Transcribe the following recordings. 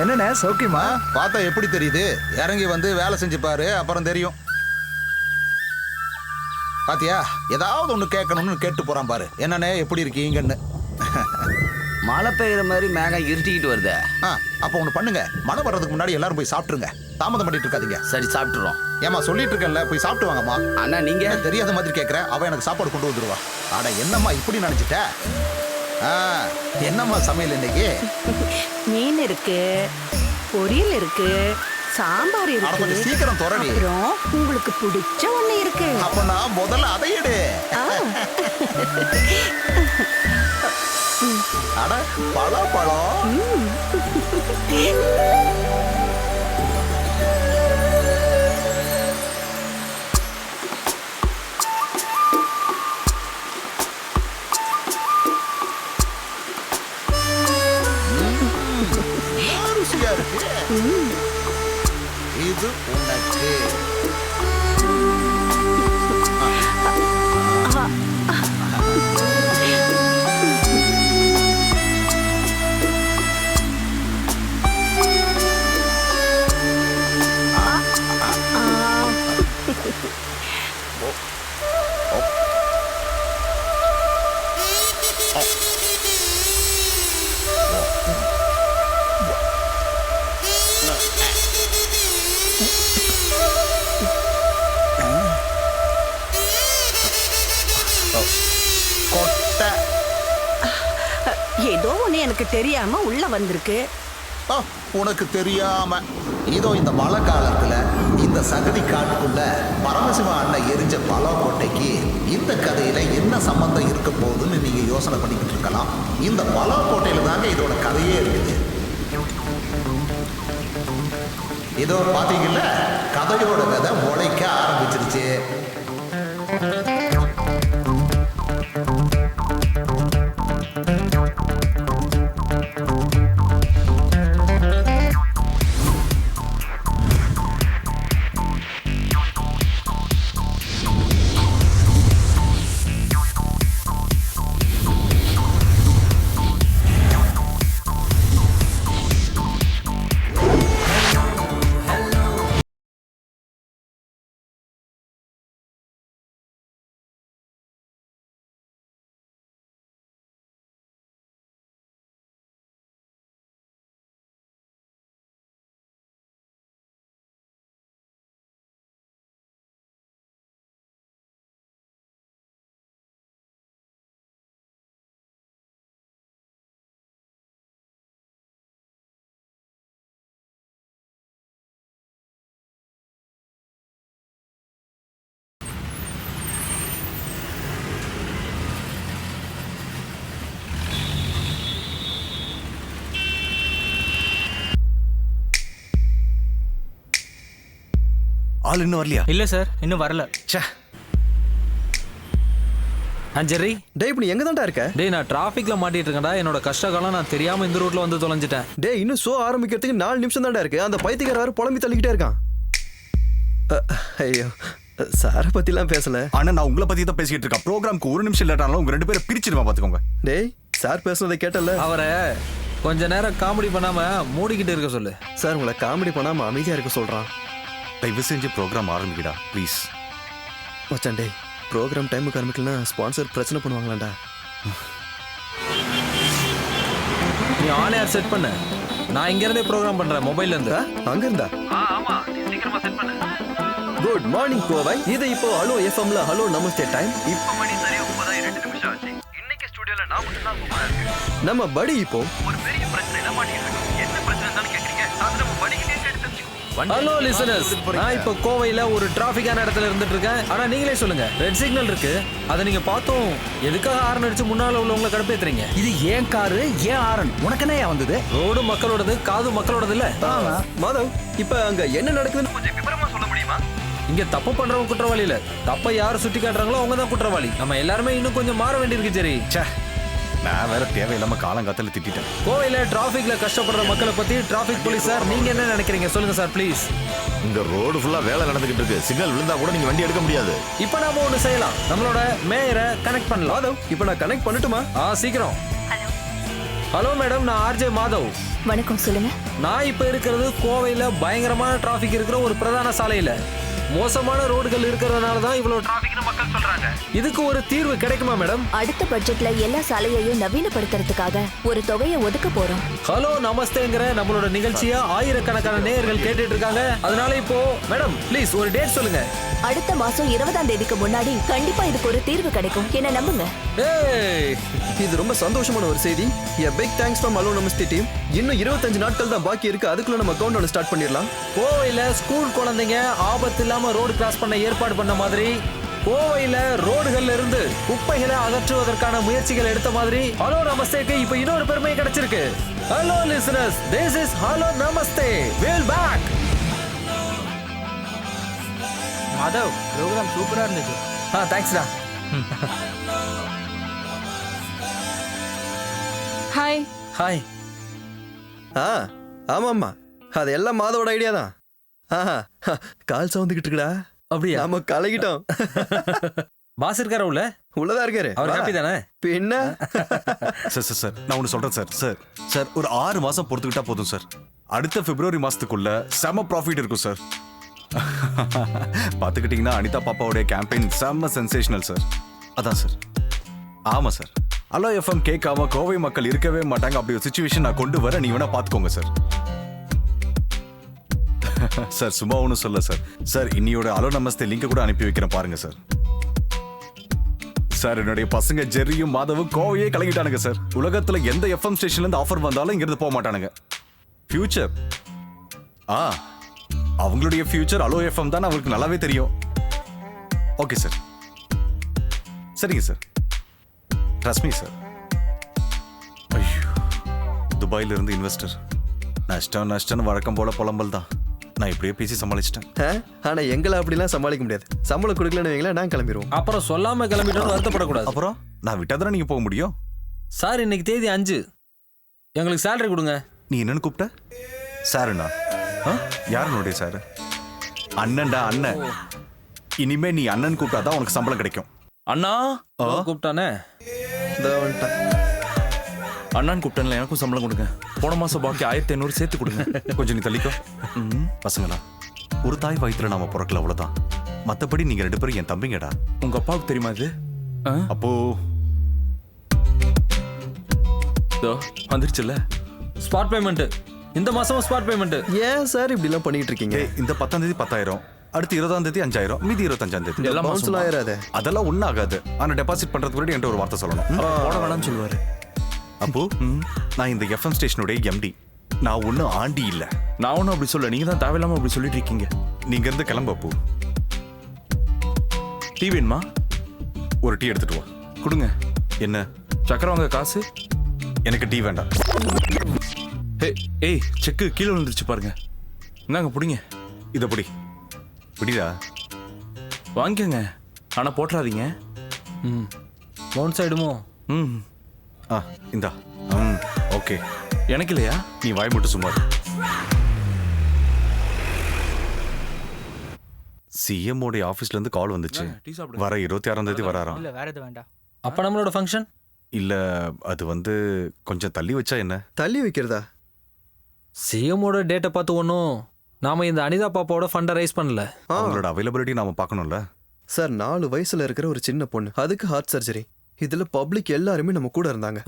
என்னண்ணே சௌக்கியமா? பார்த்தா எப்படி தெரியுது? இறங்கி வந்து வேலை செஞ்சு பாரு, அப்புறம் தெரியும். பாத்தியா, ஏதாவது ஒண்ணு கேட்கணும்னு கேட்டு போறான் பாரு. என்னண்ணே எப்படி இருக்கீங்கன்னு. மழை பெய்யுற மாதிரி மேகம் இருட்டிக்கிட்டு வருது. அப்ப ஒண்ணு பண்ணுங்க, மழை வர்றதுக்கு முன்னாடி எல்லாரும் போய் சாப்பிட்டுருங்க. தாமதம் பண்ணிட்டு இருக்காதீங்க. சரி, சாப்பிட்டுறோம். ஏமா சொல்லிட்டு இருக்கேன்ல, போய் சாப்பிட்டு வாங்கம்மா. அண்ணா நீங்க தெரியாத மாதிரி கேட்கற. அவ எனக்கு சாப்பாடு கொண்டு வந்துருவா. அட என்னம்மா இப்படி நினைச்சிட்ட? என்னம்மா சமையல் இன்னைக்கு? மீன் இருக்கு, பொரியல் இருக்கு, சாம்பார் இருக்கு. கொஞ்சம் சீக்கிரம் தொடரி. அப்புறம் உங்களுக்கு பிடிச்ச ஒண்ணு இருக்கு. அப்ப நான் முதல்ல அதை எடு. அட பழம். ருசியா இருக்கு. இது உனக்கு. ஏதோ ஒண்ணு எனக்கு தெரியாம உள்ள வந்திருக்கு. உனக்கு தெரியாம இதோ இந்த மழை காலத்துல இந்த சகதி காட்டுக்குள்ள பரமசிவ அண்ணன் எரிஞ்ச பலாக்கோட்டைக்கு இந்த கதையில என்ன சம்பந்தம் இருக்க போகுதுன்னு நீங்க யோசனை பண்ணிக்கிட்டு இருக்கலாம். இந்த பலாக்கோட்டையில தாங்க இதோட கதையே இருக்குது. இதோ பாத்தீங்கல்ல, கதையோட விதை முளைக்க ஆரம்பிச்சிருச்சு. ஆள் இன்னும் வரலையா? இல்ல சார், இன்னும் வரல. ஜெர்ரி, டேய் இப்ப நீ எங்க தான்டா இருக்க? டேய் நான் டிராஃபிக்ல மாட்டிட்டு இருக்கேன்டா. என்னோட கஷ்ட காலம் நான் தெரியாம இந்த ரூட்ல வந்து தொலைஞ்சிட்டேன். டேய் இன்னும் ஷோ ஆரம்பிக்கிறதுக்கு 4 நிமிஷம் தான்டா இருக்கு. அந்த பைத்தியக்கார வேற புலம்பி தள்ளிக்கிட்டே இருக்கான். ஐயோ, சார பத்திலாம் பேசல. ஆனா நான் உங்களை பத்தி தான் பேசிக்கிட்டு இருக்கேன். ப்ரோக்ராம்க்கு 1 நிமிஷம் லேட் ஆனாலும் உங்க 2 பேரை பிரிச்சிருவா பாத்துக்கோங்க. டேய் சார் பேசுனதை கேட்டல. அவரை கொஞ்ச நேரம் காமெடி பண்ணாம மூடிக்கிட்டு இருக்க சொல்லு. சார் உங்களை காமெடி பண்ணாம அமைதியா இருக்க சொல்றான். தயவு செஞ்சு ப்ரோக்ராம் ஆரம்பிக்கடா ப்ளீஸ். மச்சான் டேய், ப்ரோக்ராம் டைமுக்கு ஆரம்பிக்கலனா ஸ்பான்சர் பிரச்சனை பண்ணுவாங்களாண்டா. நீ ஆன் ஏர் செட் பண்ணு. நான் இங்க இருந்தே ப்ரோக்ராம் பண்றேன் மொபைல்ல இருந்து. அங்க இருந்தா? ஆமா, சீக்கிரமா செட் பண்ணு. Good morning Kovai. இது இப்போ ஹலோ எஃப்எம்ல ஹலோ நமஸ்தே டைம். இப்போ மணி சரியா 9:02 நிமிஷம் ஆச்சு. இன்னைக்கு ஸ்டுடியோல நான் மட்டும் தான் கூப்பிடா இருக்கேன். நம்ம படி இப்போ ஒரு பெரிய பிரச்சனையில மாட்டிட்டு இருக்கோம். என்ன பிரச்சனைன்னு கேக்குறீங்க? அது நம்ம படிக்கு எடுத்து தெரிஞ்சுக்கோ. ஹலோ லிசனர்ஸ், நான் இப்போ கோவையில ஒரு டிராஃபிக்கான இடத்துல இருந்துட்டு இருக்கேன். ஆனா நீங்களே சொல்லுங்க, ரெட் சிக்னல் இருக்கு, அதை நீங்க பார்த்தோம் எதுக்காக ஹார்ன் அடிச்சு முன்னால உள்ளவங்களை கடுப்பேத்துறீங்க? இது ஏன் காரு, ஏன் ஆரன்? உனக்கு என்ன வந்தது? ரோடு மக்களோடது, காது மக்களோடது இல்ல. மாதவ், இப்ப அங்க என்ன நடக்குதுன்னு கொஞ்சம் விவரமா சொல்ல முடியுமா? இங்க தப்பு பண்றவங்க குற்றவாளி இல்ல, தப்ப யாரு சுட்டி காட்டுறாங்களோ அவங்க தான் குற்றவாளி. நம்ம எல்லாருமே இன்னும் கொஞ்சம் மாற வேண்டியிருக்கு. சரி, நான் வேற தேவையில்லாம காலங்காத்தால திட்டிட்டேன். கோவையில டிராஃபிக்ல கஷ்டப்படுற மக்களை பத்தி டிராஃபிக் போலீஸ் சார் நீங்க என்ன நினைக்கிறீங்க சொல்லுங்க சார் ப்ளீஸ். இங்க ரோடு ஃபுல்லா வேலை நடந்துகிட்டு இருக்கு. சிக்னல் விழுந்தா கூட நீங்க வண்டி எடுக்க முடியாது. இப்போ நாம ஒண்ணு செய்யலாம், நம்மளோட மேயரை கனெக்ட் பண்ணலாம். மாதவ், இப்போ நான் கனெக்ட் பண்ணட்டுமா? சீக்கிரம். ஹலோ மேடம், நான் ஆர்ஜே மாதவ். வணக்கம், சொல்லுங்க. நான் இப்ப இருக்கிறது கோவையில பயங்கரமான டிராபிக் இருக்கிற ஒரு பிரதான சாலையில. மோசமான ரோடுகள் இருக்கிறதுனால தான் இவ்வளவு டிராபிக்னு மக்கள் சொல்றாங்க. இதுக்கு ஒரு தீர்வு கிடைக்குமா மேடம்? அடுத்த பட்ஜெட்ல எல்லா சாலையையும் நவீனப்படுத்துறதுக்காக ஒரு தொகையை ஒதுக்க போறோம். ஹலோ நமஸ்தேங்கிற நம்மளோட நிகழ்ச்சியை ஆயிரக்கணக்கான நேயர்கள் கேட்டுட்டு இருக்காங்க. அதனால இப்போ மேடம் ப்ளீஸ் ஒரு டேட் சொல்லுங்க. அடுத்த மாசம் 20ஆம் தேதிக்கு முன்னாடி கண்டிப்பா இதுக்கு ஒரு தீர்வு கிடைக்கும். என்ன நம்புங்க. ஏய், இது ரொம்ப சந்தோஷமான ஒரு செய்தி. A big thanks from Hello Namaste team. இன்னும் 25 நாட்கள் தான் பாக்கி இருக்கு. அதுக்குள்ள நம்ம கவுண்ட் டவுன் ஸ்டார்ட் பண்ணிடலாம். கோவையில ஸ்கூல் குழந்தைங்க ஆபத்து இல்லாம ரோடு கிராஸ் பண்ண ஏற்பாடு பண்ண மாதிரி, கோவையில ரோடுகள்ல இருந்து குப்பைகளை அகற்றுவதற்கான முயற்சிகள் எடுத்த மாதிரி ஹலோ நமஸ்தேக்கு இப்ப இன்னொரு பெருமை கிடைச்சிருக்கு. Hello listeners, this is hello namaste. we'll back. Madhav, program சூப்பரா இருந்துச்சு. தேங்க்ஸ்டா. ஹாய். ஹாய். ஆமாம்மா, அது எல்லாம் மாதவோட ஐடியா தான். கால் சவுந்துக்கிட்டு இருக்குடா. அப்படியா? நாம கலகிட்டோம். பாஸ் இருக்காரா உள்ள? உள்ளதா இருக்காரு. அவர் ஹாப்பி தானே? பின்ன சார் நான் ஒன்று சொல்றேன் சார் ஒரு 6 மாசம் பொறுத்துக்கிட்டா போதும் சார். அடுத்த பிப்ரவரி மாசத்துக்குள்ள செம ப்ராஃபிட் இருக்கும் சார். பார்த்துக்கிட்டீங்கன்னா அனிதா பாப்பாவுடைய கேம்பெயின் செம்ம சென்சேஷனல் சார். அதான் சார். ஆமா சார். ஹலோ எஃப்எம் கேட்காம கோவை மக்கள் இருக்கவே மாட்டாங்க. அப்படி ஒரு சுச்சுவேஷன் நான் கொண்டு வர, நீ வேணா பார்த்துக்கோங்க சார். சார் சும்மா ஒன்றும் சொல்ல சார். சார் இன்னியோட ஹலோ நமஸ்தே லிங்க் கூட அனுப்பி வைக்கிறேன் பாருங்க சார். சார் என்னுடைய பசங்க ஜெர்ரியும் மாதவும் கோவையே கலங்கிட்டானுங்க சார். உலகத்துல எந்த எஃப்எம் ஸ்டேஷன்ல இருந்து ஆஃபர் வந்தாலும் இங்கிருந்து போக மாட்டானுங்க. ஃபியூச்சர் அவங்களுடைய ஃபியூச்சர் ஹலோ எஃப்எம் தான் அவங்களுக்கு நல்லாவே தெரியும். Okay sir. சரிங்க சார். Trust me sir. ஐயோ, துபாயில இருந்து இன்வெஸ்டர். நஷ்டம் வழக்கம் போல புலம்பல் தான். நான் இப்படியே பேசி சமாளிச்சிட்டேன். ஆனா எங்களை அப்படிலாம் சமாளிக்க முடியாது. சம்பளம் கொடுக்கலன்னு வைங்களேன், நான் கிளம்பிடுவோம். அப்புறம் சொல்லாம கிளம்பிட்டோம் வருத்தப்படக்கூடாது. அப்புறம் நான் விட்டாதானே நீங்க போக முடியும். சார் இன்னைக்கு தேதி 5. எங்களுக்கு சேலரி கொடுங்க. நீ என்னன்னு கூப்பிட்ட? சாருண்ணா? யாருனுடைய சாரு? அண்ணன்டா, அண்ணன். இனிமே நீ அண்ணன் கூப்பிட்டாதான் உனக்கு சம்பளம் கிடைக்கும். அண்ணா கூப்பிட்டானே. அண்ணான்னு கூப்பிட்டேன்ல, எனக்கும் சம்பளம் கொடுங்க. போன மாசம் பாக்கி 1500 சேர்த்து கொடுங்க. கொஞ்சம் நீ தள்ளிக்கோ. பசங்களா, ஒரு தாய் வயிற்றுல நாம பிறக்கல, அவ்வளவுதான். மத்தபடி நீங்க 2 பேரும் என் தம்பிங்கடா. உங்க அப்பாவுக்கு தெரியுமா இது? அப்போ வந்துருச்சுல்ல ஸ்பாட் பேமெண்ட். இந்த மாசமும் ஸ்பாட் பேமெண்ட். ஏன் சார் இப்படி எல்லாம் பண்ணிட்டு இருக்கீங்க? இந்த 10ஆம் தேதி 10,000, அடுத்து 20ஆம் தேதி 5,000, மீதி 25ஆம் தேதி. எல்லாம் பவுன்ஸ்ல ஆயிராதே. அதெல்லாம் ஒன்றும் ஆகாது. ஆனா டெபாசிட் பண்றதுக்கு முன்னாடி என்கிட்ட ஒரு வார்த்தை சொல்லணும். போட வேணாம்னு சொல்லுவாரு. அப்போ நான் இந்த எஃப்எம் ஸ்டேஷனுடைய எம்டி. நான் ஒன்றும் ஆண்டி இல்லை. நான் ஒன்றும் அப்படி சொல்ல, நீங்க தான் தேவையில்லாம அப்படி சொல்லிட்டு இருக்கீங்க. நீங்க இருந்து கிளம்பு. அப்போ டீ வேணுமா? ஒரு டீ எடுத்துட்டு வா. கொடுங்க. என்ன? சக்கரை வாங்க காசு. எனக்கு டீ வேண்டாம். ஏய், செக்கு கீழே விழுந்துருச்சு பாருங்க. இந்தாங்க பிடிங்க. இதை பிடி. பிடிடா. வாங்கிக்கங்க, ஆனா போட்டுறாதீங்க. பவுன்ஸ் ஆயிடுமோ? இந்தா. ஓகே. எனக்கு இல்லையா? நீ வாய் மட்டும் சும்மா. சிஎம் உடைய ஆபீஸ்ல இருந்து கால் வந்துச்சு. வர 26ஆம் தேதி வராராம். இல்ல வேற எது வேண்டாம். அப்ப நம்மளோட ஃபங்க்ஷன் இல்ல, அது வந்து கொஞ்சம் தள்ளி வச்சா என்ன? தள்ளி வைக்கிறதா? சிஎம்மோட டேட்டை பார்த்து ஒன்றும் நாம இந்த அனிதா பாப்பாவோட ஃபண்டை ரைஸ் பண்ணல. அவங்களோட அவைலபிலிட்டி நாம பார்க்கணும்ல சார். 4 வயசுல இருக்கிற ஒரு சின்ன பொண்ணு, அதுக்கு ஹார்ட் சர்ஜரி. இதுல பப்ளிக் எல்லாருமே நம்ம கூட இருந்தாங்க.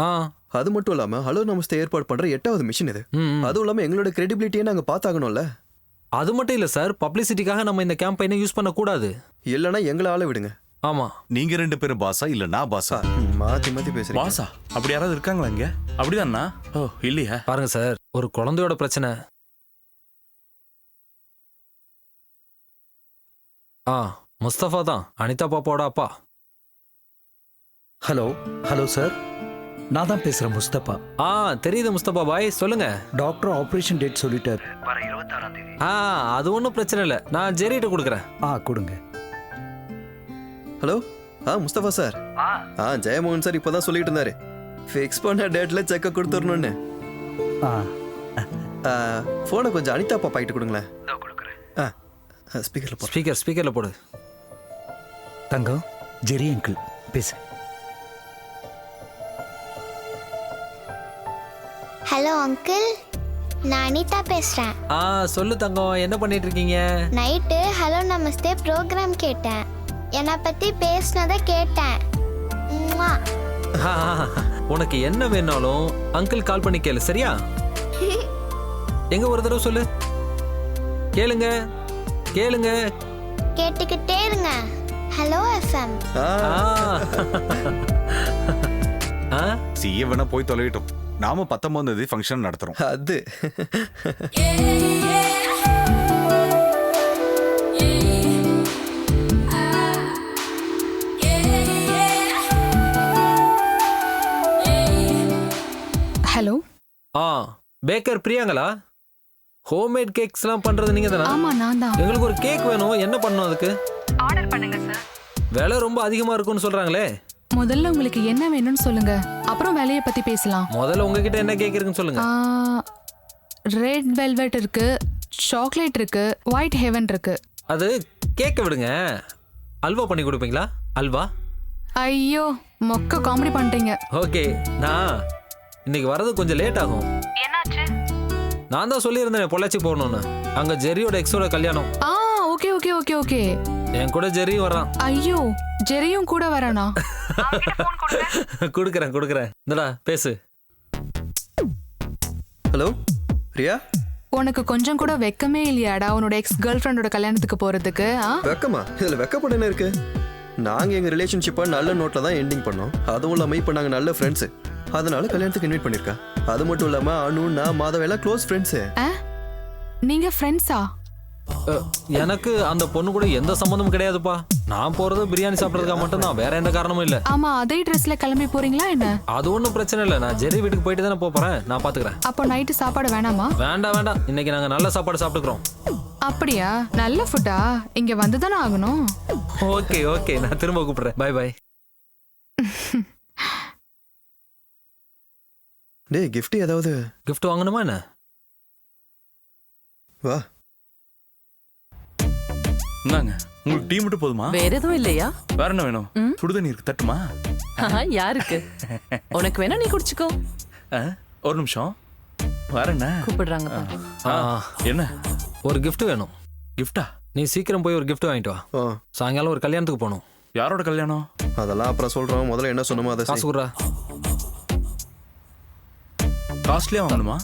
அது மட்டும் இல்லாம ஹலோ நமஸ்தே ஏற்பாடு பண்ற 8வது மிஷன் இது. அதுவும் இல்லாம எங்களோட கிரெடிபிலிட்டியை நாங்க பார்த்தாகணும்ல. அது மட்டும் இல்ல சார், பப்ளிசிட்டிக்காக நம்ம இந்த கேம்பெயினை யூஸ் பண்ண கூடாது. இல்லனா எங்களை ஆள விடுங்க. ஆமா. நீங்க 2 பேரும் பாஸா இல்ல நான் பாஸா? மாத்தி மாத்தி பேசுறீங்க. பாஸா? அப்படி யாராவது இருக்காங்களா இங்க? அப்படிதானா? ஓ இல்லையா? பாருங்க சார், ஒரு குழந்தையோட பிரச்சனை. முஸ்தபா தான் அனிதா பாப்பாவோட அப்பா. ஹலோ சார், நான் தான் பேசுறேன் முஸ்தபா. தெரியுது முஸ்தபா பாய், சொல்லுங்க. டாக்டர் ஆபரேஷன் டேட் சொல்லிட்டார். வர 26ஆம் தேதி. அது ஒன்றும் பிரச்சனை இல்லை, நான் ஜெரிட்ட கொடுக்குறேன். கொடுங்க. Hello Mustafa sir. Jayamohan sir இப்பதான் சொல்லிட்டு இருந்தாரு, ஃபிக்ஸ் பண்ண டேட்ல செக்க கொடுத்துடணும்னு. போனை கொஞ்சம் அனிதா பாப்பா கிட்ட கொடுங்களேன். ஸ்பீக்கர்ல போடு. தங்கம், ஜெரி அங்கிள் பேசு. ஹலோ அங்கிள், நான் அனிதா பேசுறேன். சொல்லு தங்கம், என்ன பண்ணிட்டு இருக்கீங்க? நைட்டு ஹலோ நமஸ்தே ப்ரோக்ராம் கேட்டேன். என்னை பத்தி பேசினதை கேட்டேன். உம்மா. உனக்கு என்ன வேணாலும் அங்கிள் கால் பண்ணி கேளு, சரியா? எங்க ஒரு தடவை சொல்லு. கேளுங்க கேளுங்க, கேட்டுக்கிட்டே இருங்க. Hello FM. சிஏ வேணா போய் தொலைவிட்டோம். நாம 19 ஃபங்க்ஷன் நடத்துறோம். அது ஹலோ. பேக்கர் பிரியாங்களா? ஹோம்மேட் கேக்ஸ்லாம் பண்றது நீங்க தானா? ஆமா, நான் தான். எங்களுக்கு ஒரு கேக் வேணும். என்ன பண்ணணும் அதுக்கு? ஆர்டர் பண்ணுங்க சார். விலை ரொம்ப அதிகமா இருக்கும்னு சொல்றாங்களே. முதல்ல உங்களுக்கு என்ன வேணும்னு சொல்லுங்க, அப்புறம் விலையை பத்தி பேசலாம். முதல்ல உங்ககிட்ட என்ன கேக் இருக்குன்னு சொல்லுங்க. ரெட் வெல்வெட் இருக்கு, சாக்லேட் இருக்கு, ஒயிட் ஹெவன் இருக்கு. அது கேக்க விடுங்க. அல்வா பண்ணி கொடுப்பீங்களா? அல்வா? ஐயோ, மொக்க காமெடி பண்றீங்க. ஓகே, நான் இன்னைக்கு வரது கொஞ்சம் லேட் ஆகும். என்னாச்சு? நான் தான் சொல்லியிருந்தேன் பொள்ளாச்சி போகணும்னு. அங்க ஜெரியோட எக்ஸோட கல்யாணம். Okay okay okay okay. என் கூட ஜெரியும் வரான். ஐயோ, ஜெரியும் கூட வரானா? குடுக்கறேன். இந்தடா பேசு. ஹலோ ரியா. உனக்கு கொஞ்சம் கூட வெக்கமே இல்லையாடா உன்னோட எக்ஸ் கேர்ள் ஃப்ரெண்டோட கல்யாணத்துக்கு போறதுக்கு? வெக்கமா? இதுல வெக்கப்பட என்ன இருக்கு? நாங்க எங்க ரிலேஷன்ஷிப்பை நல்ல நோட்ல தான் எண்டிங் பண்ணோம். அதுவும் இல்லாம இப்ப நாங்க நல்ல ஃப்ரெண்ட்ஸ். அதனால கல்யாணத்துக்கு இன்வைட் பண்ணிருக்கா. அது மட்டும் இல்லாம அனு, நான், மாதவ எல்லாம் க்ளோஸ் ஃப்ரெண்ட்ஸ். நீங்க ஃப்ரெண்ட்ஸா? எனக்கு அந்த பொண்ணு கூட எந்த சம்பந்தமும் கிடையாதுப்பா. நான் போறது பிரியாணி சாப்பிடறதுக்காக மட்டும் தான், வேற எந்த காரணமும் இல்ல. ஆமா, அதே ட்ரெஸ்ல கிளம்பி போறீங்களா என்ன? அது ஒன்றும் பிரச்சனை இல்லை. நான் ஜெரி வீட்டுக்கு போயிட்டு தானே போறேன். நான் பாத்துக்கிறேன். அப்போ நைட்டு சாப்பாடு வேணாமா? வேண்டாம். இன்னைக்கு நாங்க நல்ல சாப்பாடு சாப்பிட்டுக்கிறோம். அப்படியா? நல்ல ஃபுட்டா? இங்க வந்து தானே ஆகணும். ஓகே, நான் திரும்ப கூப்பிடுறேன். பை. டேய், gift ஏதாவது? gift வாங்கணுமா என்ன? வா. என்னங்க, உங்களுக்கு டீ மட்டும் போதுமா? வேற எதுவும் இல்லையா? வேற என்ன வேணும்? சுடுதண்ணி இருக்கு, தட்டுமா? யாருக்கு? உனக்கு வேணா நீ குடிச்சுக்கோ. ஒரு நிமிஷம், வேற என்ன கூப்பிடுறாங்க? என்ன? ஒரு gift வேணும். கிஃப்டா? நீ சீக்கிரம் போய் ஒரு gift வாங்கிட்டு வா. சாயங்காலம் ஒரு கல்யாணத்துக்கு போகணும். யாரோட கல்யாணம்? அதெல்லாம் அப்புறம் சொல்றோம். முதல்ல என்ன சொன்னோமோ அதை காசு குடுறா. காஸ்ட்லியா வாங்கணுமா?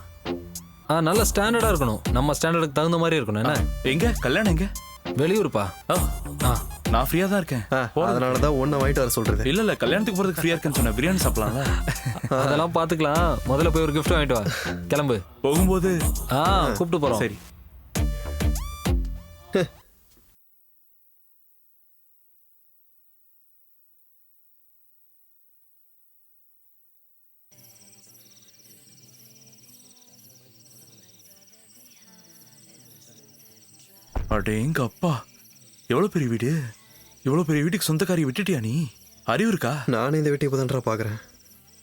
நல்ல ஸ்டாண்டர்டா இருக்கணும். நம்ம ஸ்டாண்டர்டுக்கு தகுந்த மாதிரி இருக்கணும். என்ன? எங்க கல்யாணம்? எங்க? வெளியூர்ப்பா. நான் ஃப்ரீயா தான் இருக்கேன். அதனாலதான் ஒன்ன வாங்கிட்டு வர சொல்றது. இல்ல கல்யாணத்துக்கு போறதுக்கு ஃப்ரீயா இருக்கேன்னு சொன்னேன். பிரியாணி சாப்பிடலாம்ல? அதெல்லாம் பாத்துக்கலாம். முதல்ல போய் ஒரு gift வாங்கிட்டு வா. கிளம்பு. போகும்போது கூப்பிட்டு போறோம். சரி. அடே எங்க அப்பா, எவ்வளவு பெரிய வீடு! இவ்வளவு பெரிய வீட்டுக்கு சொந்தக்காரியை விட்டுட்டியா நீ? அறிவு இருக்கா? நானே இந்த வீட்டை இப்பதான்டா பாக்குறேன்.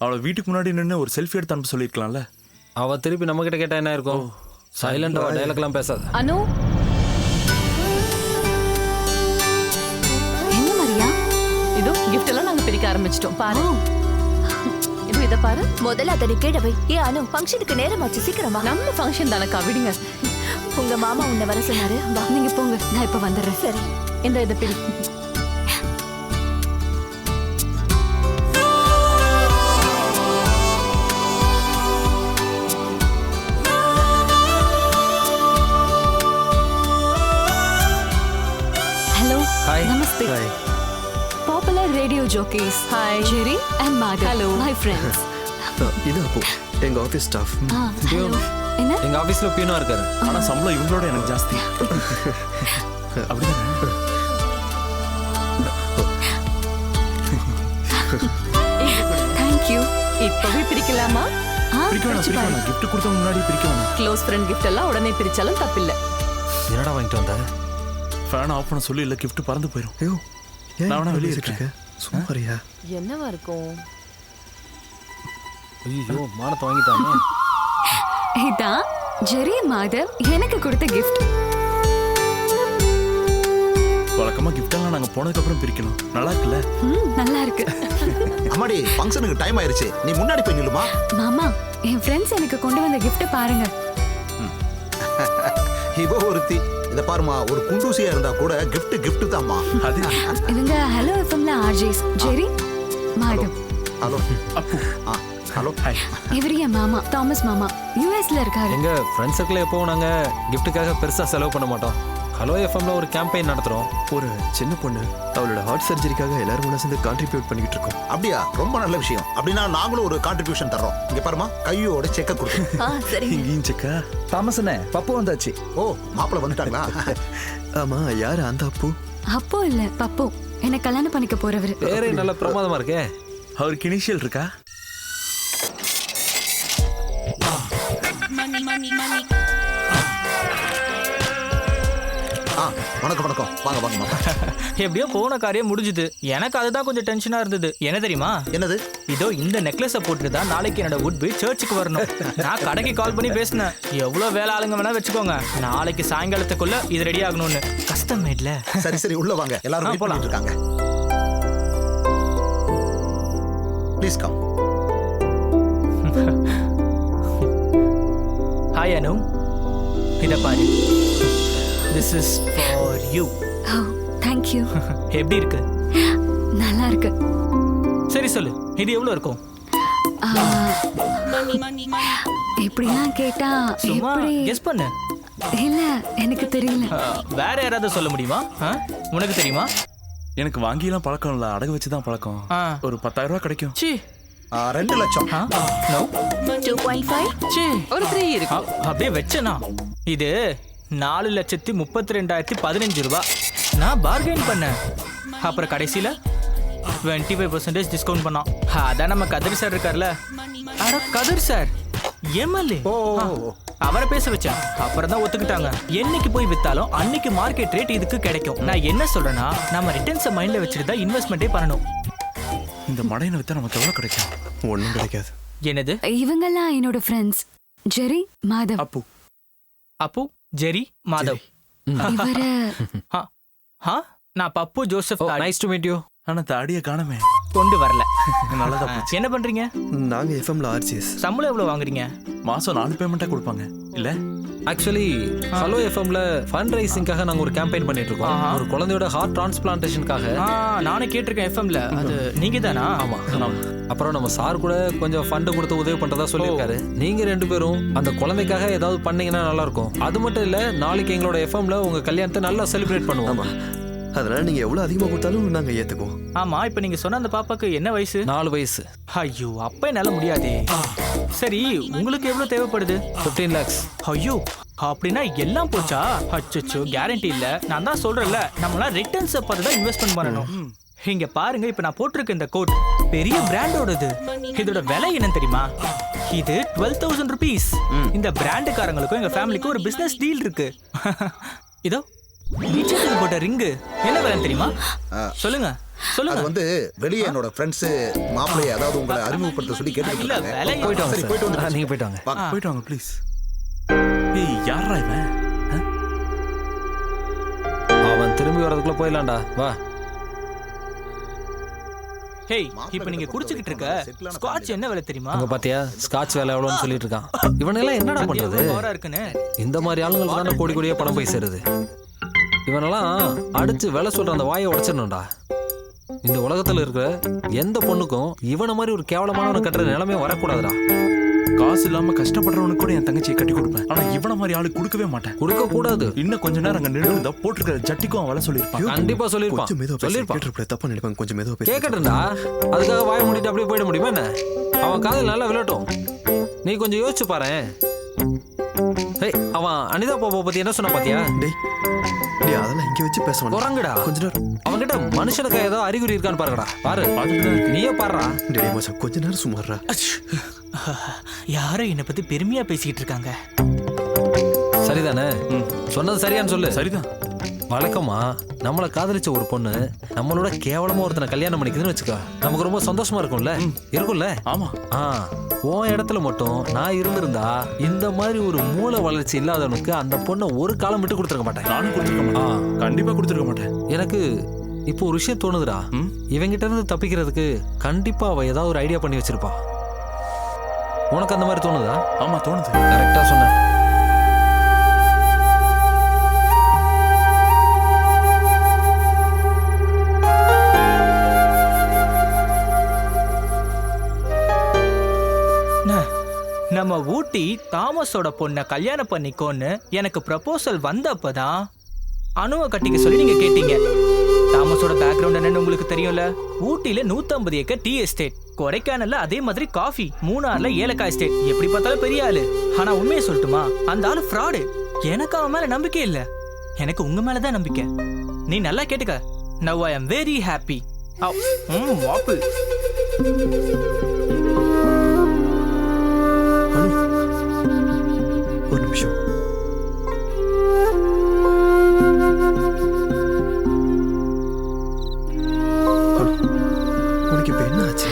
அவளை வீட்டுக்கு முன்னாடி நின்று ஒரு செல்ஃபி எடுத்து அனுப்ப சொல்லிருக்கலாம்ல? அவ திருப்பி நம்ம கிட்ட கேட்டா என்ன இருக்கும்? சைலண்டா டயலாக் எல்லாம் பேசாத. அனு, என்ன மரியா? இதோ gift எல்லாம் நாங்க பிரிக்க ஆரம்பிச்சிட்டோம். பாரு. இத பாரு. முதல்ல அதை கீழே வை. அனு, ஃபங்க்ஷனுக்கு நேரமாச்சு, சீக்கிரமா. நம்ம ஃபங்க்ஷன் தானக்கா, விடுங்க. உங்க மாமா உன்னை வர சொன்னாரு. வா, நீங்க போங்க, நான் இப்ப வந்துடுறேன். சரி. இதை பிடி. Hello. Hi. Namaste. Popular radio jockeys. Hi. Jerry and Madhav. Hello. My friends. இது அப்போ எங்க ஆபீஸ் ஸ்டாஃப். என்ன? எங்க ஆபீஸ்ல பியூனா இருக்காரு. ஆனா சம்பளம் இவங்களோட எனக்கு ஜாஸ்தி. அப்படிதானே? Thank you. இப்பவே பிரிக்கலாமா? பிரிக்க வேணாம். gift கொடுத்த முன்னாடி பிரிக்க வேணாம். க்ளோஸ் ஃப்ரெண்ட் gift எல்லாம் உடனே பிரிச்சாலும் தப்பில்ல. என்னடா வாங்கிட்டு வந்த? ஃபேன் ஆஃப் பண்ண சொல்லி இல்ல, gift பறந்து போயிடும். ஐயோ, நான் வேணா வெளியே இருக்கேன். சும்மாரியா? என்னவா இருக்கும்? ஐயோ, மானத்தை வாங்கிட்டானே. இதான் ஜெரி மாதவ் எனக்கு கொடுத்த gift. வழக்கமா கிஃப்ட் எல்லாம் நாங்க போனதுக்கு அப்புறம் பிரிக்கணும். நல்லா இருக்குல்ல? நல்லா இருக்கு. அம்மாடி ஃபங்க்ஷனுக்கு டைம் ஆயிருச்சு, நீ முன்னாடி போய் நில்லுமா. மாமா, என் ஃப்ரெண்ட்ஸ் எனக்கு கொண்டு வந்த கிஃப்ட் பாருங்க. இவ ஒருத்தி. இத பாருமா, ஒரு குண்டூசியா இருந்தா கூட கிஃப்ட் தான்மா. அது இவங்க ஹலோ எஃப்எம்ல RJs Jerry Madhav. Hello Appu. Hello hi. இவர் என் மாமா தாமஸ் மாமா, யூஎஸ்ல இருக்காரு. எங்க ஃப்ரெண்ட்ஸ் சர்க்கிள் எப்பவும் நாங்க கிஃப்ட்டுக்காக பெருசா செலவு பண்ண மாட்டோம். ஹலோ எஃப்எம்ல ஒரு கேம்பெயின் நடத்துறோம். ஒரு சின்ன பொண்ணு அவளோட ஹார்ட் சர்ஜரிக்காக எல்லாரும் ஒண்ணா சேர்ந்து கான்ட்ரிபியூட் பண்ணிட்டு இருக்கோம். அப்படியா? ரொம்ப நல்ல விஷயம். அப்படின்னா நாங்களும் ஒரு கான்ட்ரிபியூஷன் தர்றோம். இங்க பாருமா, கையோட செக்க கொடுத்து. சரி. இங்கேயும் செக்கா? தாமஸ் அண்ணே, பப்பு வந்தாச்சு. ஓ, மாப்பிள்ள வந்துட்டாங்களா? ஆமா, யாரு அந்த அப்பு? அப்போ இல்ல பப்பு, என்ன கல்யாணம் பண்ணிக்க போறவரு. பேரே நல்ல பிரமாதமா இருக்கே. அவருக்கு இனிஷியல் இருக்கா? வணக்கம் வணக்கம், வாங்க வாங்க மாமா. எப்படியோ போன காரியம் முடிஞ்சுது. எனக்கு அதுதான் கொஞ்சம் டென்ஷனா இருந்தது. என்ன தெரியுமா? என்னது? இதோ இந்த நெக்லஸ போட்டுதான் நாளைக்கு என்னோட உட்பி சர்ச்சுக்கு வரணும். நான் கடைக்கு கால் பண்ணி பேசினேன். எவ்வளவு வேலை ஆளுங்க வேணா வச்சுக்கோங்க, நாளைக்கு சாயங்காலத்துக்குள்ள இது ரெடி ஆகணும்னு. கஷ்டம் மேட்ல. சரி சரி, உள்ள வாங்க, எல்லாரும் வெயிட் பண்ணிட்டு இருக்காங்க. Please come. ஹாய் அனு, இத பாரு. This is for you. Oh, thank you. எப்படி இருக்கு? நல்லா இருக்கு. சரி சொல்லு, இது எவ்வளவு இருக்கும்? எப்படிலாம் கேட்டா சும்மா எப்படி? கெஸ் பண்ணு. இல்ல, எனக்கு தெரியல. வேற யாராவது சொல்ல முடியுமா? உனக்கு தெரியுமா? எனக்கு வாங்கியெல்லாம் பழக்கம் இல்ல, அடகு வச்சுதான் பழக்கம். ஒரு 10,000 ரூபாய் கிடைக்கும். சி 2 லட்சம். நோ 2.5. சி ஒரு 3 இருக்கு. அப்படியே வெச்சனா. இது 4,32,015 ரூபாய். நான் பார்கெயின் பண்ணேன். அப்புறம் கடைசியில 25% டிஸ்கவுண்ட் பண்ணான். அதான் நம்ம கதிர் சார் இருக்கார்ல. அட கதிர் சார் எம்எல்ஏ, அவரை பேச வச்சேன். அப்புறம் தான் ஒத்துக்கிட்டாங்க. என்னைக்கு போய் வித்தாலும் அன்னைக்கு மார்க்கெட் ரேட் இதுக்கு கிடைக்கும். நான் என்ன சொல்றேன்னா, நம்ம ரிட்டர்ன்ஸை மைண்ட்ல வச்சுட்டு தான் இன்வெஸ்ட்மெண்ட்டே பண்ணணும். இந்த மடையனை வித்தா நமக்கு எவ்வளவு கிடைக்கும்? ஒண்ணும் கிடைக்காது. என்னது? இவங்கெல்லாம் என்னோட friends. Jerry Madhav. Appu. Appu Jerry Madhav. இவரு நான் Pappu Joseph. Nice to meet you. ஆனா தாடியை காணமே. கொண்டு வரல. நல்லதா. என்ன பண்றீங்க? நாங்க எஃப்எம்ல ஆர்ஜிஎஸ். சம்பளம் எவ்வளவு வாங்குறீங்க? மாசம் 4 பேமெண்டா கொடுப்பாங்க இல்ல? ஆக்சுவலி ஹலோ எஃப்எம்ல ஃபண்ட் ரைசிங்காக நாங்க ஒரு கேம்பெயின் பண்ணிட்டு இருக்கோம். ஒரு குழந்தையோட ஹார்ட் டிரான்ஸ்பிளான்டேஷனுக்காக. நானே கேட்டிருக்கேன் எஃப்எம்ல. அது நீங்க தானா? ஆமா. அப்புறம் நம்ம சார் கூட கொஞ்சம் ஃபண்ட் கொடுத்து உதவி பண்றதா சொல்லியிருக்காரு. நீங்க 2 பேரும் அந்த குழந்தைக்காக ஏதாவது பண்ணீங்கன்னா நல்லா இருக்கும். அது மட்டும் இல்ல, நாளைக்கு எங்களோட எஃப்எம்ல உங்க கல்யாணத்தை நல்லா செலிப்ரேட் பண்ணுவோம். அதனால நீங்க எவ்வளவு அதிகமா கொடுத்தாலும் நாங்க ஏத்துக்குவோம். ஆமா, இப்ப நீங்க சொன்ன அந்த பாப்பாக்கு என்ன வயசு? 4 வயசு. ஐயோ, அப்ப என்னால முடியாதே. சரி, உங்களுக்கு எவ்வளவு தேவைப்படுது? 15 lakhs. ஐயோ, அப்படின்னா எல்லாம் போச்சா? அச்சோ, கேரண்டி இல்ல. நான் தான் சொல்றேன்ல, நம்மளாம் ரிட்டர்ன்ஸ் பார்த்து தான் இன்வெஸ்ட்மெண்ட் பண்ணணும். இங்க பாருங்க, இப்ப நான் போட்டிருக்க இந்த கோட் பெரிய பிராண்டோடது. இதோட விலை என்னன்னு தெரியுமா? இது 12,000 rupees. இந்த பிராண்டுக்காரங்களுக்கும் எங்க ஃபேமிலிக்கும் ஒரு பிசினஸ் டீல் இருக்கு. இதோ நிச்சயத்துக்கு போட்ட ரிங்கு என்ன விலை தெரியுமா? சொல்லுங்க சொல்லுங்க. அது வந்து வெளியே என்னோட ஃப்ரெண்ட்ஸ் மாப்பிள்ளையை, அதாவது உங்களை அறிமுகப்படுத்த சொல்லி கேட்டுருக்காங்க. போயிட்டு வாங்க. சரி, போயிட்டு வந்து நீங்க போயிட்டு வாங்க. போயிட்டு வாங்க ப்ளீஸ். ஏய், யாரா இவன்? அவன் திரும்பி வரதுக்குள்ள போயிடலாம்டா. வா. ஹேய், இப்போ நீங்க குடிச்சிட்டு இருக்க ஸ்காட்ச் என்ன விலை தெரியுமா? அங்க பாத்தியா, ஸ்காட்ச் விலை எவ்வளவுன்னு சொல்லிட்டு இருக்கான். இவனெல்லாம் என்னடா பண்றது? இந்த மாதிரி ஆளுங்களுக்கு தானே கோடி கோடியா பணம் போய் சேருது. இவனெல்லாம் அடிச்சு விலை சொல்ற அந்த வாயை உடைச்சிடணும்டா. இந்த உலகத்துல இருக்கிற எந்த பொண்ணுக்கும் இவனை மாதிரி ஒரு கேவலமான கட்டுற நிலைமை வரக்கூடாதுடா. காசு இல்லாம கஷ்டப்படுறவனுக்கு கூட என் தங்கச்சியை கட்டி கொடுப்பேன். ஆனா இவன மாதிரி ஆளு கொடுக்கவே மாட்டேன். கொடுக்க கூடாது. இன்னும் கொஞ்ச நேரம் அங்க நின்று போட்டுருக்கிற ஜட்டிக்கும் அவளை சொல்லிருப்பான். கண்டிப்பா சொல்லிருப்பான். சொல்லிருப்பான். தப்பா நினைப்பாங்க. கொஞ்சம் மெதுவா பேசு. கேக்கட்டும்டா. அதுக்காக வாய மூடிட்டு அப்படியே போயிட முடியுமா என்ன? அவன் காதல் நல்லா விளட்டும். நீ கொஞ்சம் யோசிச்சு பாரு. அவன் அனிதா பாப்பா பத்தி என்ன சொன்ன பாத்தியா? டேய், அதெல்லாம் இங்க வச்சு பேசணும். குரங்குடா. கொஞ்ச நேரம் அவன்கிட்ட மனுஷனுக்கு ஏதோ அறிகுறி இருக்கான்னு பாருங்கடா. பாரு, நீயே பாருடா. டேய் மச்சான், கொஞ்ச நேரம் சும்மாறா. யாரும் என்ன பத்தி பெருமையா பேசிட்டு இருக்காங்க. சரிதானே? சொன்னது சரியான்னு சொல்லு. சரிதான். வழக்கமா நம்மளை காதலிச்ச ஒரு பொண்ணு நம்மளோட கேவலமா ஒருத்தனை கல்யாணம் பண்ணிக்குதுன்னு வச்சுக்கோ, நமக்கு ரொம்ப சந்தோஷமா இருக்கும்ல? இருக்கும்ல? ஆமா. உன் இடத்துல மட்டும் நான் இருந்திருந்தா இந்த மாதிரி ஒரு மூளை வளர்ச்சி இல்லாதவனுக்கு அந்த பொண்ணை ஒரு காலம் விட்டு கொடுத்துருக்க மாட்டேன். நானும் கொடுத்துருக்க மாட்டேன். கண்டிப்பா கொடுத்துருக்க மாட்டேன். எனக்கு இப்போ ஒரு விஷயம் தோணுதுடா. இவங்கிட்ட இருந்து தப்பிக்கிறதுக்கு கண்டிப்பா அவ ஏதாவது ஒரு ஐடியா பண்ணி வச்சிருப்பா. உனக்கு அந்த மாதிரி தோணுதா? ஆமா தோணுது. கரெக்டா சொன்ன. நம்ம ஊட்டி தாமஸோட பொண்ணை கல்யாணம் பண்ணிக்கோன்னு எனக்கு ப்ரப்போசல் வந்தப்பதான் அணுவை கட்டிக்க சொல்லி நீங்க கேட்டீங்க. தாமஸோட பேக்ரவுண்ட் என்னன்னு உங்களுக்கு தெரியும்ல. ஊட்டியில 150 ஏக்கர் டீ எஸ்டேட், கொடைக்கானல்ல அதே மாதிரி காஃபி, மூணார்ல ஏலக்காய் எஸ்டேட். எப்படி பார்த்தாலும் பெரிய ஆளு. ஆனா உண்மையை சொல்லட்டுமா, அந்த ஆளு ஃப்ராடு. எனக்கு அவன் மேல நம்பிக்கை இல்ல, எனக்கு உங்க மேலதான் நம்பிக்கை. நீ நல்லா கேட்டுக்க. Now I am very happy. வாப்பு ஒரு நிமிஷம். உனக்கு இப்ப என்ன ஆச்சு?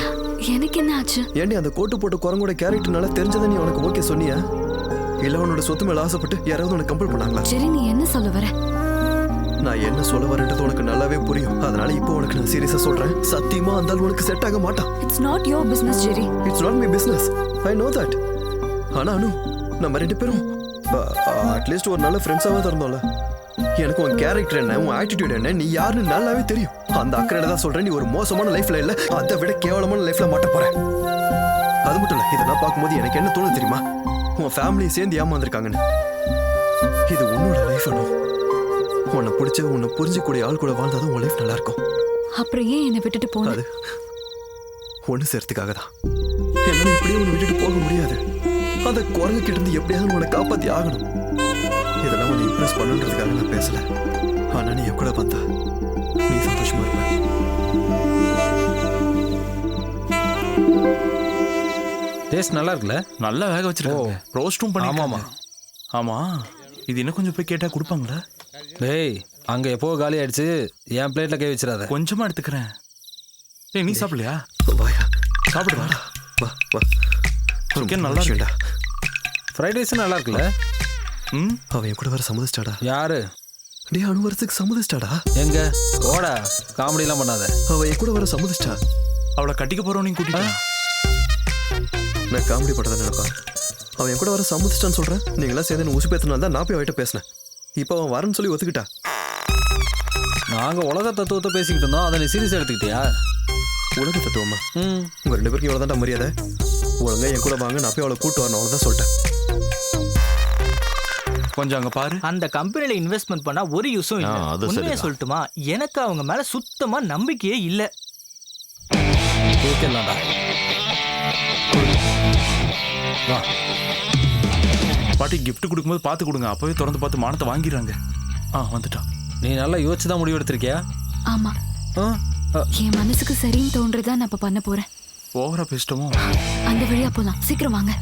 எனக்கு என்ன ஆச்சு? ஏண்டி அந்த கோட்டு போட்ட குரங்கோட கேரக்டர்னால தெரிஞ்சதை நீ உனக்கு ஓகே சொன்னியா? இல்ல உன்னோட சொத்து மேல ஆசைப்பட்டு யாராவது உனக்கு கம்பல் பண்ணாங்களா? சரி, நீ என்ன சொல்ல வர? நான் என்ன சொல்ல வரேன்றது உனக்கு நல்லாவே புரியும். அதனால இப்போ உனக்கு நான் சீரியஸா சொல்றேன். சத்தியமா அந்த ஆள் உனக்கு செட் ஆக மாட்டான். It's not your business, Jerry. It's not my business. I know that. ஆனா அனு, நம்ம ரெண்டு பேரும் அட்லீஸ்ட் ஒரு நல்ல ஃப்ரெண்ட்ஸாவது இருந்தோம்ல. எனக்கு உன் கேரக்டர் என்ன, உன் ஆட்டிடியூட் என்ன, நீ யாருன்னு நல்லாவே தெரியும். அந்த அக்கறையில தான் சொல்றேன். நீ ஒரு மோசமான லைஃப்ல இல்ல, அதை விட கேவலமான லைஃப்ல மாட்ட போற. அது மட்டும் இல்ல, இதெல்லாம் பார்க்கும்போது எனக்கு என்ன தோணுது தெரியுமா? உன் ஃபேமிலியை சேர்ந்து ஏமாந்துருக்காங்கன்னு. இது உன்னோட லைஃப் அனு. உன்னை பிடிச்ச, உன்னை புரிஞ்சக்கூடிய ஆள் கூட வாழ்ந்தாதான் உன் லைஃப் நல்லா இருக்கும். அப்புறம் ஏன் என்னை விட்டுட்டு போன? அது ஒண்ணு சேர்த்துக்காக தான். என்னால இப்படியே உன்னை விட்டுட்டு போக முடியாது. அந்த குரங்கு கிட்ட இருந்து எப்படியாவது உன்னை காப்பாத்தி ஆகணும். இதெல்லாம் உன்னை இம்ப்ரெஸ் பண்ணுன்றதுக்காக நான் பேசல. ஆனா நீ என் கூட வந்தா நீ சந்தோஷமா இருப்ப. டேஸ்ட் நல்லா இருக்குல்ல? நல்லா வேக வச்சிருக்காங்க. ரோஸ்டும் பண்ணி. ஆமாமா. ஆமா, இது இன்னும் கொஞ்சம் போய் கேட்டா கொடுப்பாங்களா? டேய், அங்க எப்போ காலி ஆயிடுச்சு. என் பிளேட்ல கை வச்சிடாத. கொஞ்சமா எடுத்துக்கிறேன். ஏய், நீ சாப்பிடலையா? வாயா, சாப்பிடு. வா வா வா. சிக்கன் நல்லா இருக்குடா. ஃப்ரைட் ரைஸ் நல்லா இருக்குல்ல? அவன் என் கூட வர சம்மதிச்சிட்டாடா. யாரு? டே, அனு வரதுக்கு சம்மதிச்சிட்டாடா. எங்க ஓடா, காமெடி எல்லாம் பண்ணாத. அவன் என் கூட வர சம்மதிச்சிட்டா. அவளை கட்டிக்க போறோம். நீ கூட்டிட்டு நான் காமெடி பட்டதான் நினைப்பா. அவன் என் கூட வர சம்மதிச்சிட்டான்னு சொல்றேன். நீங்களாம் சேர்ந்து ஊசி பேத்தினால தான் நான் போய் அவட்ட பேசினேன். இப்போ அவன் வரேன்னு சொல்லி ஒத்துக்கிட்டா. நாங்க உலக தத்துவத்தை பேசிக்கிட்டு இருந்தோம், அதை நீ சீரியஸா எடுத்துக்கிட்டியா? உலக தத்துவமா? உங்க ரெண்டு பேருக்கும் இவ்வளவுதான் மரியாதை. ஒழுங்கா என் கூட வாங்க, நான் போய் அவளை கூட்டு வரணும். அவ்வளவுதான் சொல்லிட்டேன். கொஞ்சம் அங்க பாரு. அந்த கம்பெனில இன்வெஸ்ட்மெண்ட் பண்ணா ஒரு யூஸும் இல்ல. உண்மையை சொல்லட்டுமா, எனக்கு அவங்க மேல சுத்தமா நம்பிக்கையே இல்ல. தூக்கலாம்டா. வா பாட்டி, கிஃப்ட் கொடுக்கும்போது பார்த்து கொடுங்க. அப்பவே திறந்து பார்த்து மானத்தை வாங்கிடுறாங்க. வந்துட்டான். நீ நல்லா யோசிச்சு தான் முடிவு எடுத்திருக்கியா? ஆமா, என் மனசுக்கு சரின்னு தோன்றதா நான் இப்ப பண்ண போறேன். ஓவரா பேசிட்டோமோ? அந்த வழியா போலாம். சீக்கிரம் வாங்க.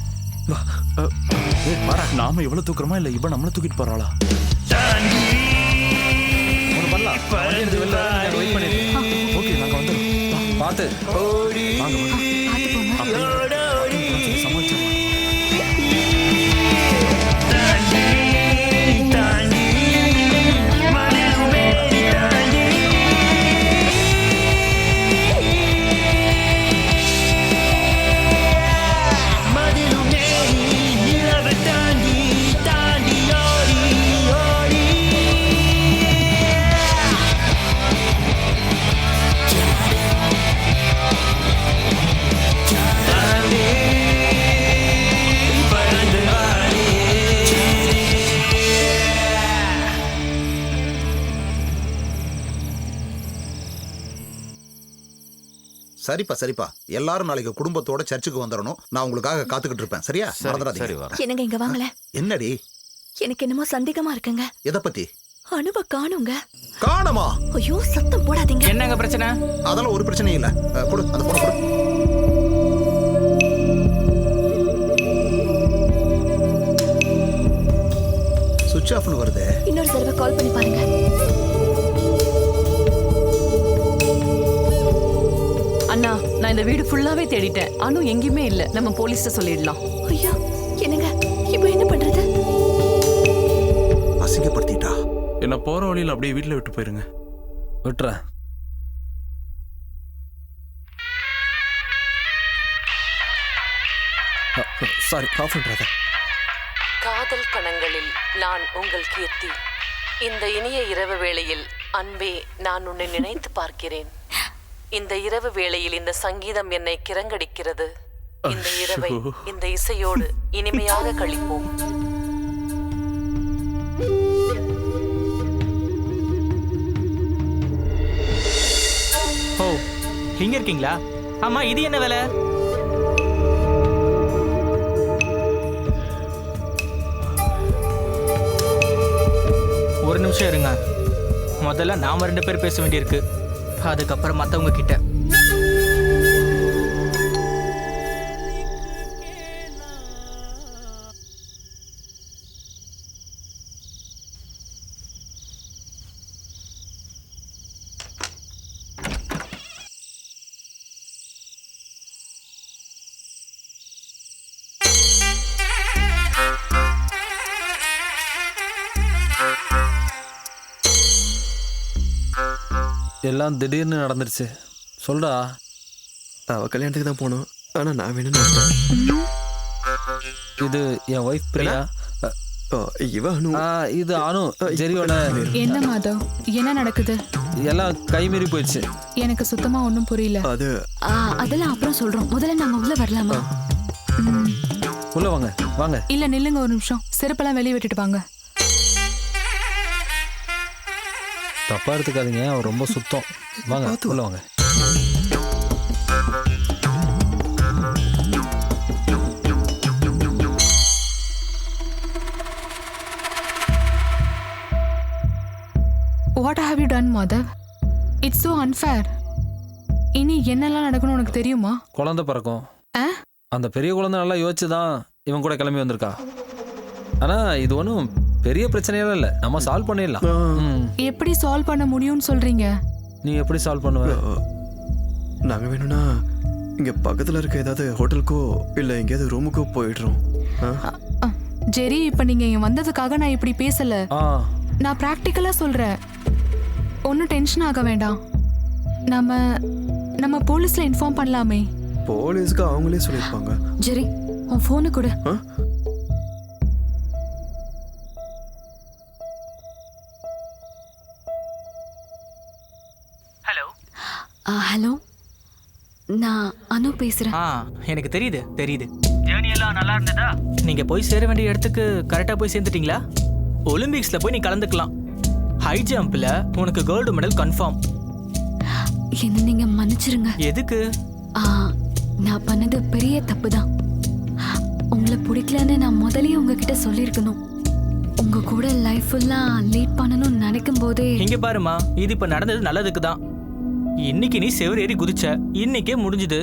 நாம எவ்வளவு தூக்குறோமா இல்ல இவ நம்மள தூக்கிட்டு போறாளா? ஓகே, நாங்க வந்துடுறோம். பார்த்து சரிப்பா சரிப்பா, எல்லாரும் நாளைக்கு குடும்பத்தோட சர்ச்சுக்கு வந்துடணும். நான் உங்களுக்காக காத்துக்கிட்டு இருப்பேன். சரியா? என்னங்க இங்க வாங்கல. என்னடி? எனக்கு என்னமோ சந்தேகமா இருக்குங்க. எதை பத்தி? அனுவ காணுங்க. காணுமா? ஐயோ, சத்தம் போடாதீங்க. என்னங்க பிரச்சனை? அதெல்லாம் ஒரு பிரச்சனையும் இல்ல. கொடு அந்த போன் கொடு. சுவிட்ச் ஆஃப்னு வருது. இன்னொரு தடவை கால் பண்ணி பாருங்க. அண்ணா நான் இந்த வீடு ஃபுல்லாவே தேடிட்டேன். அனு எங்கேயுமே இல்ல. நம்ம போலீஸ்ட்ட சொல்லிடலாம். ஐயோ என்னங்க இப்போ என்ன பண்றது? அசிங்கப்படுத்திட்டா. என்ன போற வழியில் அப்படியே வீட்டில் விட்டு போயிருங்க. விட்டுறேன். சாரி, ஆஃப் பண்றத. காதல் கணங்களில் நான் உங்கள் கீர்த்தி. இந்த இனிய இரவு வேளையில் அன்பே நான் உன்னை நினைத்து பார்க்கிறேன். இந்த இரவு வேளையில் இந்த சங்கீதம் என்னை கிறங்கடிக்கிறது. இந்த இரவை இந்த இசையோடு இனிமையாக கழிப்போம். ஓ இங்க இருக்கீங்களா? ஆமா, இது என்ன வேலை? ஒரு நிமிஷம் இருங்க. முதல்ல நாம 2 பேர் பேச வேண்டியிருக்கு. அதுக்கப்புறம் மற்றவங்க கிட்ட. எல்லாம் திடீர்னு நடந்துருச்சு. சொல்றா. அவ கல்யாணத்துக்கு தான் போனோம். ஆனா நான் வேணும்னு. இது என் ஒய்ஃப் பிரியா. இவ அனு. இது அனு ஜெரியோட. என்ன மாதவ், என்ன நடக்குது? எல்லாம் கைமீறி போயிடுச்சு. எனக்கு சுத்தமா ஒன்றும் புரியல. அதெல்லாம் அப்புறம் சொல்றோம். முதல்ல நாங்க உள்ள வரலாமா? உள்ள வாங்க வாங்க. இல்ல நில்லுங்க ஒரு நிமிஷம். செருப்பெல்லாம் வெளியே விட்டுட்டு வாங்க. தப்பா எடுத்துக்காதீங்க, அவர் ரொம்ப சுத்தம். வாங்க உள்ள வாங்க. What have you done, Madhav? It's so unfair. இனி என்னெல்லாம் நடக்கணும் உனக்கு தெரியுமா? குழந்தை பிறக்கும். அந்த பெரிய குழந்தை நல்லா யோசிச்சுதான் இவன் கூட கிளம்பி வந்திருக்கா. ஆனா இது ஒன்றும் பெரிய பிரச்சனையெல்லாம் இல்லை. நம்ம சால்வ் பண்ணிடலாம். எப்படி சால்வ் பண்ண முடியும்னு சொல்றீங்க? நீ எப்படி சால்வ் பண்ணுவ? நாங்க வேணும்னா இங்க பக்கத்துல இருக்க ஏதாவது ஹோட்டலுக்கோ இல்ல எங்கேயாவது ரூமுக்கோ போயிடுறோம். ஜெரி, இப்ப நீங்க இங்க வந்ததுக்காக நான் இப்படி பேசல. நான் பிராக்டிக்கலா சொல்றேன். ஒன்னும் டென்ஷன் ஆக வேண்டாம். நம்ம போலீஸ்ல இன்ஃபார்ம் பண்ணலாமே. போலீஸ்க்கு அவங்களே சொல்லிருப்பாங்க. ஜெரி, உன் போனு கொடு. ஹலோ, நான் அனு பேசுறேன். எனக்கு தெரியுது. ஜேர்னி எல்லாம் நல்லா இருந்ததா? நீங்க போய் சேர வேண்டிய இடத்துக்கு கரெக்டா போய் சேர்ந்துட்டீங்களா? ஒலிம்பிக்ஸ்ல போய் நீ கலந்துக்கலாம். ஹை ஜம்ப்ல உனக்கு கோல்டு மெடல் கன்ஃபார்ம். என்ன நீங்க மன்னிச்சிருங்க. எதுக்கு? நான் பண்ணது பெரிய தப்பு தான். உங்களை பிடிக்கலன்னு நான் முதல்லயே உங்ககிட்ட சொல்லியிருக்கணும். உங்க கூட லைஃப் ஃபுல்லா லீட் பண்ணணும்னு நினைக்கும் போதே. இங்க பாருமா, இது இப்ப நடந்தது நல்லதுக்கு தான். இன்னைக்கு நீ செவர் ஏறி குதிச்ச, இன்னைக்கே முடிஞ்சுது.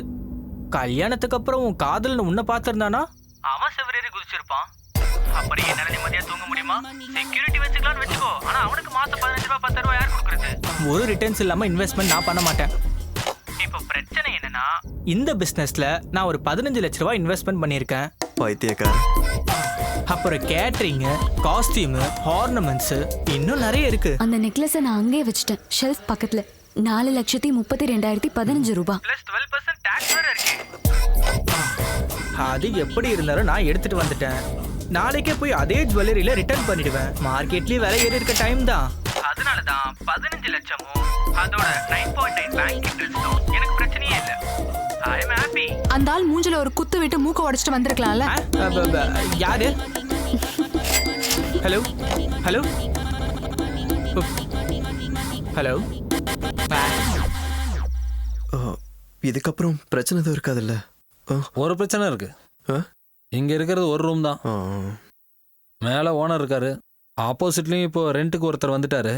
கல்யாணத்துக்கு அப்புறம் உன் காதல்னு உன்னை பார்த்திருந்தானா அவன் செவர் ஏறி குதிச்சிருப்பான். அப்படி என்னால நிம்மதியா தூங்க முடியுமா? செக்யூரிட்டி வச்சுக்கலாம்னு வச்சுக்கோ. ஆனா அவனுக்கு மாசம் 15 ரூபாய் 10 ரூபாய் யார் கொடுக்கறது? ஒரு ரிட்டர்ன்ஸ் இல்லாம இன்வெஸ்ட்மெண்ட் நான் பண்ண மாட்டேன். இப்போ பிரச்சனை என்னன்னா, இந்த பிசினஸ்ல நான் ஒரு 15 லட்ச ரூபாய் இன்வெஸ்ட்மெண்ட் பண்ணியிருக்கேன். பைத்தியக்கார. அப்புறம் கேட்டரிங், காஸ்டியூம், ஆர்னமெண்ட்ஸ், இன்னும் நிறைய இருக்கு. அந்த நெக்லஸை நான் அங்கேயே வச்சுட்டேன், ஷெல்ஃப் பக்கத்துல. 4,32,15 ரூபாய். +12% டாக்ஸ் வேற இருக்கு. அது எப்படி இருந்தாலும் நான் எடுத்துட்டு வந்துட்டேன். நாளைக்கே போய் அதே ஜுவல்லரியில ரிட்டர்ன் பண்ணிடுவேன். மார்க்கெட்லயே விலை ஏறி இருக்க டைம் தான். அதனால தான் 15 லட்சமும் அதோட 9.9 பேங்க் இன்ட்ரெஸ்டும் எனக்கு பிரச்சனையே இல்ல. ஐ அம் ஹாப்பி. அந்த ஆள் மூஞ்சில ஒரு குத்து விட்டு மூக்க உடைச்சிட்டு வந்திருக்கலாம்ல. யாரு? Hello hello hello. இதுக்கப்புறம் பிரச்சனை எதுவும் இருக்காதுல்ல? ஒரு பிரச்சனை இருக்கு. இங்க இருக்கிறது ஒரு ரூம் தான். மேல ஓனர் இருக்காரு. ஆப்போசிட்லயும் இப்போ ரெண்டுக்கு ஒருத்தர் வந்துட்டாரு.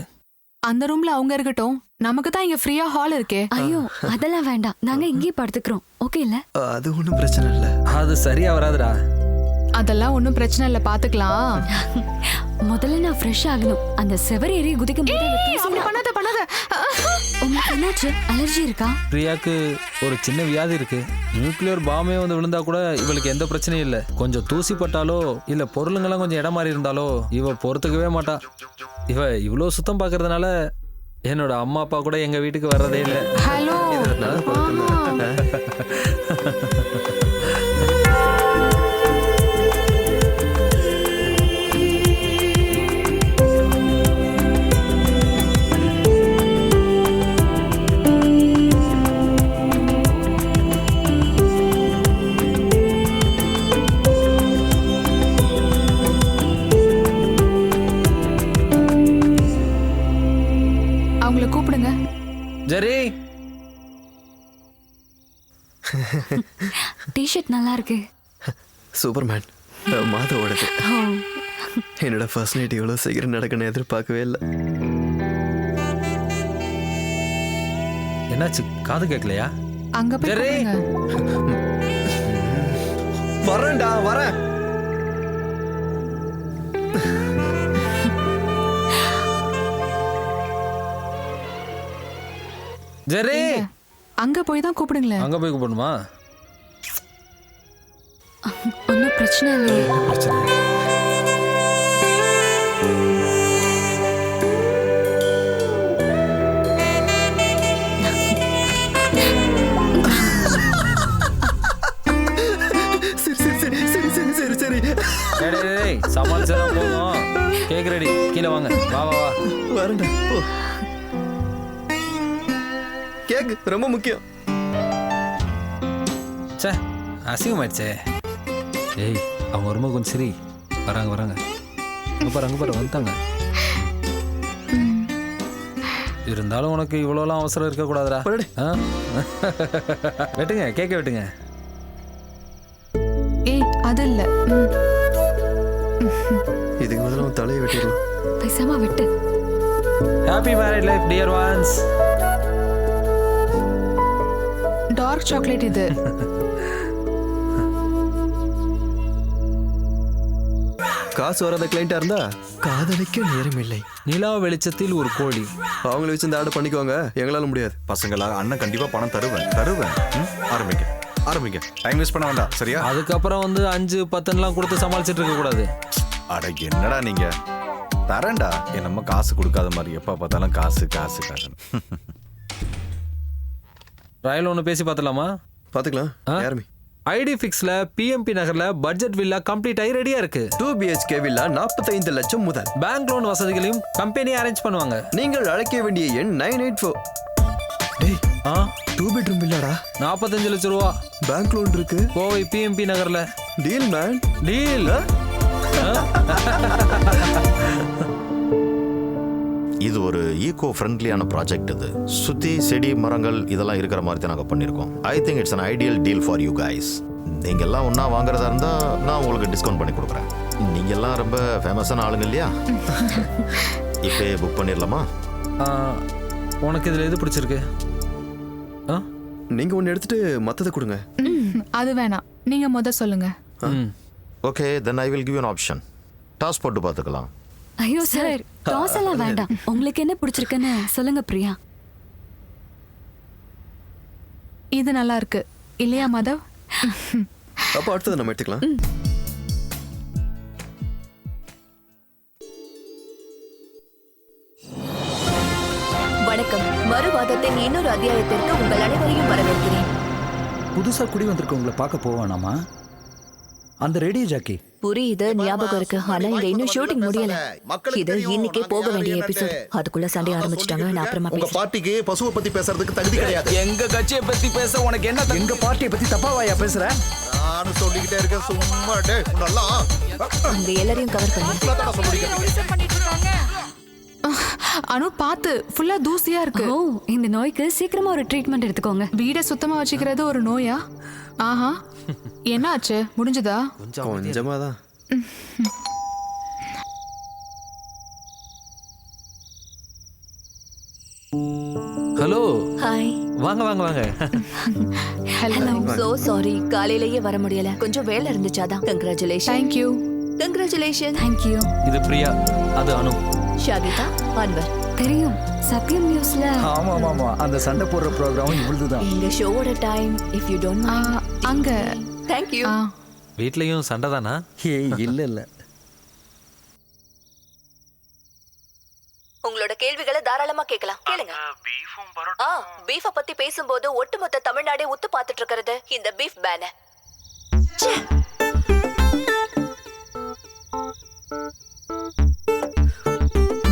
அந்த ரூம்ல அவங்க இருக்கட்டும், நமக்கு தான் இங்க ஃப்ரீயா ஹால் இருக்கே. ஐயோ அதெல்லாம் வேண்டாம், நாங்க இங்கே படுத்துக்கிறோம். ஓகே இல்ல? அது ஒன்றும் பிரச்சனை இல்ல. அது சரியா வராதுடா. அதெல்லாம் ஒன்றும் பிரச்சனை இல்லை, பாத்துக்கலாம். முதல்ல நான் ஃப்ரெஷ் ஆகணும். அந்த செவர் ஏறி குதிக்கும் போது பண்ணாத உங்களுக்கு என்னாச்சு? அலர்ஜி இருக்கா? பிரியாக்கு ஒரு சின்ன வியாதி இருக்கு. நியூக்ளியர் பாம்பே வந்து விழுந்தா கூட இவளுக்கு எந்த பிரச்சனையும் இல்லை. கொஞ்சம் தூசி பட்டாலோ இல்ல பொருளுங்கெல்லாம் கொஞ்சம் இடம் மாறி இருந்தாலோ இவ பொறுத்துக்கவே மாட்டா. இவ இவ்வளோ சுத்தம் பார்க்கறதுனால என்னோட அம்மா அப்பா கூட எங்க வீட்டுக்கு வர்றதே இல்லை. ஹலோ. அவங்கள கூப்பிடுங்க. ஜெரி, டி-ஷர்ட் நல்லா இருக்கு. சூப்பர்மேன் மாதவோடது. என்னோட ஃபர்ஸ்ட் நைட் இவ்வளோ சீக்கிரம் நடக்கணும்னு எதிர்பார்க்கவே இல்லை. என்னாச்சு? காது கேட்கலையா? அங்க போய் ஜெரி, கூப்பிடுங்க. வரேன்டா வரேன். ஜெரி, அங்க போய் தான் கூப்பிடுங்களேன். அங்க போய் கூப்பிடணுமா? ஒன்றும் பிரச்சனை இல்லையே. பிரச்சனை இல்லை. சமாளிச்சா போதும். கேக் ரெடி, கீழே வாங்க. வா வா வா. வரேன்டா போ. கேக் ரொம்ப முக்கியம். சே, அசிங்கமாயிடுச்சே. ஏய், அவங்க வரும்போது கொஞ்சம் சரி. வராங்க வராங்க. அங்கே பாரு வந்துட்டாங்க. இருந்தாலும் உனக்கு இவ்வளோலாம் அவசரம் இருக்கக்கூடாதுடா. வெட்டுங்க, கேக்க வெட்டுங்க. ஏய், அது இல்ல. இதுக்கு முதல்ல உன் தலையை வெட்டிடலாம். பேசாம விட்டு. Happy married life dear ones. Dark chocolate இது. காசு வராத கிளைண்டா இருந்தா காதலிக்க நேரம் இல்லை. நிலா வெளிச்சத்தில் ஒரு கோழி. அவங்கள வச்சு இந்த ஆர்டர் பண்ணிக்குவாங்க, எங்களால முடியாது. பசங்களா, அண்ணன் கண்டிப்பா பணம் தருவேன். ஆரம்பிங்க. டைம் வேஸ்ட் பண்ண வேண்டாம், சரியா? அதுக்கப்புறம் வந்து 5-10 கொடுத்து சமாளிச்சுட்டு இருக்க கூடாது. அட என்னடா நீங்க, தரேன்டா. நம்ம காசு கொடுக்காத மாதிரி எப்ப பார்த்தாலும் காசு. ராயல் ஒன்று பேசி பார்த்துலாமா? பார்த்துக்கலாம். யாருமே ஐடி ஃபிக்ஸ்ல பிஎம்பி நகர்ல பட்ஜெட் வில்லா கம்ப்ளீட் ஆகி ரெடியா இருக்கு. 2 BHK வில்லா 45 லட்சம் முதல். பேங்க் லோன் வசதிகளையும் கம்பெனி அரேஞ்ச் பண்ணுவாங்க. நீங்கள் அழைக்க வேண்டிய எண் 984. டேய், 2 பெட்ரூம் வில்லாடா, 45 லட்சம் ரூபா. பேங்க் லோன் இருக்கு. கோவை பிஎம்பி நகர்ல. Deal man, deal. இது ஒரு ஈகோ ஃப்ரெண்ட்லியான ப்ராஜெக்ட். இது சுத்தி செடி மரங்கள் இதெல்லாம் இருக்கிற மாதிரி தான் நாங்கள் பண்ணியிருக்கோம். I think it's an ideal deal for you guys. நீங்கள் எல்லாம் ஒன்றா வாங்குறதா இருந்தால் நான் உங்களுக்கு டிஸ்கவுண்ட் பண்ணி கொடுக்குறேன். நீங்கள் எல்லாம் ரொம்ப ஃபேமஸான ஆளுங்க இல்லையா? இப்போ புக் பண்ணிடலாமா? உனக்கு இதில் எது பிடிச்சிருக்கு? நீங்கள் ஒன்று எடுத்துட்டு மற்றதை கொடுங்க. அது வேணாம், நீங்கள் சொல்லுங்க. Okay, then I will give you an option. Toss போட்டு பார்த்துக்கலாம். ஐயோ சார், டாஸ் எல்லாம் வேண்டாம். உங்களுக்கு என்ன பிடிச்சிருக்குன்னு சொல்லுங்க பிரியா. இது நல்லா இருக்கு இல்லையா மாதவ்? அப்போ அடுத்தது நம்ம எடுத்துக்கலாம். வணக்கம். மறுவாதத்தின் இன்னொரு அத்தியாயத்திற்கு உங்கள் அனைவரையும் வரவேற்கிறேன். புதுசா குடி வந்திருக்கவங்களை பார்க்க போவானாமா? அந்த ரேடியோ ஜாக்கி புரியுது, ஞாபகம் இருக்கு. ஆனா இங்க இன்னும் ஷூட்டிங் முடியல. இது இன்னைக்கே போக வேண்டிய எபிசோட். அதுக்குள்ள சண்டை ஆரம்பிச்சிட்டாங்க. நான் அப்புறமா உங்க பார்ட்டிக்கு பசுவை பத்தி பேசுறதுக்கு தகுதி கிடையாது. எங்க கட்சியை பத்தி பேச உனக்கு என்ன? எங்க பார்ட்டியை பத்தி தப்பாவாயா பேசுற? நானும் சொல்லிக்கிட்டே இருக்கேன், சும்மா டேய் நல்லா அங்க எல்லாரையும் கவர் பண்ணி. அனு பாத்து, ஃபுல்லா தூசியா இருக்கு. ஓ, இந்த நோய்க்கு சீக்கிரமா ஒரு ட்ரீட்மெண்ட் எடுத்துக்கோங்க. வீடை சுத்தமா வச்சுக்கிறது ஒரு நோயா? ஆஹா, என்ன ஆச்சு? முடிஞ்சதா? கொஞ்சமா தான். ஹலோ. ஹாய். வாங்க வாங்க வாங்க. ஹலோ. சோ சாரி, காலையிலேயே வர முடியல. கொஞ்சம் வேலை இருந்துச்சாதான். Congratulation. Thank you. Congratulation. Thank you. இது பிரியா, அது அனு. ஷாகிதா, அன்வர். தெரியும், சத்யம் நியூஸ்ல. ஆமா ஆமா, அந்த சண்டை போடுற ப்ரோக்ராம் இவ்வளவுதான். இந்த ஷோவோட time if you don't mind. அங்க. Thank you. வீட்லயும் சண்டை தானா? இல்ல. உங்களோட கேள்விகளை தாராளமா கேட்கலாம். கேளுங்க. பீஃப பத்தி பேசும்போது ஒட்டுமொத்த தமிழ்நாடே உத்து பார்த்துட்டு இருக்கிறது இந்த பீஃப் பேன.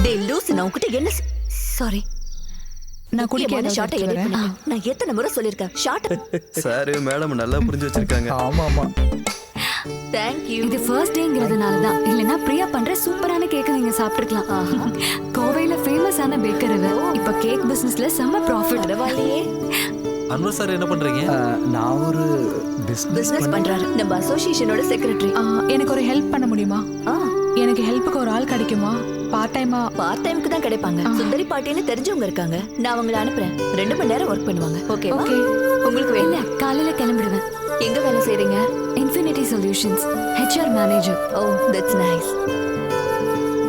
டேய் லூஸ், நான் உன்கிட்ட என்ன சாரி, நான் குடிக்காத ஷார்ட் எடிட் பண்ணேன். நான் எத்தனை முறை சொல்லிருக்கேன் ஷார்ட். சார் மேடம் நல்லா புரிஞ்சு வச்சிருக்காங்க. ஆமா. Thank you. இது ஃபர்ஸ்ட் டேங்கிறதுனால தான். இல்லனா பிரியா பண்ற சூப்பரான கேக் நீங்க சாப்பிட்டுக்கலாம். கோவையில ஃபேமஸான பேக்கர் இது. இப்ப கேக் பிசினஸ்ல செம்ம ப்ராஃபிட். பரவாயில்லையே. அன்வர் சார் என்ன பண்றீங்க? நான் ஒரு பிசினஸ் பண்றாரு. நம்ம அசோசியேஷனோட செக்ரட்டரி. எனக்கு ஒரு ஹெல்ப் பண்ண முடியுமா? எனக்கு ஹெல்ப்புக்கு ஒரு ஆள் கிடைக்குமா? பார்ட் டைமுக்கு தான் கிடைப்பாங்க. சுந்தரி பாட்டின்னு தெரிஞ்சவங்க இருக்காங்க. நான் அவங்கள அனுப்புறேன். 2 மணி நேரம் ஒர்க் பண்ணுவாங்க. ஓகே. உங்களுக்கு வேலை காலையில கிளம்பிடுவேன். எங்க வேலை செய்றீங்க? Infinity solutions, HR manager. Oh, that's nice.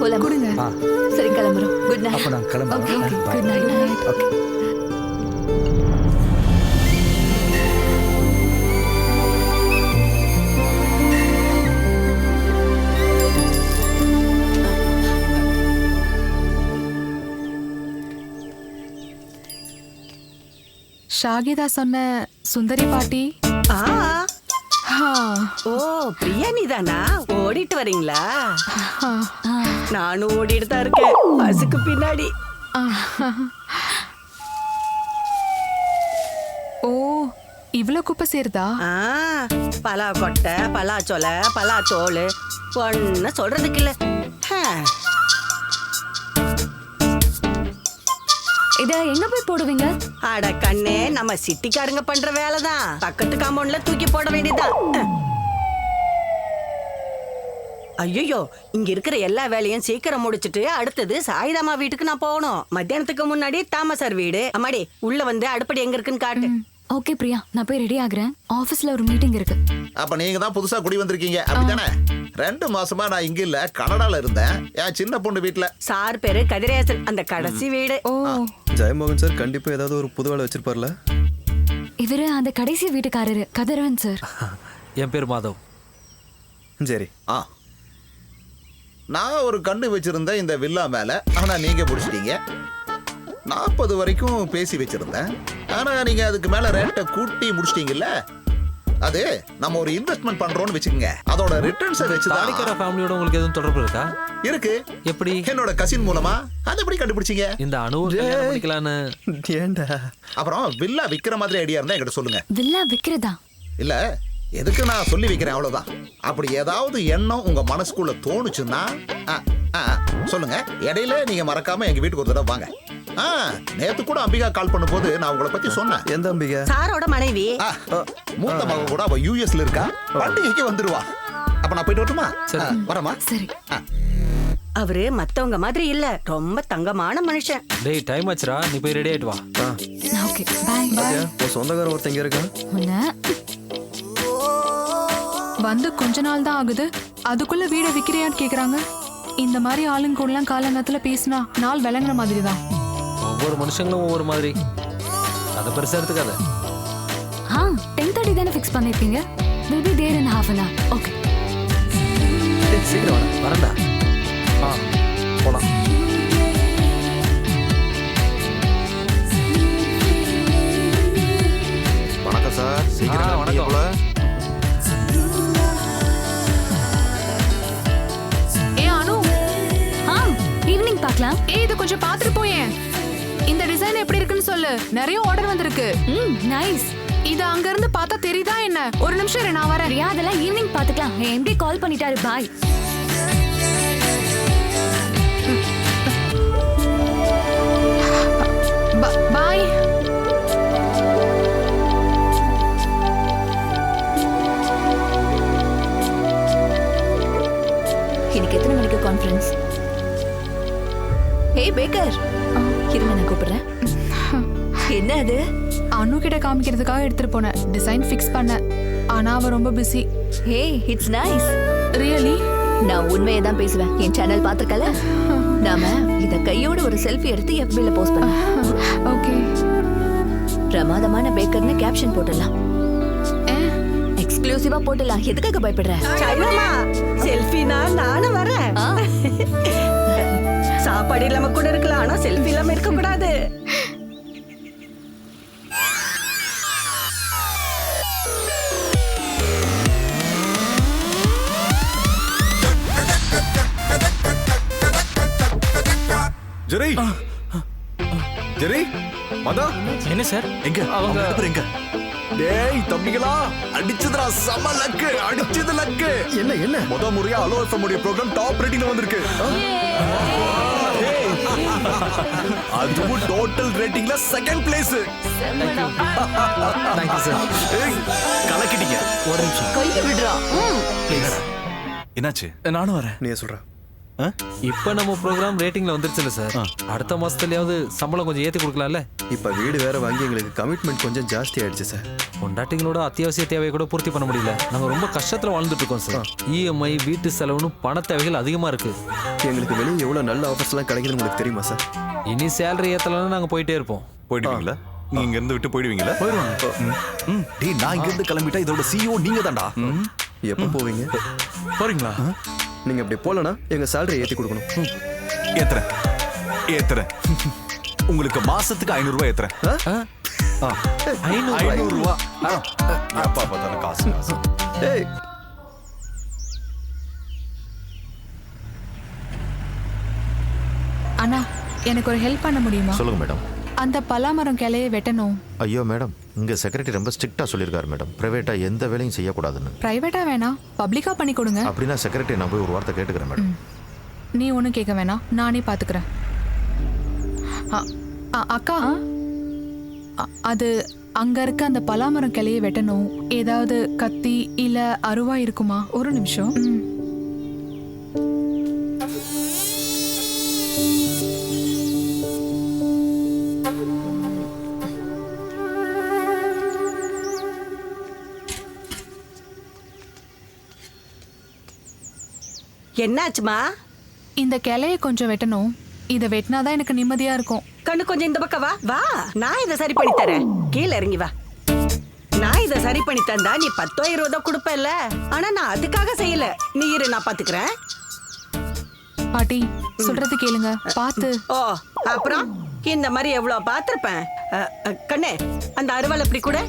போலாம். கொடுங்க. சரி கிளம்புறோம். Good night. அப்ப நான் கிளம்புறேன். Okay. Bye. Good night. Okay. Shahida சொன்ன சுந்தரி பாட்டி. ஓ, பிரியா நீதானா? ஓடிட்டு வரீங்களா? நானும் ஓடிட்டு தான் இருக்கேன் பஸ்ஸுக்கு பின்னாடி. ஓ, இவ்ளோ குப்பை சேருதா? பலா கொட்டை, பலாச்சொலை, பலாத்தோல் ஒன்னு சொல்றதுக்கு இல்ல. இத எங்க போய் போடுவீங்க? அட கண்ணே, நம்ம சிட்டிக்காரங்க பண்ற வேலைதான். பக்கத்து காம்பவுண்ட்ல தூக்கி போட வேண்டியதுதான். ஐயோ, இங்க இருக்கிற எல்லா வேலையும் சீக்கிரம் முடிச்சிட்டு அடுத்தது சாயிதாமா வீட்டுக்கு நான் போகணும். மத்தியானத்துக்கு முன்னாடி தாமசார் வீடு. அம்மாடி, உள்ள வந்து அடுப்படி எங்க இருக்குன்னு காட்டு. ஓகே பிரியா, நான் போய் ரெடி ஆகுறேன். ஆபீஸ்ல ஒரு மீட்டிங் இருக்கு. அப்ப நீங்க தான் புதுசா குடி வந்திருக்கீங்க அப்படிதானே? 2 மாசமா நான் இங்க இல்ல, கனடால இருந்தேன். என் சின்ன பொண்ணு வீட்டுல. சார் பேரு கதிரேசன், அந்த கடைசி வீடு. ஓ, ஜெயமோகன் சார் கண்டிப்பா ஏதாவது ஒரு புது வேலை வச்சிருப்பார்ல. இவரு அந்த கடைசி வீட்டுக்காரரு கதிரவன் சார். என் பேர் மாதவ். சரி. நான் ஒரு கண்ணு வச்சிருந்தேன் இந்த வில்லா மேல. ஆனா நீங்க முடிச்சிட்டீங்க. 40 வரைக்கும் பேசி வச்சிருந்தேன். ஆனா நீங்க அதுக்கு மேல ரேட்டை கூட்டி முடிச்சிட்டீங்கல்ல. அது நம்ம ஒரு இன்வெஸ்ட்மெண்ட் பண்றோம்னு வெச்சுக்கங்க. அதோட ரிட்டர்ன்ஸை வச்சு தான். தாடிக்கார ஃபேமிலியோட உங்களுக்கு எதுவும் தொடர்பு இருக்கா? இருக்கு. எப்படி? என்னோட கசின் மூலமா. அது எப்படி கண்டுபிடிச்சீங்க? இந்த அனுவை கல்யாணம் பண்ணிக்கலான்னு. ஏண்டா? அப்புறம் வில்லா விக்கிற மாதிரி ஐடியா இருந்தா என்கிட்ட சொல்லுங்க. வில்லா விக்கிறதா? இல்ல, எதுக்கு நான் சொல்லி வைக்கிறேன் அவ்வளவுதான். அப்படி ஏதாவது எண்ணம் உங்க மனசுக்குள்ள தோணுச்சுன்னா சொல்லுங்க. இடையில நீங்க மறக்காம எங்க வீட்டுக்கு ஒரு தடவை வாங்க. நேத்து கூட அம்பிகா கால் பண்ணும்போது நான் உங்களை பத்தி சொன்னேன். எந்த அம்பிகா? சாரோட மனைவி. மூத்த மக கூட அவ யூஎஸ்ல இருக்கா. பண்டிகைக்கு வந்துருவா. அப்ப நான் போயிட்டு வரட்டுமா? வரமா? சரி. அவரு மத்தவங்க மாதிரி இல்ல, ரொம்ப தங்கமான மனுஷன். டேய், டைம் ஆச்சுடா, நீ போய் ரெடி ஆயிட்டு வா. Okay, bye. உன் சொந்தக்காரர் ஒருத்தங்க இருக்கான். வந்து கொஞ்ச நாள் தான் ஆகுது, அதுக்குள்ள வீடை விக்கிறியான்னு கேக்குறாங்க. இந்த மாதிரி ஆளுங்க கூடலாம் காலங்கத்துல பேசினா நாள் விளங்குற மாதிரி தான். ஒவ்வொரு மனுஷங்களும் ஒவ்வொரு மாதிரி. அதை பெருசா எடுத்துக்காத. 10:30 தானே ஃபிக்ஸ் பண்ணிருக்கீங்க. We'll be there in half an hour. Okay. சீக்கிரம் வரேன்டா. போலாம். வணக்கம் சார். சீக்கிரம் வணக்கம். ஈவினிங் பார்க்கலாம். இது கொஞ்சம் பாத்துட்டு போயேன். இந்த டிசைன் எப்படி இருக்குன்னு சொல்லு. நிறைய ஆர்டர் வந்திருக்கு. நைஸ். இது அங்க இருந்து பார்த்தா தெரியுதா என்ன? ஒரு நிமிஷம் இரு, நான் வரேன். அதெல்லாம் ஈவினிங் பாத்துக்கலாம். எம்டி கால் பண்ணிட்டாரு. பாய். பாய். இன்னைக்கு எத்தனை மணிக்கு கான்ஃபரன்ஸ்? ஏய் பேக்கர், இருங்க நான் கூப்பிடுறேன். என்ன அது? அனு கிட்ட காமிக்கிறதுக்காக எடுத்துட்டு போனேன். டிசைன் ஃபிக்ஸ் பண்ண. ஆனா அவ ரொம்ப பிஸி. ஏய், இட்ஸ் நைஸ். ரியலி? நான் உண்மையை தான் பேசுவேன். என் சேனல் பாத்துக்கல. நாம இத கையோட ஒரு செல்ஃபி எடுத்து FB-ல போஸ்ட் பண்ணலாம். ஓகே. பிரமாதமான பேக்கர்னு கேப்ஷன் போடலாம். எக்ஸ்க்ளூசிவா போடலாம். எதுக்காக பயப்படுற? சாய்மாமா செல்ஃபினா நானும் வரேன். சாப்பாடு இல்லாம கூட இருக்கலாம், ஆனா செல்ஃபி இல்லாம இருக்க கூடாது. ஜெரி ஜெரி மதா என்ன சார்? எங்க அவங்க எங்க? டேய் தம்பிகளா, அடிச்சதுடா, சம லக்கு, அடிச்சது லக்கு. என்ன என்ன முத முறையா அலோ எஃப்எம் உடைய ப்ரோகிராம் டாப் ரேட்டிங்ல வந்திருக்கு. அதுவும் டோட்டல் ரேட்டிங்ல second place. Thank you sir. ஏய் கலக்கிட்டீங்க. ஒரு நிமிஷம். கையை விடுறா. என்னாச்சு? நானும் வரேன். நீ சொல்ற. இப்ப நம்ம ப்ரோகிராம் ரேட்டிங்ல வந்துருச்சுல சார். அடுத்த மாசத்துலயாவது சம்பளம் கொஞ்சம் ஏத்தி கொடுக்கலாம்ல. இப்ப வீடு வேற வாங்கி எங்களுக்கு கமிட்மெண்ட் கொஞ்சம் ஜாஸ்தி ஆயிடுச்சு சார். பொண்டாட்டிங்களோட அத்தியாவசிய தேவையை கூட பூர்த்தி பண்ண முடியல. நாங்க ரொம்ப கஷ்டத்துல வாழ்ந்துட்டு இருக்கோம் சார். EMI, வீட்டு செலவுன்னு பண தேவைகள் அதிகமா இருக்கு. எங்களுக்கு வெளியே எவ்வளவு நல்ல ஆஃபர்ஸ் எல்லாம் கிடைக்குதுன்னு உங்களுக்கு தெரியுமா சார்? இனி சேலரி ஏத்தலன்னா நாங்க போயிட்டே இருப்போம். போயிடுவீங்களா? நீங்க இங்க இருந்து விட்டு போயிடுவீங்களா? போயிடுவாங்க. டேய் நான் இங்க இருந்து கிளம்பிட்டா இதோட CEO நீங்க தான்டா. எப்ப போவீங்க? போறீங்களா? நீங்க அப்படி போலனா எங்க சேலரி ஏத்தி கொடுக்கணும். ஏத்துறேன். உங்களுக்கு மாசத்துக்கு 500 ரூபாய் ஏத்துறேன். 500 ரூபாய். அப்பா பார்த்தாலும் காசு. ஏய் அண்ணா, எனக்கு ஒரு ஹெல்ப் பண்ண முடியுமா? சொல்லுங்க மேடம். அந்த பலாமரம் கிளையை வெட்டணும். ஐயோ மேடம், இங்க செக்ரட்டரி ரொம்ப ஸ்ட்ரிக்டா சொல்லியிருக்காரு மேடம். பிரைவேட்டா எந்த வேலையும் செய்யக்கூடாதுன்னு. பிரைவேட்டா வேணாம், பப்ளிக்கா பண்ணி கொடுங்க. அப்படின்னா செக்ரட்டரி நான் போய் ஒரு வார்த்தை கேட்டுக்கிறேன் மேடம். நீ ஒன்றும் கேட்க வேணாம், நானே பார்த்துக்கிறேன். அக்கா, அது அங்க இருக்க அந்த பலாமரம் கிளையை வெட்டணும். ஏதாவது கத்தி இல்ல அருவா இருக்குமா? ஒரு நிமிஷம். என்னாச்சுமா? இந்த கிளைய கொஞ்சம் வெட்டணும். இத வெட்டினாதான் எனக்கு நிம்மதியா இருக்கும். கண்ணு கொஞ்சம் இந்த பக்கம் வா வா, நான் இதை சரி பண்ணி தரேன். கீழே இறங்கி வா. நான் இதை சரி பண்ணி தந்தா நீ 10 20 கொடுப்பல. ஆனா நான் அதுக்காக செய்யல. நீ இரு, நான் பாத்துக்கிறேன். பாட்டி சொல்றது கேளுங்க, பாத்து. ஓ, அப்புறம் இந்த மாதிரி எவ்வளவு பாத்திருப்பேன். கண்ணே, அந்த அருவாள் எப்படி கூட.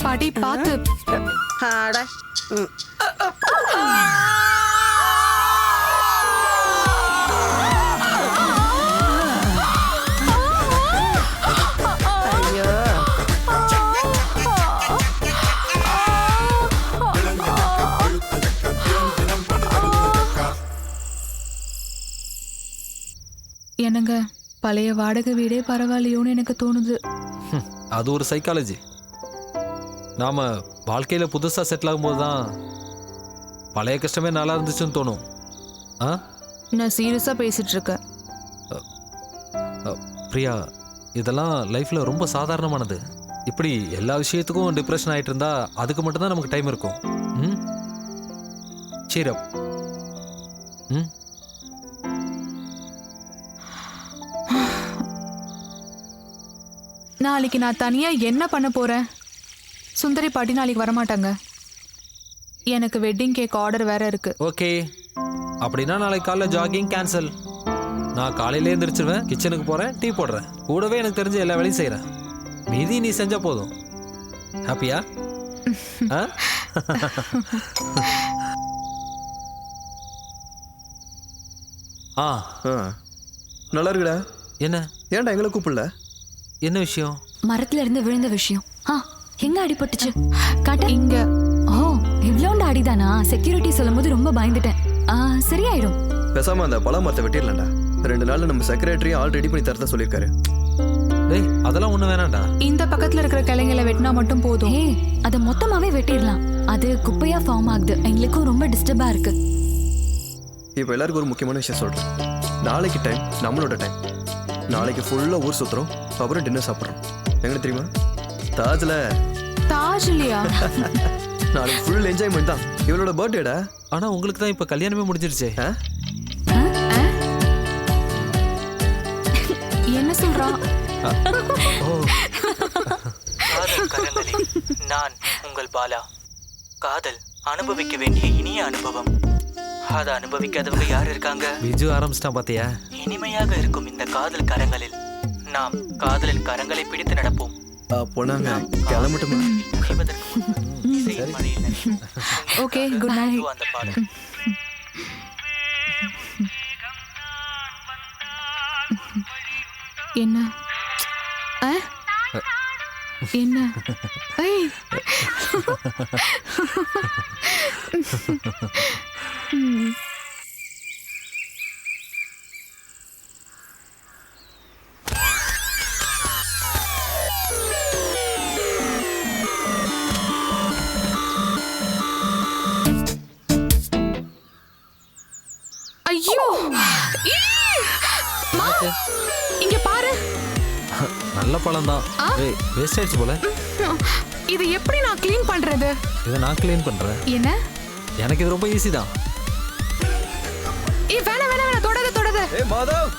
பாட்டி பாத்து. ஆட என்னங்க, பழைய வாடகை வீடே பரவாயில்லையோன்னு எனக்கு தோணுது. அது ஒரு சைக்காலஜி. நாம வாழ்க்கையில புதுசா செட்டில் ஆகும்போது தான் பழைய கஷ்டமே நல்லா இருந்துச்சுன்னு தோணும். நான் சீரியஸா பேசிட்டு இருக்கேன். பிரியா, இதெல்லாம் லைஃப்ல ரொம்ப சாதாரணமானது. இப்படி எல்லா விஷயத்துக்கும் டிப்ரெஷன் ஆயிட்டு இருந்தா அதுக்கு மட்டும்தான் நமக்கு டைம் இருக்கும். cheer up. நாளைக்கு நான் தனியா என்ன பண்ண போறேன்? சுந்தரி பாட்டி நாளைக்கு வரமாட்டாங்க. எனக்கு வெட்டிங் கேக் ஆர்டர் வேற இருக்கு. ஓகே, அப்படின்னா நாளைக்கு காலைல ஜாகிங் கேன்சல். நான் காலையில எழுந்திரிச்சிருவேன், கிச்சனுக்கு போறேன், டீ போடுறேன், கூடவே எனக்கு தெரிஞ்ச எல்லா வேலையும் செய்யறேன். மீதி நீ செஞ்சா போதும். ஹாப்பியா? நல்லா இருக்குடா. என்ன? ஏன்டா எங்களை கூப்பிடல? என்ன விஷயம்? மரத்துல இருந்து விழுந்த விஷயம். எங்க அடிபட்டுச்சு? காட்ட. இங்க. ஓ, இவ்வளோண்டு அடிதானா? செக்யூரிட்டி சொல்லும்போது ரொம்ப பயந்துட்டேன். சரியாயிடும். பேசாம அந்த பழ மரத்தை வெட்டிடலாம்டா. 2 நாள்ல நம்ம செக்ரட்டரி ஆல் ரெடி பண்ணி தரதா சொல்லிருக்காரு. டேய், அதெல்லாம் ஒண்ணு வேணாம்டா. இந்த பக்கத்துல இருக்கிற கிளைங்களை வெட்டினா மட்டும் போதும். ஏய், அதை மொத்தமாவே வெட்டிடலாம். அது குப்பையா ஃபார்ம் ஆகுது. எங்களுக்கும் ரொம்ப டிஸ்டர்பா இருக்கு. இப்போ எல்லாருக்கும் ஒரு முக்கியமான விஷயம் சொல்றேன். நாளைக்கு டைம் நம்மளோட டைம். நாளைக்கு ஃபுல்லா ஊர் சுத்துறோம், அப்புறம் டின்னர் சாப்பிட்றோம். எங்களுக்கு தெரியுமா? தாஜ்ல. தாஜ் இல்லையா? நாளைக்கு ஃபுல் என்ஜாய்மெண்ட் தான். இவளோட பர்த்டேடா. ஆனா உங்களுக்கு தான் இப்ப கல்யாணமே முடிஞ்சிருச்சே. காதல் கரங்களில் நான் உங்கள் பாலா. காதல் அனுபவிக்க வேண்டிய இனிய அனுபவம். அதை அனுபவிக்காதவங்க யார் இருக்காங்க? விஜு ஆரம்பிச்சிட்டான் பாத்தியா? இனிமையாக இருக்கும் இந்த காதல் கரங்களில் நாம் காதலின் கரங்களை பிடித்து நடப்போம். போனாங்க கிளம்பட்டுமா? Okay, good night. அந்த பாடல் என்ன என்ன? ஏய். ஐயோ, இங்க பாரு. நல்ல பழம் தான். வேஸ்ட் ஆயிடுச்சு போல. இது எப்படி நான் க்ளீன் பண்றது? இதை நான் க்ளீன் பண்றேன். என்ன? எனக்கு இது ரொம்ப ஈஸி தான். வேணாம் வேணாம் வேணாம், தொடாத. ஏய் மாதவ்,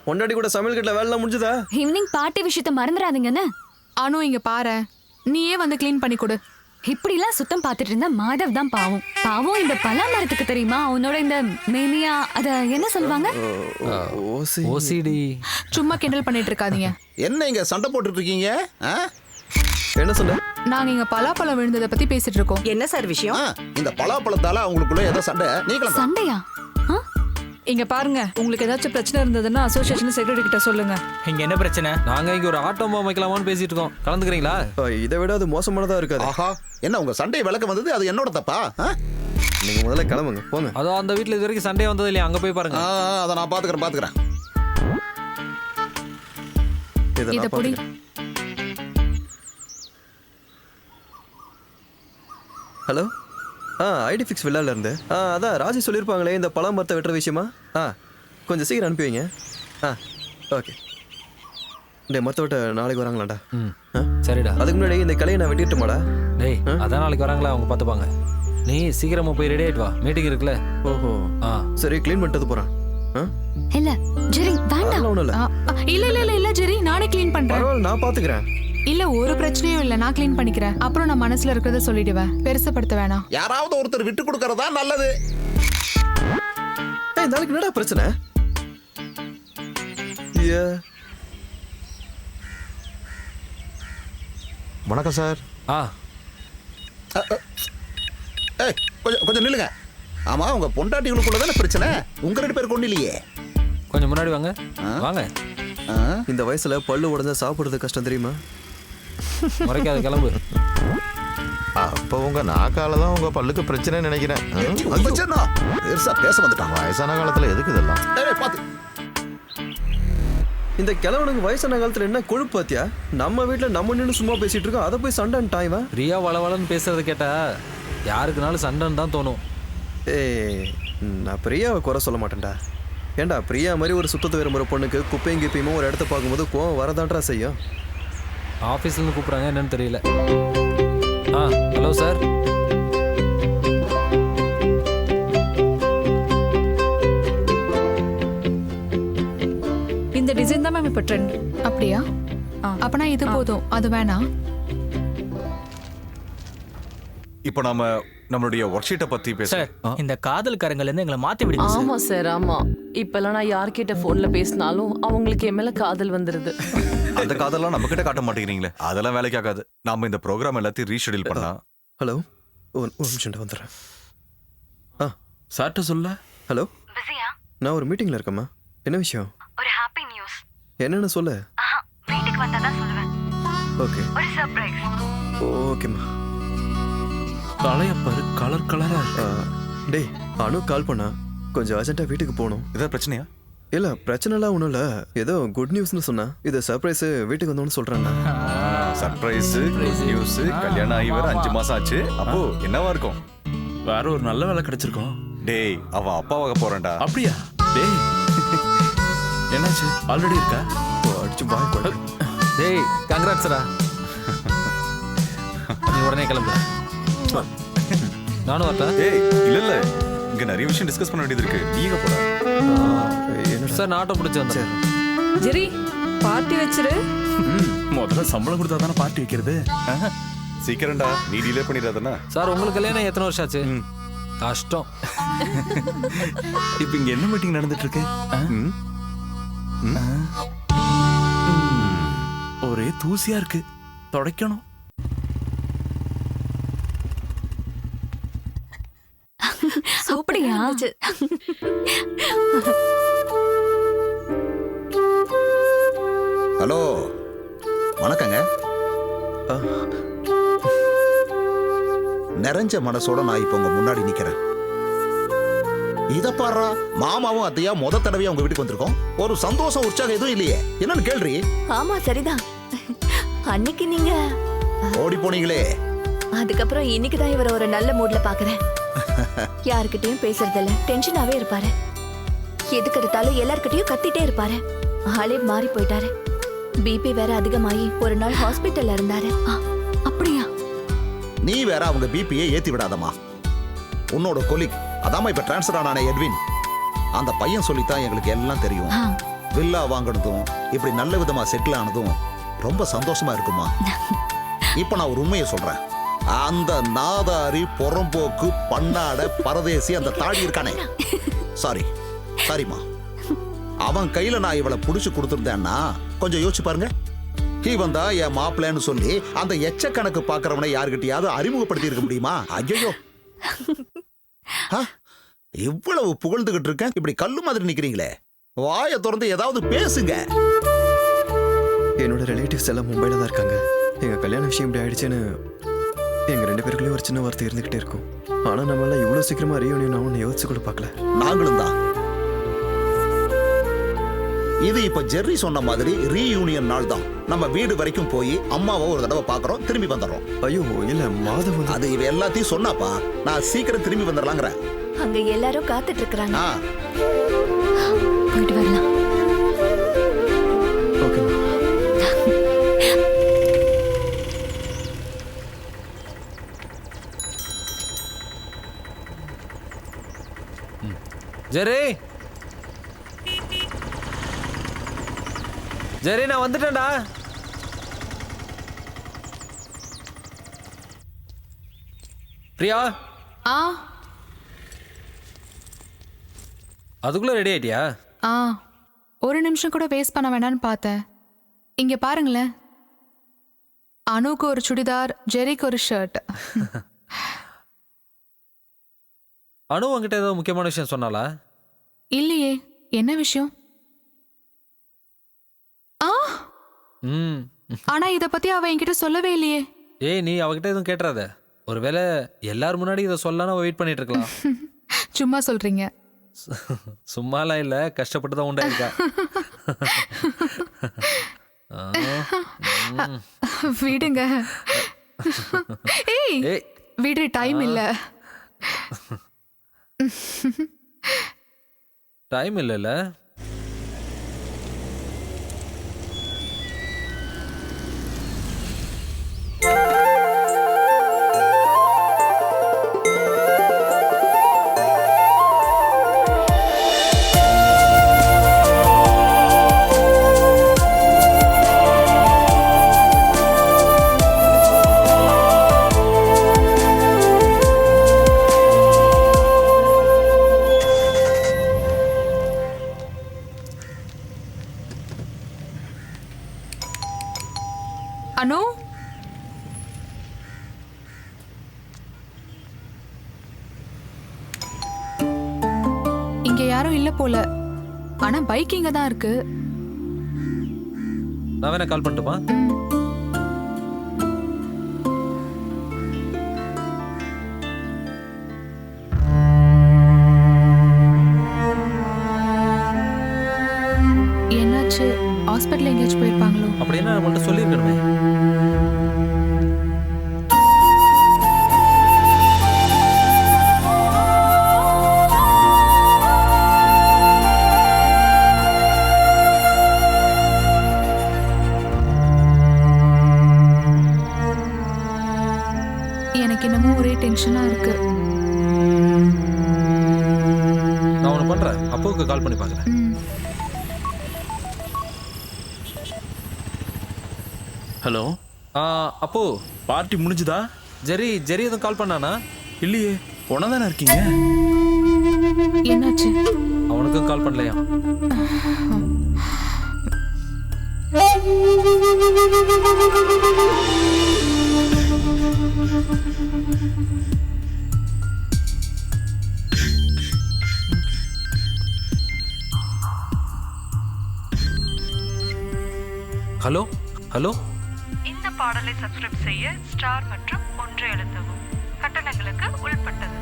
பொண்டாட்டி கூட சமையல் கட்டல வேலை முடிஞ்சதா? ஈவினிங் பார்ட்டி விஷயத்தை மறந்துடாதீங்கன்னு. அனு, இங்க பாரு, நீயே வந்து க்ளீன் பண்ணி கொடு. இப்படிலாம் சுத்தம் பார்த்துட்டு இருந்தா மாதவ் தான் பாவம். பாவம் இந்த பலா மரத்துக்கு தெரியுமா அவனோட இந்த மேனியா, அத என்ன சொல்லுவாங்க? ஓசிடி. சும்மா கிண்டல் பண்ணிட்டு இருக்காதீங்க. என்ன இங்க சண்டை போட்டுட்டு இருக்கீங்க? என்ன சொன்ன? நாங்க இங்க பலாப்பழம் விழுந்ததை பத்தி பேசிட்டு இருக்கோம். என்ன சார் விஷயம்? இந்த பலாப்பழத்தால அவங்களுக்குள்ள ஏதோ சண்டை. நீங்களும் சண்டையா? இங்க பாருங்க, உங்களுக்கு ஏதாச்சும் பிரச்சனை இருந்ததுன்னா அசோசியேஷன் செக்ரட்டரி கிட்ட சொல்லுங்க. இங்க என்ன பிரச்சனை? நாங்க இங்க ஒரு ஆட்டோ வைக்கலாமான்னு பேசிட்டு இருக்கோம். கலந்துக்கிறீங்களா? இதை விட அது மோசமானதா இருக்காது. ஆஹா, என்ன உங்க சண்டை விளக்க வந்தது? அது என்னோட தப்பா? நீங்க முதல்ல கிளம்புங்க, போங்க. அதோ அந்த வீட்டுல இது வரைக்கும் சண்டே வந்தது இல்லையா? அங்க போய் பாருங்க. அதை நான் பாத்துக்கிறேன். இத பொடி. ஹலோ, ஐடி ஃபிக்ஸ் வில்லால இருந்து. அதான் ராஜி சொல்லியிருப்பாங்களே இந்த பழம் மரத்தை வெட்டுற விஷயமா. கொஞ்சம் சீக்கிரம் அனுப்பி வைங்க. ஓகே. டே, மரத்தை வெட்ட நாளைக்கு வராங்களாடா? சரிடா. அதுக்கு முன்னாடி இந்த கலையை நான் வெட்டிட்டுமாடா? டேய், அதான் நாளைக்கு வராங்களா, அவங்க பார்த்துப்பாங்க. நீ சீக்கிரமா போய் ரெடி ஆயிட்டு வா, மீட்டிங் இருக்குல்ல. ஓஹோ, சரி, க்ளீன் பண்ணிட்டு போறேன். இல்ல ஜெரி, வேண்டாம். ஒண்ணும் இல்ல. இல்ல ஜெரி, நானே க்ளீன் பண்றேன். பரவாயில்ல, நான் பாத்துக்கிறேன். இல்ல, ஒரு பிரச்சனையும் இல்ல, நான் க்ளீன் பண்ணிக்கிறேன். அப்புறம் நான் மனசுல இருக்கிறத சொல்லிடுவேன், பெருசப்படுத்த வேணாம். யாராவது ஒருத்தர் விட்டு கொடுக்கறதா நல்லது. நாளைக்கு என்னடா பிரச்சனை? வணக்கம் சார். கொஞ்சம் நில்லுங்க. ஆமா, உங்க பொண்டாட்டிகளுக்குள்ள தானே பிரச்சனை. உங்க 2 பேருக்கு ஒண்ணு இல்லையே. கொஞ்சம் முன்னாடி வாங்க. வாங்க. இந்த வயசுல பல்லு உடஞ்சா சாப்பிடுறது கஷ்டம் தெரியுமா? முறைக்காத, கிளம்பு. அப்போ உங்க நாக்கால தான் உங்க பல்லுக்கு பிரச்சனை நினைக்கிறேன். பேச வந்துட்டான். வயசான காலத்துல எதுக்கு இதெல்லாம்? இந்த கிழவனுக்கு வயசான காலத்துல என்ன கொழுப்பு பாத்தியா? நம்ம வீட்டுல நம்ம நின்று சும்மா பேசிட்டு இருக்கோம், அதை போய் சண்டைன்னு இவன். பிரியா வளவளன்னு பேசுறத கேட்டா யாருக்குனாலும் சண்டைன்னு தான் தோணும். நான் பிரியாவை குறை சொல்ல மாட்டேன்டா. ஏண்டா, பிரியா மாதிரி ஒரு சுத்தத்தை விரும்புகிற பொண்ணுக்கு குப்பையும் கிப்பையுமோ ஒரு இடத்த பார்க்கும்போது கோவம் வரதான்றா செய்யும். ஆஃபீஸ்லேருந்து கூப்பிட்றாங்க, என்னன்னு தெரியல. Hello sir. இந்த டிசைன் தான் மேம் இப்போ ட்ரெண்ட். அப்படியா? அப்பனா இது போதும், அது வேணாம். இப்போ நாம நம்மளுடைய ஒர்க் ஷீட்டை பத்தி பேசலாம். இந்த காதல் கரங்கள்ல இருந்து எங்களை மாத்தி விடுங்க சார். ஆமா சார், ஆமா. இப்பெல்லாம் நான் யார்கிட்ட போன்ல பேசினாலும் அவங்களுக்கு என் மேல காதல் வந்துருது. அந்த காதெல்லாம் நம்ம கிட்ட காட்ட மாட்டேங்கிறீங்களே, அதெல்லாம் வேலைக்கு ஆகாது. நாம இந்த ப்ரோக்ராம் எல்லாத்தையும் ரீஷெடியூல் பண்ணலாம். ஹலோ, ஒரு நிமிஷம் வந்துடுறேன். சார்ட்ட சொல்ல. ஹலோ, பிஸியா? நான் ஒரு மீட்டிங்ல இருக்கேம்மா. என்ன விஷயம்? ஒரு ஹாப்பி நியூஸ். என்னன்னு சொல்லு. வீட்டுக்கு வந்தா தான் சொல்லுவேன். ஓகே. ஒரு சர்ப்ரைஸ். ஓகேம்மா. தலைய பாரு, கலர் கலரா. டேய், அனு கால் பண்ணா, கொஞ்சம் அர்ஜென்ட்டா வீட்டுக்கு போகணும். ஏதாவது பிரச்சனையா? இல்ல, பிரச்சனைலாம் ஒன்றும் இல்லை. ஏதோ குட் நியூஸ்னு சொன்னா. இது சர்ப்ரைஸ், வீட்டுக்கு வந்தோன்னு சொல்றாங்க. சர்ப்ரைஸ், நியூஸ், கல்யாணம் ஆகி வேற 5 மாசம் ஆச்சு. அப்போ என்னவா இருக்கும்? வேற ஒரு நல்ல வேலை கிடைச்சிருக்கோம். டேய், அவ அப்பாவாக போறேன்டா. அப்படியா? டேய், என்னாச்சு? ஆல்ரெடி இருக்கா? அடிச்சு பாய் போடு. டேய், கங்க்ராட்ஸ்டா. நீ உடனே கிளம்பு. நானும் வரட்டா? ஏய், இல்ல இங்க நிறைய விஷயம் டிஸ்கஸ் பண்ண வேண்டியது இருக்கு. நீங்க போற. சார், நான் ஆட்டோ பிடிச்சு வந்தேன். ஜெரி, பார்ட்டி வச்சிரு. முதல்ல சம்பளம் கொடுத்தா தானே பார்ட்டி வைக்கிறது. சீக்கிரம்டா, நீ டிலே பண்ணிடாதனா. சார் உங்களுக்கு கல்யாணம் எத்தனை வருஷம் ஆச்சு? கஷ்டம். இப்ப இங்க என்ன மீட்டிங் நடந்துட்டு இருக்கு? ஒரே தூசியா இருக்கு, துடைக்கணும். அப்படியா? ஹலோ, வணக்கங்க. நிறைஞ்ச மனசோட நான் இப்ப உங்க முன்னாடி நிக்கிறேன். இத பாரு, மாமாவும் அத்தையா முத தடவையா உங்க வீட்டுக்கு வந்திருக்கோம். ஒரு சந்தோஷம் உற்சாகம் எதுவும் இல்லையே, என்னன்னு கேள்றி? ஆமா சரிதான். அன்னைக்கு நீங்க ஓடி போனீங்களே, அதுக்கப்புறம் இன்னைக்கு தான் இவரை ஒரு நல்ல மூட்ல பாக்குறேன். யாருக்கிட்டையும் பேசுறதில்ல, டென்ஷனாவே இருப்பாரு. எதுக்கு எடுத்தாலும் எல்லார்கிட்டயும் கத்திட்டே இருப்பாரு. ஆளே மாறி போயிட்டாரு. பிபி வேற அதிகமாயி ஒரு நாள் ஹாஸ்பிட்டல்ல இருந்தாரு. அப்படியா? நீ வேற அவங்க பிபியை ஏத்தி விடாதம்மா. உன்னோட கொலிக் அதாம இப்ப டிரான்ஸ்ஃபர் ஆனானே எட்வின், அந்த பையன் சொல்லித்தான் எங்களுக்கு எல்லாம் தெரியும். வில்லா வாங்கினதும் இப்படி நல்ல விதமா செட்டில் ஆனதும் ரொம்ப சந்தோஷமா இருக்குமா. இப்ப நான் ஒரு உண்மையை சொல்றேன். அந்த நாதாரி புறம்போக்கு பண்ணாட பரதேசி அந்த தாடி இருக்கானே, சாரிமா, அவன் கையில நான் இவளை புடிச்சு கொடுத்துருந்தேன்னா கொஞ்சம் யோசிச்சு பாருங்க. இவன் தான் என் மாப்பிள்ளைன்னு சொல்லி அந்த எச்சக்கணக்கு பாக்குறவனை யாருக்கிட்டையாவது அறிமுகப்படுத்தி இருக்க முடியுமா? ஐயோ, இவ்வளவு புகழ்ந்துகிட்டு இருக்கேன், இப்படி கல்லு மாதிரி நிக்கிறீங்களே. வாயை திறந்து ஏதாவது பேசுங்க. என்னோட ரிலேட்டிவ்ஸ் எல்லாம் மும்பைல தான் இருக்காங்க. எங்க கல்யாண விஷயம் இப்படி ஆயிடுச்சுன்னு எங்க 2 பேருக்குள்ளேயும் ஒரு சின்ன வார்த்தை இருந்துகிட்டே இருக்கும். ஆனா நம்ம எல்லாம் இவ்வளவு சீக்கிரமா ரீயூனியன் ஆகும்னு யோசிச்சு கூட பார்க்கல. நாங்களும் தான். இது இப்ப ஜெர்ரி சொன்ன மாதிரி ரீயூனியன் நாள் தான். நம்ம வீடு வரைக்கும் போய் அம்மாவை ஒரு தடவை பாக்குறோம், திரும்பி வந்துடுறோம். ஐயோ இல்ல மாதவ், அது இவ எல்லாத்தையும் சொன்னாப்பா. நான் சீக்கிரம் திரும்பி வந்துடலாங்கிற. அங்க எல்லாரும் காத்துட்டு இருக்காங்க. போயிட்டு வரலாம். ஜெரி, ஜெரி நான் வந்துட்டேன்டா. பிரியா, அதுக்குள்ள ரெடி ஆயிட்டியா? ஒரு நிமிஷம் கூட வேஸ்ட் பண்ண வேண்டாம்னு பார்த்தேன். இங்க பாருங்களேன், அனுக்கு ஒரு சுடிதார், ஜெரிக்கு ஒரு ஷர்ட். அனு உங்ககிட்ட ஏதோ முக்கியமான விஷயம் சொன்னாலா? இல்லையே, என்ன விஷயம்? ஆனா இத பத்தி அவ என்கிட்ட சொல்லவே இல்லையே. ஏய், நீ அவகிட்ட எதுவும் கேட்டுறாத. ஒருவேளை எல்லாரும் முன்னாடி இதை சொல்லலாம் வெயிட் பண்ணிட்டு இருக்கலாம். சும்மா சொல்றீங்க. சும்மாலாம் இல்ல, கஷ்டப்பட்டு தான் உண்டாயிருக்கா. விடுங்க. ஏய் விடு, டைம் இல்ல. டைம் இல்லைல்ல? அனு, இங்க யாரும் இல்ல போல. ஆனா பைக் இங்க தான் இருக்கு. நான் வேணா கால் பண்ணட்டுமா? என்னாச்சு? ஹாஸ்பிட்டல் எங்கேயாச்சும் போயிருப்பாங்களோ? அப்படின்னா நம்மள்ட்ட சொல்லியிருக்கணுமே. எனக்கு என்னமோ ஒரே டென்ஷனா இருக்கு. நான் ஒன்று பண்றேன், அப்பாவுக்கு கால் பண்ணி பார்க்குறேன். ஹலோ அப்போ பார்ட்டி முடிஞ்சுதா? ஜெரி எதுவும் கால் பண்ணானா? இல்லையே, ஒன்னா தானே இருக்கீங்க. என்னாச்சு? அவனுக்கும் கால் பண்ணலையா? ஹலோ ஹலோ, இந்த பாடலை சப்ஸ்கிரைப் செய்ய ஸ்டார் மற்றும் 1 அழுத்தவும். கட்டணங்களுக்கு உள்பட்டது.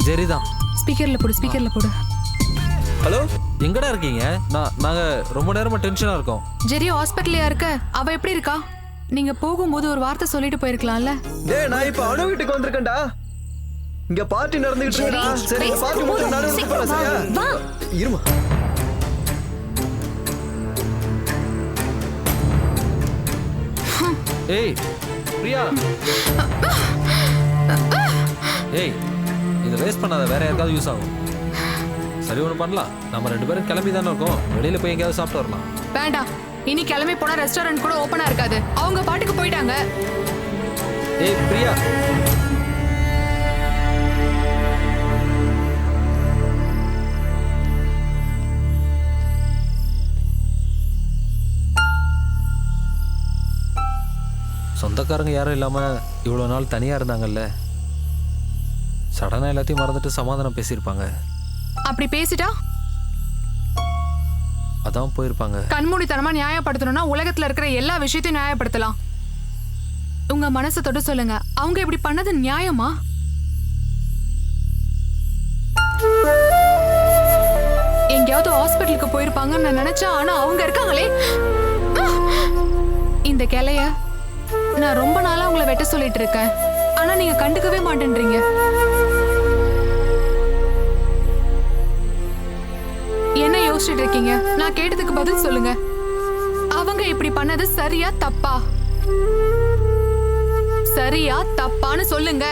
ஜெரிதான். ஸ்பீக்கர்ல போடு. ஹலோ, எங்கடா இருக்கீங்க? நாங்க ரொம்ப நேரமா டென்ஷனா இருக்கோம். ஜெரி ஹாஸ்பிட்டல்லையா இருக்க? அவ எப்படி இருக்கா? நீங்க போகும்போது ஒரு வார்த்தை சொல்லிட்டு போயிருக்கலாம்ல. டேய், நான் இப்ப அனு வீட்டுக்கு வந்திருக்கேன்டா. இங்க பார்ட்டி நடந்துகிட்டு இருக்குடா. சரி, பார்ட்டி முடிஞ்சு நடந்து போறேன். சரியா? வா. இருமா. ஏய் பிரியா, ஏய் இதை வேஸ்ட் பண்ணாத, வேற யாருக்காவது யூஸ் ஆகும். சரி, ஒன்று பண்ணலாம். நம்ம 2 பேரும் கிளம்பி தானே இருக்கோம், வெளியில போய் எங்கேயாவது சாப்பிட்டு வரலாம். வேண்டாம், இனி கிளம்பி போனா ரெஸ்டாரண்ட் கூட ஓப்பனா இருக்காது. அவங்க பாட்டுக்கு போயிட்டாங்க. ஏய் பிரியா, சொந்தக்காரங்க யாரும் இல்லாம இவ்வளவு நாள் தனியா இருந்தாங்கல்ல, சடனா எல்லாத்தையும் மறந்துட்டு சமாதானம் பேசியிருப்பாங்க. அப்படி பேசிட்டா அதான் போயிருப்பாங்க. கண்மூடித்தனமா நியாயப்படுத்தணும்னா உலகத்துல இருக்கிற எல்லா விஷயத்தையும் நியாயப்படுத்தலாம். உங்க மனசை தொட்டு சொல்லுங்க, அவங்க இப்படி பண்ணது நியாயமா? எங்கேயாவது ஹாஸ்பிட்டலுக்கு போயிருப்பாங்கன்னு நான் நினைச்சேன். ஆனா அவங்க இருக்காங்களே. இந்த கிளைய நான் ரொம்ப நாளா உங்களை வெட்ட சொல்லிட்டு இருக்கேன். ஆனா நீங்க கண்டுக்கவே மாட்டேன்றீங்க. என்ன யோசிச்சுட்டு இருக்கீங்க? நான் கேட்டதுக்கு பதில் சொல்லுங்க. அவங்க இப்படி பண்ணது சரியா தப்பா? சரியா தப்பான்னு சொல்லுங்க.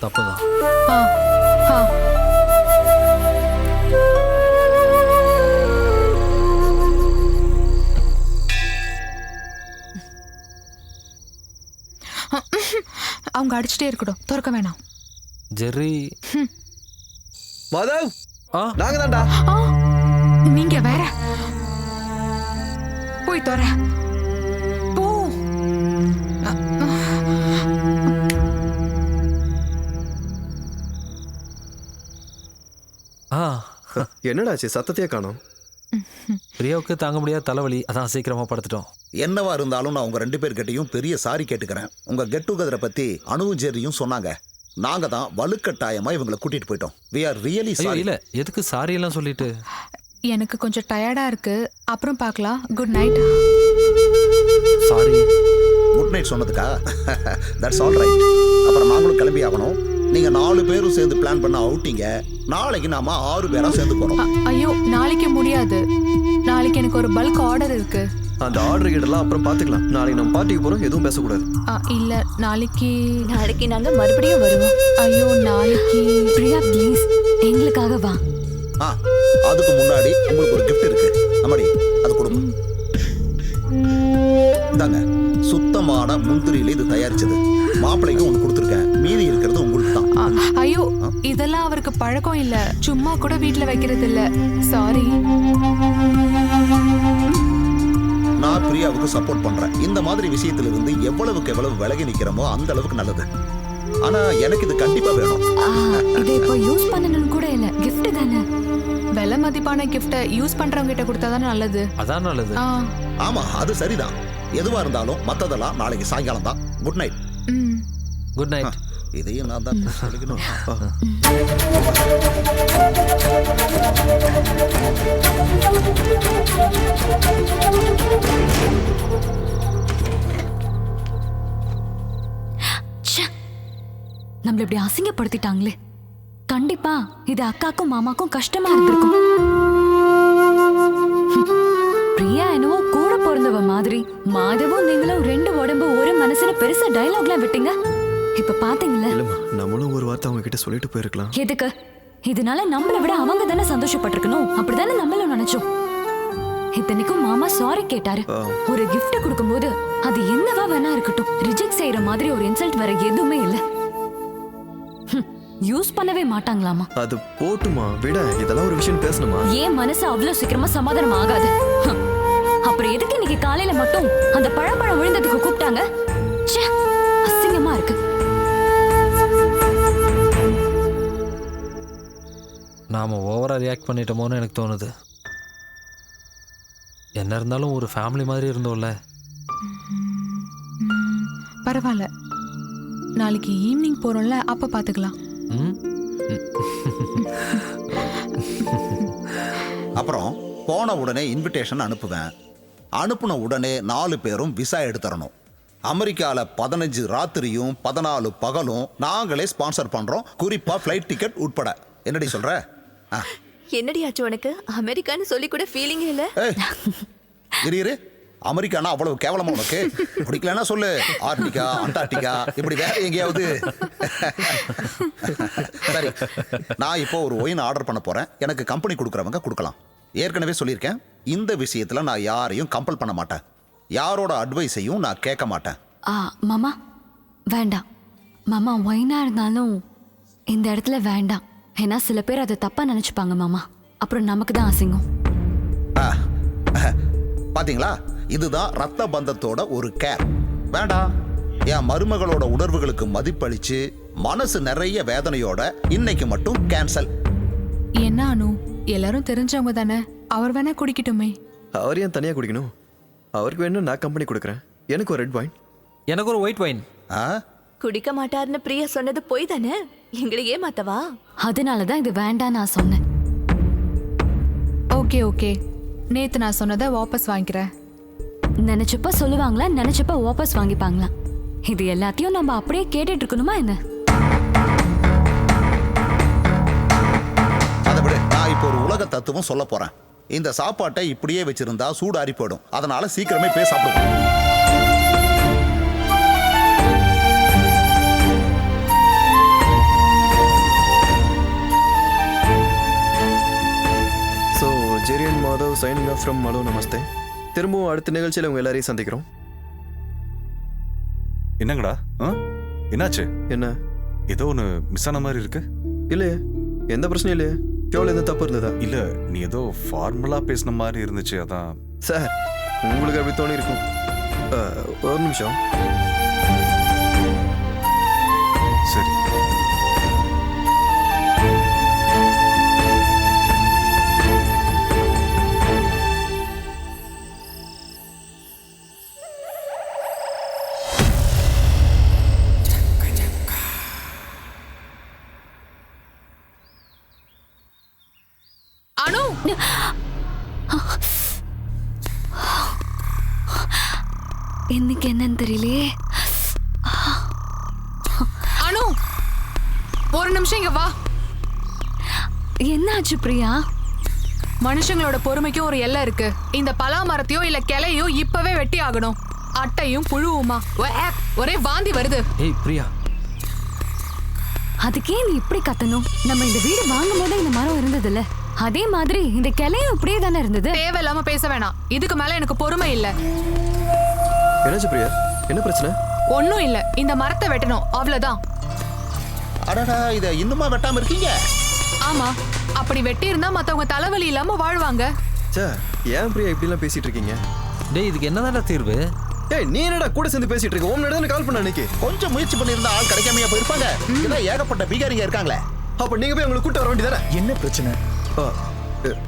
தப்புதான். அவங்க அடிச்சுட்டே இருக்கட்டும், திறக்க வேணாம். ஜெர்ரி. மாதவ், நாங்க தான்டா. நீங்க வேற. போய் தர போ. என்னடாச்சு, சத்தத்தையே காணோம். பிரியாவுக்கு தாங்க முடியாத தலைவலி, அதான் சீக்கிரமா படுத்துட்டோம். என்னவா இருந்தாலும் நான் உங்க 2 பேர்கிட்டையும் பெரிய சாரி கேட்டுக்கிறேன். உங்க கெட் டுகெதரை பத்தி அனுவும் ஜெர்ரியும் சொன்னாங்க. நாங்க தான் வலுக்கட்டாயமா இவங்களை கூட்டிட்டு போயிட்டோம். we are really sorry. இல்ல, எதுக்கு சாரி எல்லாம் சொல்லிட்டு? எனக்கு கொஞ்சம் டயர்டா இருக்கு, அப்புறம் பார்க்கலாம். Good night. Sorry. Good night சொன்னதுக்கா? That's all right. அப்புறம் நாங்களும் கிளம்பி ஆகணும். நீங்க 4 பேரும் சேர்ந்து பிளான் பண்ண அவுட்டிங்க. நாளைக்கு நாம 6 பேரா சேர்ந்து போறோம். ஐயோ, நாளைக்கு முடியாது. நாளைக்கு எனக்கு ஒரு பல்க் ஆர்டர் இருக்கு. அந்த ஆர்டர் கிட்டலாம் அப்புறம் பாத்துக்கலாம். நாளைக்கு நம்ம பார்ட்டிக்கு போறோம், எதுவும் பேசக்கூடாது. இல்ல, நாளைக்கு நாங்க மறுபடியும் வருவோம். ஐயோ, நாளைக்கு பிரியா ப்ளீஸ் எங்களுக்காக வா. அதுக்கு முன்னாடி உங்களுக்கு ஒரு gift இருக்கு. அம்மாடி, அது கொடுங்க. இந்தாங்க, சுத்தமான முந்திரியில இது தயாரிச்சது. மாப்பிள்ளைக்கு ஒன்று கொடுத்துருக்கேன், மீதி இருக்கிறது உங்களுக்கு தான். ஐயோ, இதெல்லாம் அவருக்கு பழக்கம் இல்ல. சும்மா கூட வீட்டுல வைக்கிறது இல்ல. சாரி. நான் பிரியாவுக்கு சப்போர்ட் பண்றேன். இந்த மாதிரி விஷயத்துல இருந்து எவ்வளவுக்கு எவ்வளவு விலகி நிக்கிறோமோ அந்த அளவுக்கு நல்லது. ஆனா எனக்கு இது கண்டிப்பா வேணும். இதை இப்போ யூஸ் பண்ணணும்னு கூட இல்ல, gift தானே. விலை மதிப்பான கிஃப்ட யூஸ் பண்றவங்க கிட்ட கொடுத்தாதான் நல்லது. அதான் நல்லது. ஆமா, அது சரிதான். எதுவா இருந்தாலும் மத்ததெல்லாம் நாளைக்கு சாயங்காலம் தான். Good night. Good night. இதையும் நான் தான் சொல்லிக்கணும். நம்மள இப்படி அசிங்கப்படுத்திட்டாங்களே. கண்டிப்பா இது அக்காக்கும் மாமாக்கும் கஷ்டமா இருந்திருக்கும். பிரியா மாதவும் நீங்களும் 2 உடம்பு ஒரு மனசுல பெருசா டயலாக்லாம் விட்டீங்க. இப்ப பாத்தீங்களா? இல்லம்மா, நம்மளும் ஒரு வார்த்தை அவங்க கிட்ட சொல்லிட்டு போயிருக்கலாம். எதுக்கு? இதனால நம்மள விட அவங்க தானே சந்தோஷப்பட்டிருக்கணும். அப்படிதானே நம்மளும் நினைச்சோம். இத்தனைக்கும் மாமா சாரி கேட்டாரு. ஒரு gift கொடுக்கும்போது அது என்னவா வேணா இருக்கட்டும், ரிஜெக்ட் செய்யற மாதிரி ஒரு இன்சல்ட் வேற எதுவுமே இல்ல. யூஸ் பண்ணவே மாட்டாங்களாமா. அது போட்டுமா விட, இதெல்லாம் ஒரு விஷயம் பேசணுமா? ஏன் மனசு அவ்வளவு சீக்கிரமா சமாதானம் ஆகாது? அப்புறம் எதுக்கு இன்னைக்கு காலையில மட்டும் அந்த பழம் விழுந்ததுக்கு கூப்பிட்டாங்க? அசிங்கமா இருக்கு. நாம ஓவரா ரியாக்ட் பண்ணிட்டோமோன்னு எனக்கு தோணுது. என்ன இருந்தாலும் ஒரு ஃபேமிலி மாதிரி இருந்தோம்ல. பரவாயில்ல, நாளைக்கு ஈவினிங் போறோம்ல, அப்ப பாத்துக்கலாம். அப்புறம் போன உடனே இன்விடேஷன் அனுப்புவேன். அனுப்புன உடனே 4 பேரும் விசா எடுத்துறணும். அமெரிக்காவில் 15 ராத்திரியும் 14 பகலும் நாங்களே ஸ்பான்சர் பண்றோம், குறிப்பா ஃப்ளைட் டிக்கெட் உட்பட. என்னடி சொல்ற? என்னடி ஆச்சு உனக்கு? அமெரிக்கான்னு சொல்லி கூட ஃபீலிங்கே இல்ல. இரு, அமெரிக்கானா அவ்வளவு கேவலமா உனக்கு? பிடிக்கலன்னா சொல்லு, ஆர்டிகா, அண்டார்டிகா, இப்படி வேற எங்கேயாவது. சரி, நான் இப்போ ஒரு ஒயின் ஆர்டர் பண்ண போறேன். எனக்கு கம்பெனி கொடுக்குறவங்க கொடுக்கலாம். ஏற்கனவே சொல்லியிருக்கேன், இந்த விஷயத்துல நான் யாரையும் கம்பல் பண்ண மாட்டேன். யாரோட அட்வைஸையும் நான் கேட்க மாட்டேன். மாமா வேண்டாம். மாமா ஒயினா இருந்தாலும் இந்த இடத்துல வேண்டாம். ஏன்னா சில பேர் அதை தப்பா நினைச்சுப்பாங்க மாமா. அப்புறம் நமக்கு தான் அசிங்கம். பாத்தீங்களா, இதுதான் ரத்த பந்தத்தோட ஒரு கேர். வேண்டாம். என் மருமகளோட உணர்வுகளுக்கு மதிப்பளிச்சு மனசு நிறைய வேதனையோட இன்னைக்கு மட்டும் கேன்சல். என்ன அனு, எல்லாரும் தெரிஞ்சவங்க தானே, அவர் வேணா குடிக்கட்டுமே. அவர் ஏன் தனியா குடிக்கணும்? அவருக்கு வேணும் நான் கம்பெனி கொடுக்குறேன். எனக்கு ஒரு ரெட் வைன். எனக்கு ஒரு ஒயிட் வைன். குடிக்க மாட்டாருன்னு பிரியா சொன்னது போய் தானே, எங்களை ஏமாத்தவா? அதனாலதான் இது வேண்டாம் நான் சொன்னேன். ஓகே ஓகே, நேத்து நான் சொன்னதை வாபஸ் வாங்கிக்கிறேன். நினைச்சப்ப சொல்லுவாங்களா, நினைச்சப்ப வாபஸ் வாங்கிப்பாங்களா? இது எல்லாத்தையும் நம்ம அப்படியே கேட்டுட்டு இருக்கணுமா என்ன? அதை விட நான் இப்போ ஒரு உலக தத்துவம் சொல்ல போறேன். இந்த சாப்பாட்டை இப்படியே வச்சிருந்தா சூடாரி போயிடும். அதனால சீக்கிரமே போய் சாப்பிடுவோம். Jerry and Madhav signing off from hello namaste. திரும்பவும் அடுத்த நிகழ்ச்சியில் உங்க எல்லாரையும் சந்திக்கிறோம். என்னங்கடா என்னாச்சு? என்ன ஏதோ ஒன்று மிஸ் ஆன மாதிரி இருக்கு. இல்லையே, எந்த பிரச்சனையும் இல்லையே. எவ்வளோ எதுவும் தப்பு இருந்ததா? இல்லை, நீ ஏதோ ஃபார்மலாக பேசின மாதிரி இருந்துச்சு, அதான். சார், உங்களுக்கு அப்படி தோணி இருக்கும். ஒரு நிமிஷம். சரி. அனு, இன்னைக்கு என்னன்னு தெரியலையே. அனு, ஒரு நிமிஷம் இங்க வா. என்னாச்சு பிரியா? மனுஷங்களோட பொறுமைக்கும் ஒரு எல்லை இருக்கு. இந்த பலா மரத்தையோ இல்ல கிளையோ இப்பவே வெட்டி ஆகணும். அட்டையும் புழுவுமா ஒரே வாந்தி வருது. ஏய் பிரியா, அதுக்கே நீ இப்படி கத்தணும்? நம்ம இந்த வீடு வாங்கும் போது இந்த மரம் இருந்தது இல்ல, அதே மாதிரி இந்த கிளையும் இப்படியே தானே இருந்தது. தேவையில்லாம பேச வேணாம். இதுக்கு மேல எனக்கு பொறுமை இல்ல. என்னாச்சு பிரியா? என்ன பிரச்சனை? ஒன்னும் இல்ல, இந்த மரத்தை வெட்டணும், அவ்வளவுதான். அடடா, இத இன்னுமா வெட்டாம இருக்கீங்க? ஆமா, அப்படி வெட்டி இருந்தா மத்தவங்க தலைவலி இல்லாம வாழ்வாங்க. ஏன் பிரியா இப்படி எல்லாம் பேசிட்டு இருக்கீங்க? டேய், இதுக்கு என்னதான்டா தீர்வு? ஏய், நீ என்னடா கூட சேர்ந்து பேசிட்டு இருக்க? உன் இடத்துல கால் பண்ண அன்னைக்கு கொஞ்சம் முயற்சி பண்ணியிருந்தா ஆள் கிடைக்காமையா போயிருப்பாங்க. இதான் ஏகப்பட்ட பீகாரிங்க இருக்காங்களே. அப்ப நீங்க போய் உங்களுக்கு கூட்ட வர வேண்டியதானே? என்ன பிரச்சனை?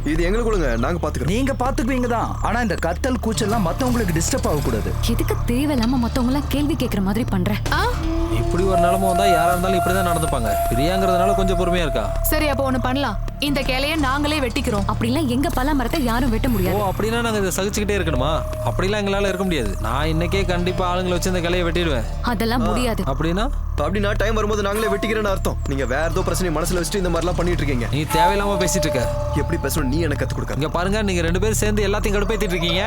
இது எங்களுக்கு கொடுங்க, நாங்க பாத்துக்கிறோம். நீங்க பாத்துக்குவீங்க தான், ஆனா இந்த கத்தல் கூச்சல்லாம் மத்தவங்களுக்கு டிஸ்டர்ப் ஆக கூடாது. எதுக்கு தேவையில்லாம மத்தவங்க எல்லாம் கேள்வி கேட்கற மாதிரி பண்ற? இப்படி ஒரு நிலைமை வந்தா யாரா இருந்தாலும் இப்படிதான் நடந்துப்பாங்க. பிரியாங்கிறதுனால கொஞ்சம் பொறுமையா இருக்கா. சரி, அப்ப ஒண்ணு பண்ணலாம். இந்த கிளைய நாங்களே வெட்டிக்கிறோம். அப்படிலாம் எங்க பலா மரத்தை யாரும் வெட்ட முடியாது. ஓ, அப்படின்னா நாங்க இதை சகிச்சுக்கிட்டே இருக்கணுமா? அப்படிலாம் எங்களால இருக்க முடியாது. நான் இன்னைக்கே கண்டிப்பா ஆளுங்களை வச்சு இந்த கிளையை வெட்டிடுவேன். அதெல்லாம் முடியாது. அப்படின்னா டைம் வரும்போது நாங்களே வெட்டிக்கிறேன்னு அர்த்தம். நீங்க வேற ஏதோ பிரச்சனை மனசுல வச்சுட்டு இந்த மாதிரிலாம் பண்ணிட்டு இருக்கீங்க. நீ தேவையில்லாம பேசிட்டு இருக்க. எப்படி பேசணும் நீ எனக்கு கத்து கொடுக்க. இங்க பாருங்க, நீங்க 2 பேரும் சேர்ந்து எல்லாத்தையும் கடுப்பேத்திட்டு இருக்கீங்க.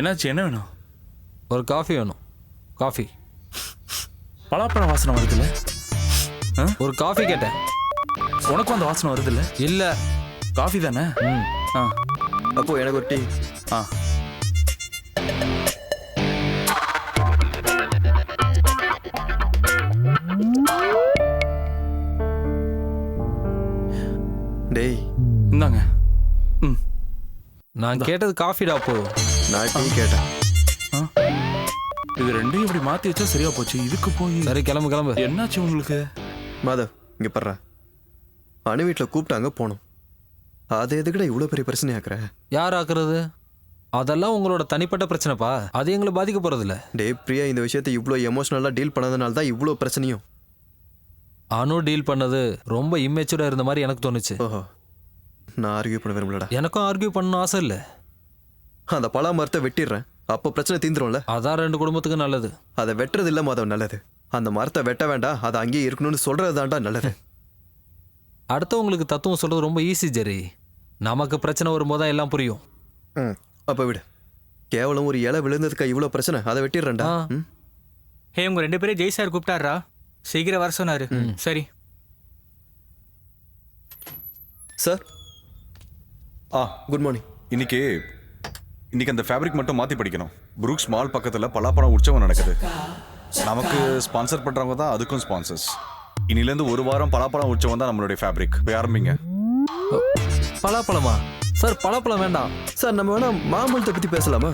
என்னாச்சு, என்ன வேணும்? ஒரு காஃபி வேணும். காஃபி. பலாப்பழ வாசனை வருதுல்ல? ஒரு காஃபி கேட்டேன். உனக்கும் அந்த வாசனை வருதுல்ல? இல்ல. காஃபி தானே? அப்போ எனக்கு ஒரு டீ. டேய் இந்தாங்க. நான் கேட்டது காஃபிடா. அப்போ நான் டீ கேட்டேன். இது ரெண்டையும் இப்படி மாத்தி வச்சா சரியா போச்சு. இதுக்கு போய் சரி கிளம்பு கிளம்பு. என்னாச்சு உங்களுக்கு? மாதவ் இங்க படுற. அணு வீட்டில் கூப்பிட்டாங்க போனோம். அது எதுக்குடா இவ்வளோ பெரிய பிரச்சனை ஆக்குற? யார் ஆக்குறது? அதெல்லாம் உங்களோட தனிப்பட்ட பிரச்சனைப்பா. அது எங்களை பாதிக்க போறதில்ல. டே பிரியா இந்த விஷயத்தை இவ்வளோ எமோஷனலாக டீல் பண்ணதுனால தான் இவ்வளோ பிரச்சனையும். அணு டீல் பண்ணது ரொம்ப இம்மெச்சூரா இருந்த மாதிரி எனக்கு தோணுச்சு. ஓஹோ, நான் ஆர்கியூ பண்ண விரும்பலடா. எனக்கும் ஆர்கியூ பண்ணணும் ஆசை இல்லை. அந்த பலா மரத்தை வெட்டிடுறேன், அப்போ பிரச்சனை தீந்துரும்ல. அதான் ரெண்டு குடும்பத்துக்கு நல்லது. அதை வெட்டுறது இல்லை மாதவ் நல்லது. அந்த மரத்தை வெட்ட வேண்டாம், அதை அங்கேயே இருக்கணும்னு சொல்றது தான்டா நல்லது. அடுத்தவங்களுக்கு தத்துவம் சொல்றது ரொம்ப ஈஸி ஜெரி. நமக்கு பிரச்சனை வரும்போது தான் எல்லாம் புரியும். அப்ப விடு. கேவலம் ஒரு இலை விழுந்ததுக்கா இவ்வளோ பிரச்சனை? அதை வெட்டிடுறேன்டா. ஹே, உங்க 2 பேரும் ஜெய் சார் கூப்பிட்டாரா? சீக்கிரம் வர சொன்னாரு. சரி சார். Good morning. இன்னைக்கு அந்த ஃபேப்ரிக் மட்டும் மாற்றி படிக்கணும். புரூக்ஸ் மால் பக்கத்தில் பலாப்பழம் உற்சவம் நடக்குது. நமக்கு ஸ்பான்சர் பண்ணுறவங்க தான் அதுக்கும் ஸ்பான்சர்ஸ். இன்னிலேருந்து 1 வாரம் பலாப்பழம் உற்சவம் தான் நம்மளுடைய ஃபேப்ரிக். போய் ஆரம்பிங்க. பலாப்பழமா? சார் பலாப்பழம் வேண்டாம் சார். நம்ம வேணா மாம்பழத்தை பற்றி பேசலாமா?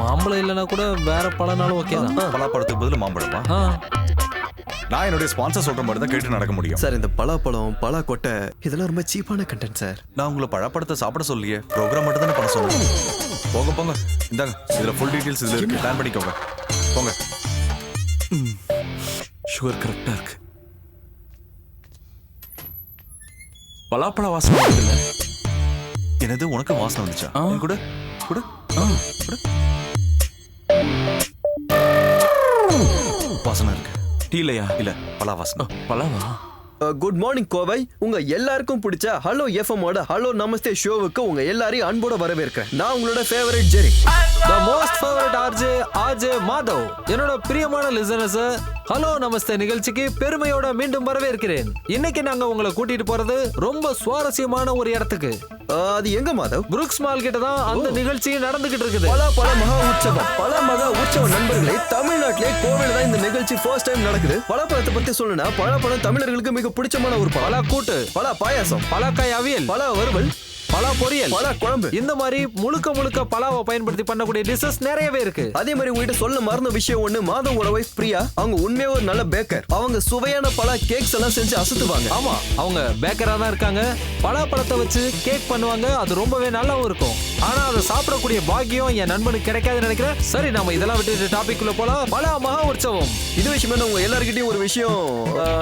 மாம்பழம் இல்லைன்னா கூட வேற பழனாலும் ஓகே தான். பலாப்பழத்துக்கு பதில் மாம்பழமா? நான் என்னுடைய ஸ்பான்சர் சொல்ற மாதிரி தான் கேட்டு நடக்க முடியும் சார். இந்த பலாப்பழம் பலாக்கொட்டை இதெல்லாம் ரொம்ப சீப்பான கண்டென்ட் சார். நான் உங்களை பழப்பழத்தை சாப்பிட சொல்லியே, ப்ரோக்ராம் மட்டும் தானே பண்ண சொன்னேன். போங்க போங்க, இந்தாங்க இதில் ஃபுல் டீட்டெயில்ஸ் இதில் இருக்கு. பிளான் பண்ணிக்கோங்க. போங்க. சுகர் கரெக்டாக இருக்கு. பலாப்பழ வாசனை வருதுல்ல? என்னது உனக்கு வாசனை வந்துச்சா? கூட கூட கூட வாசனை இருக்கு. டீ இல்லையா? இல்ல, பலா வாசனை. பலாவா? Good morning Kovai. உங்க எல்லாருக்கும் பிடிச்ச ஹலோ எஃப்எம்மோட ஹலோ நமஸ்தே ஷோவுக்கு உங்க எல்லாரையும் அன்போட வரவேற்கிறேன். நான் உங்களோட favourite Jerry, the most favourite RJ Madhav. என்னோட பிரியமான லிசனர்ஸ், ஹலோ நமஸ்தே நிகழ்ச்சிக்கு பெருமையோட மீண்டும் வரவேற்கிறேன். இன்னைக்கு நாங்க உங்களை கூட்டிட்டு போறது ரொம்ப சுவாரஸ்யமான ஒரு இடத்துக்கு. அது எங்க மாதவ்? புரூக்ஸ் மால் கிட்ட தான் அந்த நிகழ்ச்சி நடந்துகிட்டு இருக்குது. பல மகா உற்சவம். பல மகா உற்சவம் நண்பர்களே, தமிழ்நாட்டிலே கோவில தான் இந்த நிகழ்ச்சி ஃபர்ஸ்ட் டைம் நடக்குது. பலாப்பழத்தை பத்தி சொல்லணும்னா பலாப்பழம் தமிழர்களுக்கு மிக பிடிச்சமான ஒரு பழம். பலா கூட்டு, பலா பாயாசம், பலாக்காய் அவியல், பலா வறுவல், பலா பொரியல், பலா குழம்பு, இந்த மாதிரி முழுக்க பலாவை பயன்படுத்தி பண்ணக்கூடிய டிஷஸ் நிறையவே இருக்கு. அதே மாதிரி உங்ககிட்ட சொல்ல மறந்த விஷயம் ஒண்ணு, மாதவோட வைஃப் பிரியா, அவங்க உண்மையா ஒரு நல்ல பேக்கர். அவங்க சுவையான பலா கேக்ஸ் எல்லாம் செஞ்சு அசத்துவாங்க. ஆமா, அவங்க பேக்கரா தான் இருக்காங்க. பலாப்பழத்தை வச்சு கேக் பண்ணுவாங்க. அது ரொம்பவே நல்லாவும் இருக்கும். ஆனா அதை சாப்பிடக்கூடிய பாக்கியம் என் நண்பனுக்கு கிடைக்காதுன்னு நினைக்கிறேன். சரி, நம்ம இதெல்லாம் விட்டு டாபிக் குள்ள போலாம். பலா மகா உற்சவம். இது விஷயமா உங்க எல்லார்கிட்டயும் ஒரு விஷயம்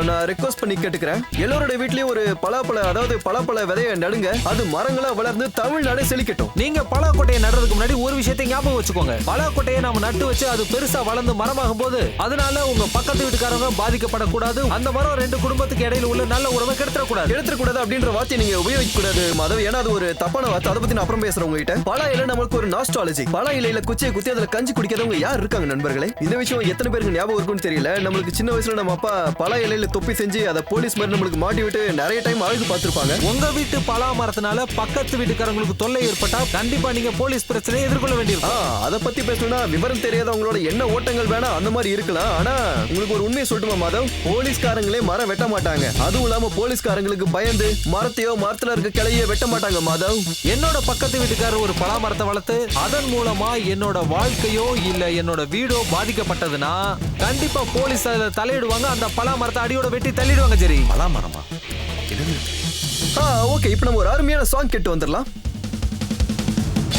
நான் ரெக்வஸ்ட் பண்ணி கேட்டுக்கிறேன். எல்லாரோட வீட்லயும் ஒரு பலாப்பழ, அதாவது பலாப்பழ விதைய நடுங்க. அது மரங்களா வளர்ந்து தமிழ்நாடே செழிக்கட்டும். நீங்க பலாக்கொட்டையை நடுறதுக்கு முன்னாடி ஒரு விஷயத்தை ஞாபகம் வச்சுக்கோங்க. பலாக்கொட்டையை நாம நட்டு வச்சு அது பெருசா வளர்ந்து மரமாகும் போது அதனால உங்க பக்கத்து வீட்டுக்காரங்க பாதிக்கப்படக்கூடாது. அந்த மரம் 2 குடும்பத்துக்கு இடையில உள்ள நல்ல உறவை கெடுத்துடக்கூடாது அப்படின்ற வார்த்தையை நீங்க உபயோகிக்க கூடாது மாதவ். ஏன்னா அது ஒரு தப்பான வார்த்தை. அதை பத்தி நான் அப்புறம் பேசுறேன் உங்ககிட்ட. பலா இலை நமக்கு ஒரு நாஸ்டாலஜி. பலா இலையில குச்சியை குத்தி அதுல கஞ்சி குடிக்கிறவங்க யார் இருக்காங்க நண்பர்களே? இந்த விஷயம் எத்தனை பேருக்கு ஞாபகம் இருக்கும்னு தெரியல. நம்மளுக்கு சின்ன வயசுல நம்ம அப்பா பலா இலையில தொப்பி செஞ்சு அதை போலீஸ் மாதிரி நம்மளுக்கு மாட்டி விட்டு நிறைய டைம் அழகு பார்த்திருப்பாங்க. உங்க வீட்டு பலா மரத்தினால பக்கத்து வீட்டுக்காரங்களுக்கு தொல்லை ஏற்பட்டா கண்டிப்பா நீங்க போலீஸ் பிரச்சனையை எதிர்கொள்ள வேண்டியிருக்கும். அதை பத்தி பேசணும்னா விவரம் தெரியாதவங்களோட என்ன ஓட்டங்கள் வேணா அந்த மாதிரி இருக்கலாம். ஆனா உங்களுக்கு ஒரு உண்மையை சொல்லட்டுமா மாதவ்? போலீஸ்காரங்களே மரம் வெட்ட மாட்டாங்க. அதுவும் இல்லாம போலீஸ்காரங்களுக்கு பயந்து மரத்தையோ மரத்துல இருக்க கிளையோ வெட்ட மாட்டாங்க மாதவ். என்னோட பக்கத்து வீட்டுக்காரர் ஒரு பலா மரத்தை வளர்த்து அதன் மூலமா என்னோட வாழ்க்கையோ இல்ல என்னோட வீடோ பாதிக்கப்பட்டதுன்னா கண்டிப்பா போலீஸ் அதுல தலையிடுவாங்க. அந்த பலா மரத்தை அடியோட வெட்டி தள்ளிடுவாங்க ஜெரி. பலா மரமா? ஓகே, இப்போ நம்ம ஒரு அருமையான சாங் கேட்டு வந்துடலாம்.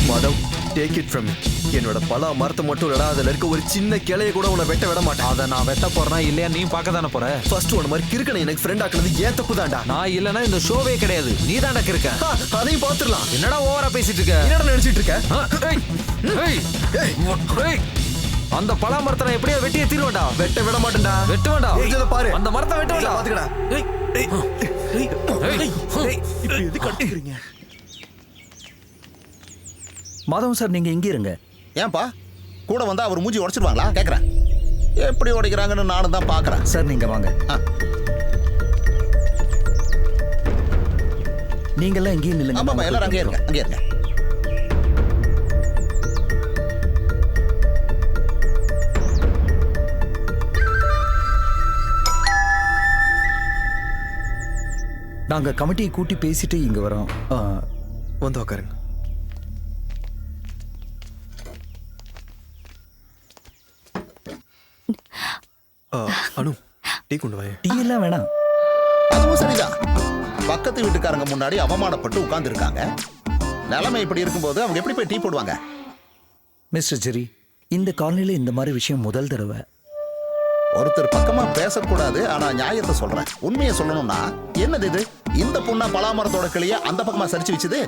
Madhav, take it from me. என்னோட பலா மரத்தை மட்டும் இல்லடா, அதுல இருக்க ஒரு சின்ன கிளைய கூட உன்னை வெட்ட விட மாட்டேன். அதை நான் வெட்ட போறேனா இல்லையா நீ பார்க்க தானே போற. ஃபர்ஸ்ட் ஒன் மாதிரி கிறுக்கனை எனக்கு ஃப்ரெண்ட் ஆக்குனது ஏன் தப்பு தான்டா. நான் இல்லனா இந்த ஷோவே கிடையாது. நீ தான்டா கிறுக்க. அதையும் பாத்துறலாம். என்னடா ஓவரா பேசிட்டு இருக்க? என்னடா நினைச்சிட்டு இருக்க? அந்த பலா மரத்தை நான் எப்படியா வெட்டியே தீருவேன்டா. வெட்ட விட மாட்டேன்டா. வெட்ட வேண்டாம். இத பாரு, அந்த மரத்தை வெட்ட வேண்டாம். பாத்துக்கடா. இப்போ எதுக்கு அடிக்கிறீங்க? மாதவன் சார் நீங்க இங்கே இருங்க. ஏன்பா கூட வந்தா அவர் மூஞ்சி உடைச்சிருவாங்களா கேக்குறேன். எப்படி உடைக்கிறாங்கன்னு நானும் தான் பாக்குறேன். சார் நீங்க வாங்க. நீங்க எல்லாம் இங்கேயே நில்லுங்க. ஆமாம், எல்லாரும் அங்கே இருங்க, அங்கே இருங்க. நாங்க கமிட்டியை கூட்டி பேசிட்டு இங்க வரோம். வந்து உட்காருங்க. அனு, டீ கொண்டு வாங்க. டீ எல்லாம் வேணாம். அதுவும் சரிதான். பக்கத்து வீட்டுக்காரங்க முன்னாடி அவமானப்பட்டு உட்கார்ந்து இருக்காங்க. நிலைமை இப்படி இருக்கும்போது அவங்க எப்படி போய் டீ போடுவாங்க? மிஸ்டர் ஜெரி, இந்த காலனில இந்த மாதிரி விஷயம் முதல் தடவை. ஒருத்தர் பக்கமா பேசக்கூடாது, ஆனா நியாயத்தை சொல்றேன். உண்மையை சொல்லணும்னா என்னது இது? இந்த பொண்ணா பலாமரத்தோட கிளிய அந்த பக்கமா சரிச்சு வச்சுது?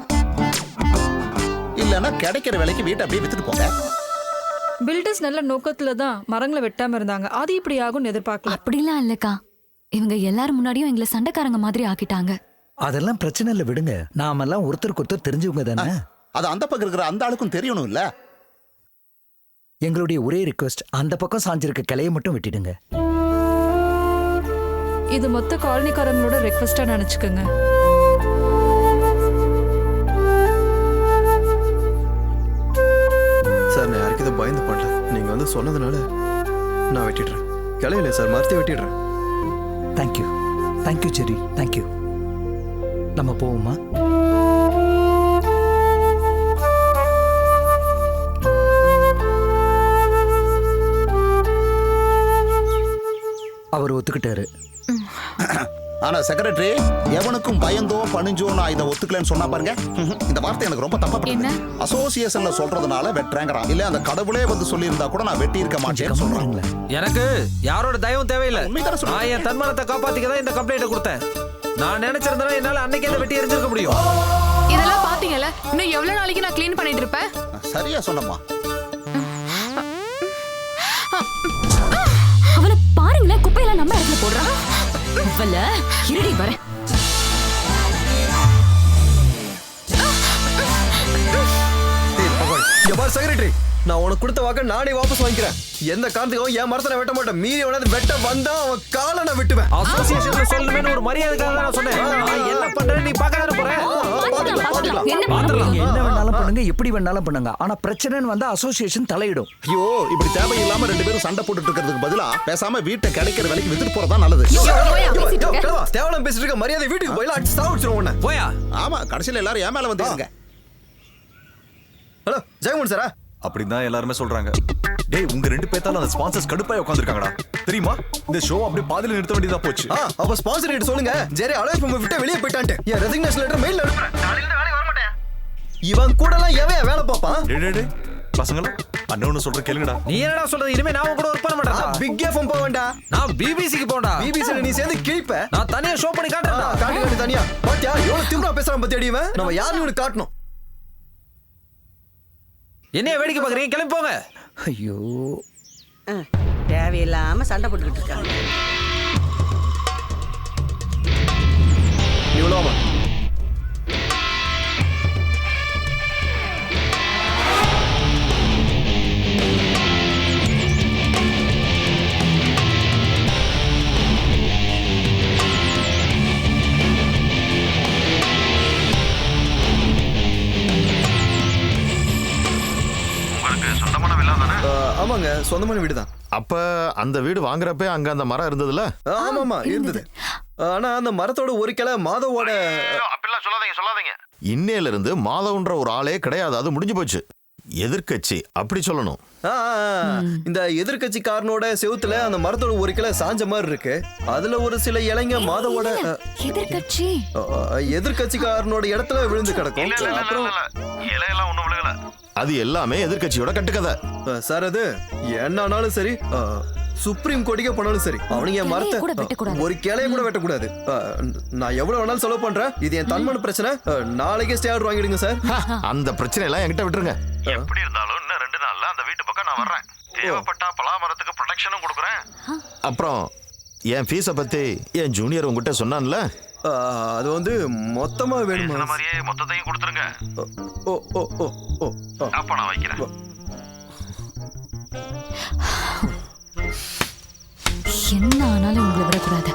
இல்லன்னா கிடைக்கிற விலைக்கு வீட்டை அப்படியே வித்துட்டு போங்க. பில்டர்ஸ் நல்ல நோக்கத்துல தான் மரங்களை வெட்டாம இருந்தாங்க. அது இப்படி ஆகும்னு எதிர்பார்க்கல. அப்படிலாம் இல்லக்கா, இவங்க எல்லாரும் முன்னாடியும் எங்களை சண்டைக்காரங்க மாதிரி ஆக்கிட்டாங்க. அதெல்லாம் பிரச்சனை இல்லை, விடுங்க. நாமெல்லாம் ஒருத்தருக்கு ஒருத்தர் தெரிஞ்சவங்க தானே. அது அந்த பக்கம் இருக்கிற அந்த ஆளுக்கும் தெரியணும் இல்ல? எங்களுடைய ஒரே ரிக்வெஸ்ட், அந்த பக்கம் சாஞ்சிருக்க கிளையை மட்டும் வெட்டிடுங்க. இது மொத்த காலனிக்காரங்களோட ரெக்வெஸ்டா நினைச்சுக்கோங்க. சார், நான் யாருக்கு இதை பயந்து பண்ணல. நீங்க வந்து சொன்னதுனால நான் வெட்டிடுறேன். கிளையில சார், மரத்தை வெட்டிடுறேன். தேங்க்யூ, தேங்க்யூ ஜெரி, தேங்க்யூ. நம்ம போவோமா? அவர் ஒத்துக்கிட்டாரு. ஆனா செக்ரட்டரி, எவனுக்கும் பயந்தோ பணிஞ்சோ நான் இதை ஒத்துக்கலன்னு சொன்னா பாருங்க. இந்த வார்த்தை எனக்கு ரொம்ப தப்பா படுது. அசோசியேஷன்ல சொல்றதுனால வெட்டுறேங்கிறான். இல்ல அந்த கடவுளே வந்து சொல்லி இருந்தா கூட நான் வெட்டி இருக்க மாட்டேன்னு சொல்றாங்க. எனக்கு யாரோட தயவும் தேவையில்லை. நான் என் தன்மானத்தை காப்பாத்திக்க தான் இந்த கம்ப்ளைண்ட் கொடுத்தேன். நான் நினைச்சிருந்தா என்னால அன்னைக்கு அந்த வெட்டி எரிஞ்சிருக்க முடியும். இதெல்லாம் பாத்தீங்கல்ல, இன்னும் எவ்வளவு நாளைக்கு நான் க்ளீன் பண்ணிட்டு இருப்பேன்? சரியா சொன்னம்மா. அவளை பாருங்களேன், குப்பையெல்லாம் நம்ம இடத்துல போடுறான். அவள இருடி வரேன். செக்ரட்டரி, நான் உனக்கு கொடுத்த வாக்க நானே வாபஸ் வாங்கிக்கிறேன். எந்த காரணத்துக்கும் என் மரத்தை வெட்ட மாட்டேன். மீறி உனது வெட்ட வந்தா அவன் காலை நான் வெட்டுவேன். அசோசியேஷன்ல சொல்லணும்னு ஒரு மரியாதைக்காக நான் சொன்னேன். நான் என்ன பண்றேன் நீ பார்க்க தானே போற. என்ன வேணாலும் பண்ணுங்க, எப்படி வேணாலும் பண்ணுங்க. ஆனா பிரச்சனைன்னு வந்தா அசோசியேஷன் தலையிடும். ஐயோ, இப்படி தேவையில்லாம ரெண்டு பேரும் சண்டை போட்டுட்டு இருக்கிறதுக்கு பதிலா பேசாம வீட்டை கிடைக்கிற விலைக்கு வித்துட்டு போறதா நல்லது. தேவலாம் பேசிட்டு இருக்க, மரியாதை வீட்டுக்கு போயில அடிச்சு சாவடிச்சிரும் உன்னை. போயா. ஆமா, கடைசியில எல்லாரும் ஏன் மேல வந்துருங்க. ஹலோ ஜெயமோகன் சாரா? அப்படிதான் எல்லாருமே சொல்றாங்க. டேய், உங்க ரெண்டு பேத்தால அந்த ஸ்பான்சர்ஸ் கடுப்பாய் உட்கார்ந்திருக்காங்கடா. தெரியுமா? இந்த ஷோ அப்படியே பாதியில நிறுத்த வேண்டியதா போச்சு. அப்ப ஸ்பான்சர் கிட்ட சொல்லுங்க, ஜெரி அலோய் பண்ண விட்டு வெளியே போயிட்டான்ட்டு. என் ரெசிக்னேஷன் லெட்டர் மெயில்ல அனுப்புறேன். நாளைல இருந்து வேலைக்கு வர மாட்டேன். இவன் கூடலாம் எவன் வேலை பாப்பான்? டேய் பசங்களா, அண்ணன் சொல்ற கேளுங்கடா. நீ என்னடா சொல்றது? இனிமே நான் கூட ஒர்க் பண்ண மாட்டேன். பிக் எஃப்எம் போவேண்டா. நான் பிபிசிக்கு போடா. பிபிசில நீ சேர்ந்து கிழிப்ப. நான் தனியா ஷோ பண்ணி காட்டுறேன்டா. காட்டு தனியா. பாத்தியா எவ்வளவு திமிரா பேசுறான் பத்தி அடிவன். நம்ம யாருன்னு உனக்கு காட்டணும். என்னைய வேடிக்கை பாக்குறீங்க? கிளம்பி போங்க. ஐயோ, தேவையில்லாம சண்டை போட்டுக்கிட்டு இருக்காங்க. இவ்வளோமா? ஆமாங்க, சொந்தமான வீடு தான். அப்ப அந்த வீடு வாங்குறப்ப அங்க அந்த மரம் இருந்ததுல? ஆமாமா இருந்தது. ஆனா அந்த மரத்தோட ஒரு கிளை மாதவோட. அப்படிலாம் சொல்லாதீங்க. இன்னையில இருந்து மாதவன்ற ஒரு ஆளே கிடையாது. அது முடிஞ்சு போச்சு. எதிர்க்கட்சி அப்படி சொல்லணும். இந்த எதிர்கட்சிக்காரனோட செவுத்துல அந்த மரத்தோட ஒரு கிளை சாஞ்ச மாதிரி இருக்கு. அதுல ஒரு சில இலைங்க மாதவோட எதிர்கட்சிக்காரனோட இடத்துல விழுந்து கிடக்கும். அப்புறம் இலையெல்லாம் ஒண்ணும் விழுகல. அது எல்லாமே எதிர்க்கட்சியோட கட்டுக்கதை சார். அது என்னன்னாலும் சரி, சுப்ரீம் கோர்ட்டுக்கே போனாலும் சரி, அவனுங்க என் மரத்தை ஒரு கிளைய கூட வெட்டக்கூடாது. நான் எவ்வளவு வேணாலும் செலவு பண்றேன். இது என் தன்மான பிரச்சனை. நாளைக்கே ஸ்டே ஆர்டர் வாங்கிடுங்க சார். அந்த பிரச்சனை எல்லாம் என்கிட்ட விட்டுருங்க. எப்படி இருந்தாலும் இன்னும் 2 நாள்ல அந்த வீட்டு பக்கம் நான் வர்றேன். தேவைப்பட்டா பலாமரத்துக்கு ப்ரொடெக்ஷனும் கொடுக்குறேன். அப்புறம் என் ஃபீஸை பத்தி என் ஜூனியர் உங்ககிட்ட சொன்னான்ல, அது வந்து மொத்தமா வேணுமா? இந்த மாதிரியே மொத்தத்தையும் கொடுத்துருங்க. ஓ ஓ ஓ ஓ அப்ப நான் வைக்கிறேன். என்ன ஆனாலும் உங்களை விடக்கூடாது.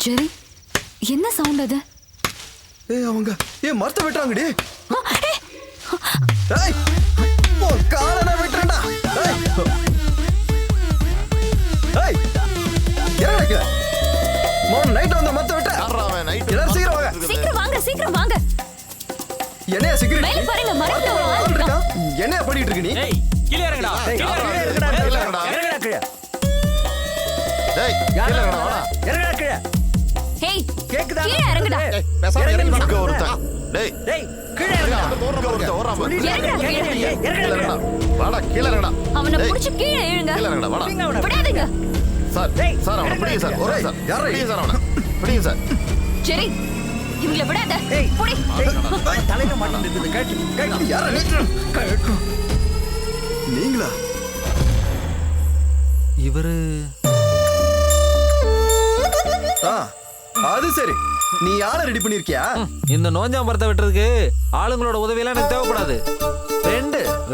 ஜெரி, என்ன சவுண்ட் அது? அவங்க மரத்தை வெட்டுறாங்கடி. காலன வெட்டுறா. நைட் வந்து மரத்தை வெட்ட. எல்லாரும் சீக்கிரம் வாங்க. சீக்கிரம் வாங்க, சீக்கிரம் வாங்க. என்னையா சீக்கிரம் மேல பாருங்க, மரத்துல இருக்கான். என்னையா பண்ணிட்டு இருக்க நீ? கீழ இறங்குடா. ஹேய், கேக்குதா? கீழ இறங்குடா. பேசாம இறங்கி ஒருத்தன். டேய் டேய், கீழ இறங்குடா. இறங்குடா. வாடா, கீழ இறங்குடா. அவனை புடிச்சு கீழ இழுங்க. கீழ இறங்குடா, வாடா. விடாதீங்க. சார், சார் அவனை பிடிங்க சார். ஒரே சார். பிடிங்க சார் அவனை. பிடிங்க சார். ஜெரி, இவங்கள விடாத. புடி. தலையில மாட்டிட்டு கேட்டு. யாரா நீ? நீங்களா? இவரு அது சரி. நீ ஆளை ரெடி பண்ணிருக்கியா? இந்த நோஞ்சாம் மரத்தை வெட்டுறதுக்கு ஆளுங்களோட உதவியெல்லாம் எனக்கு தேவைப்படாது.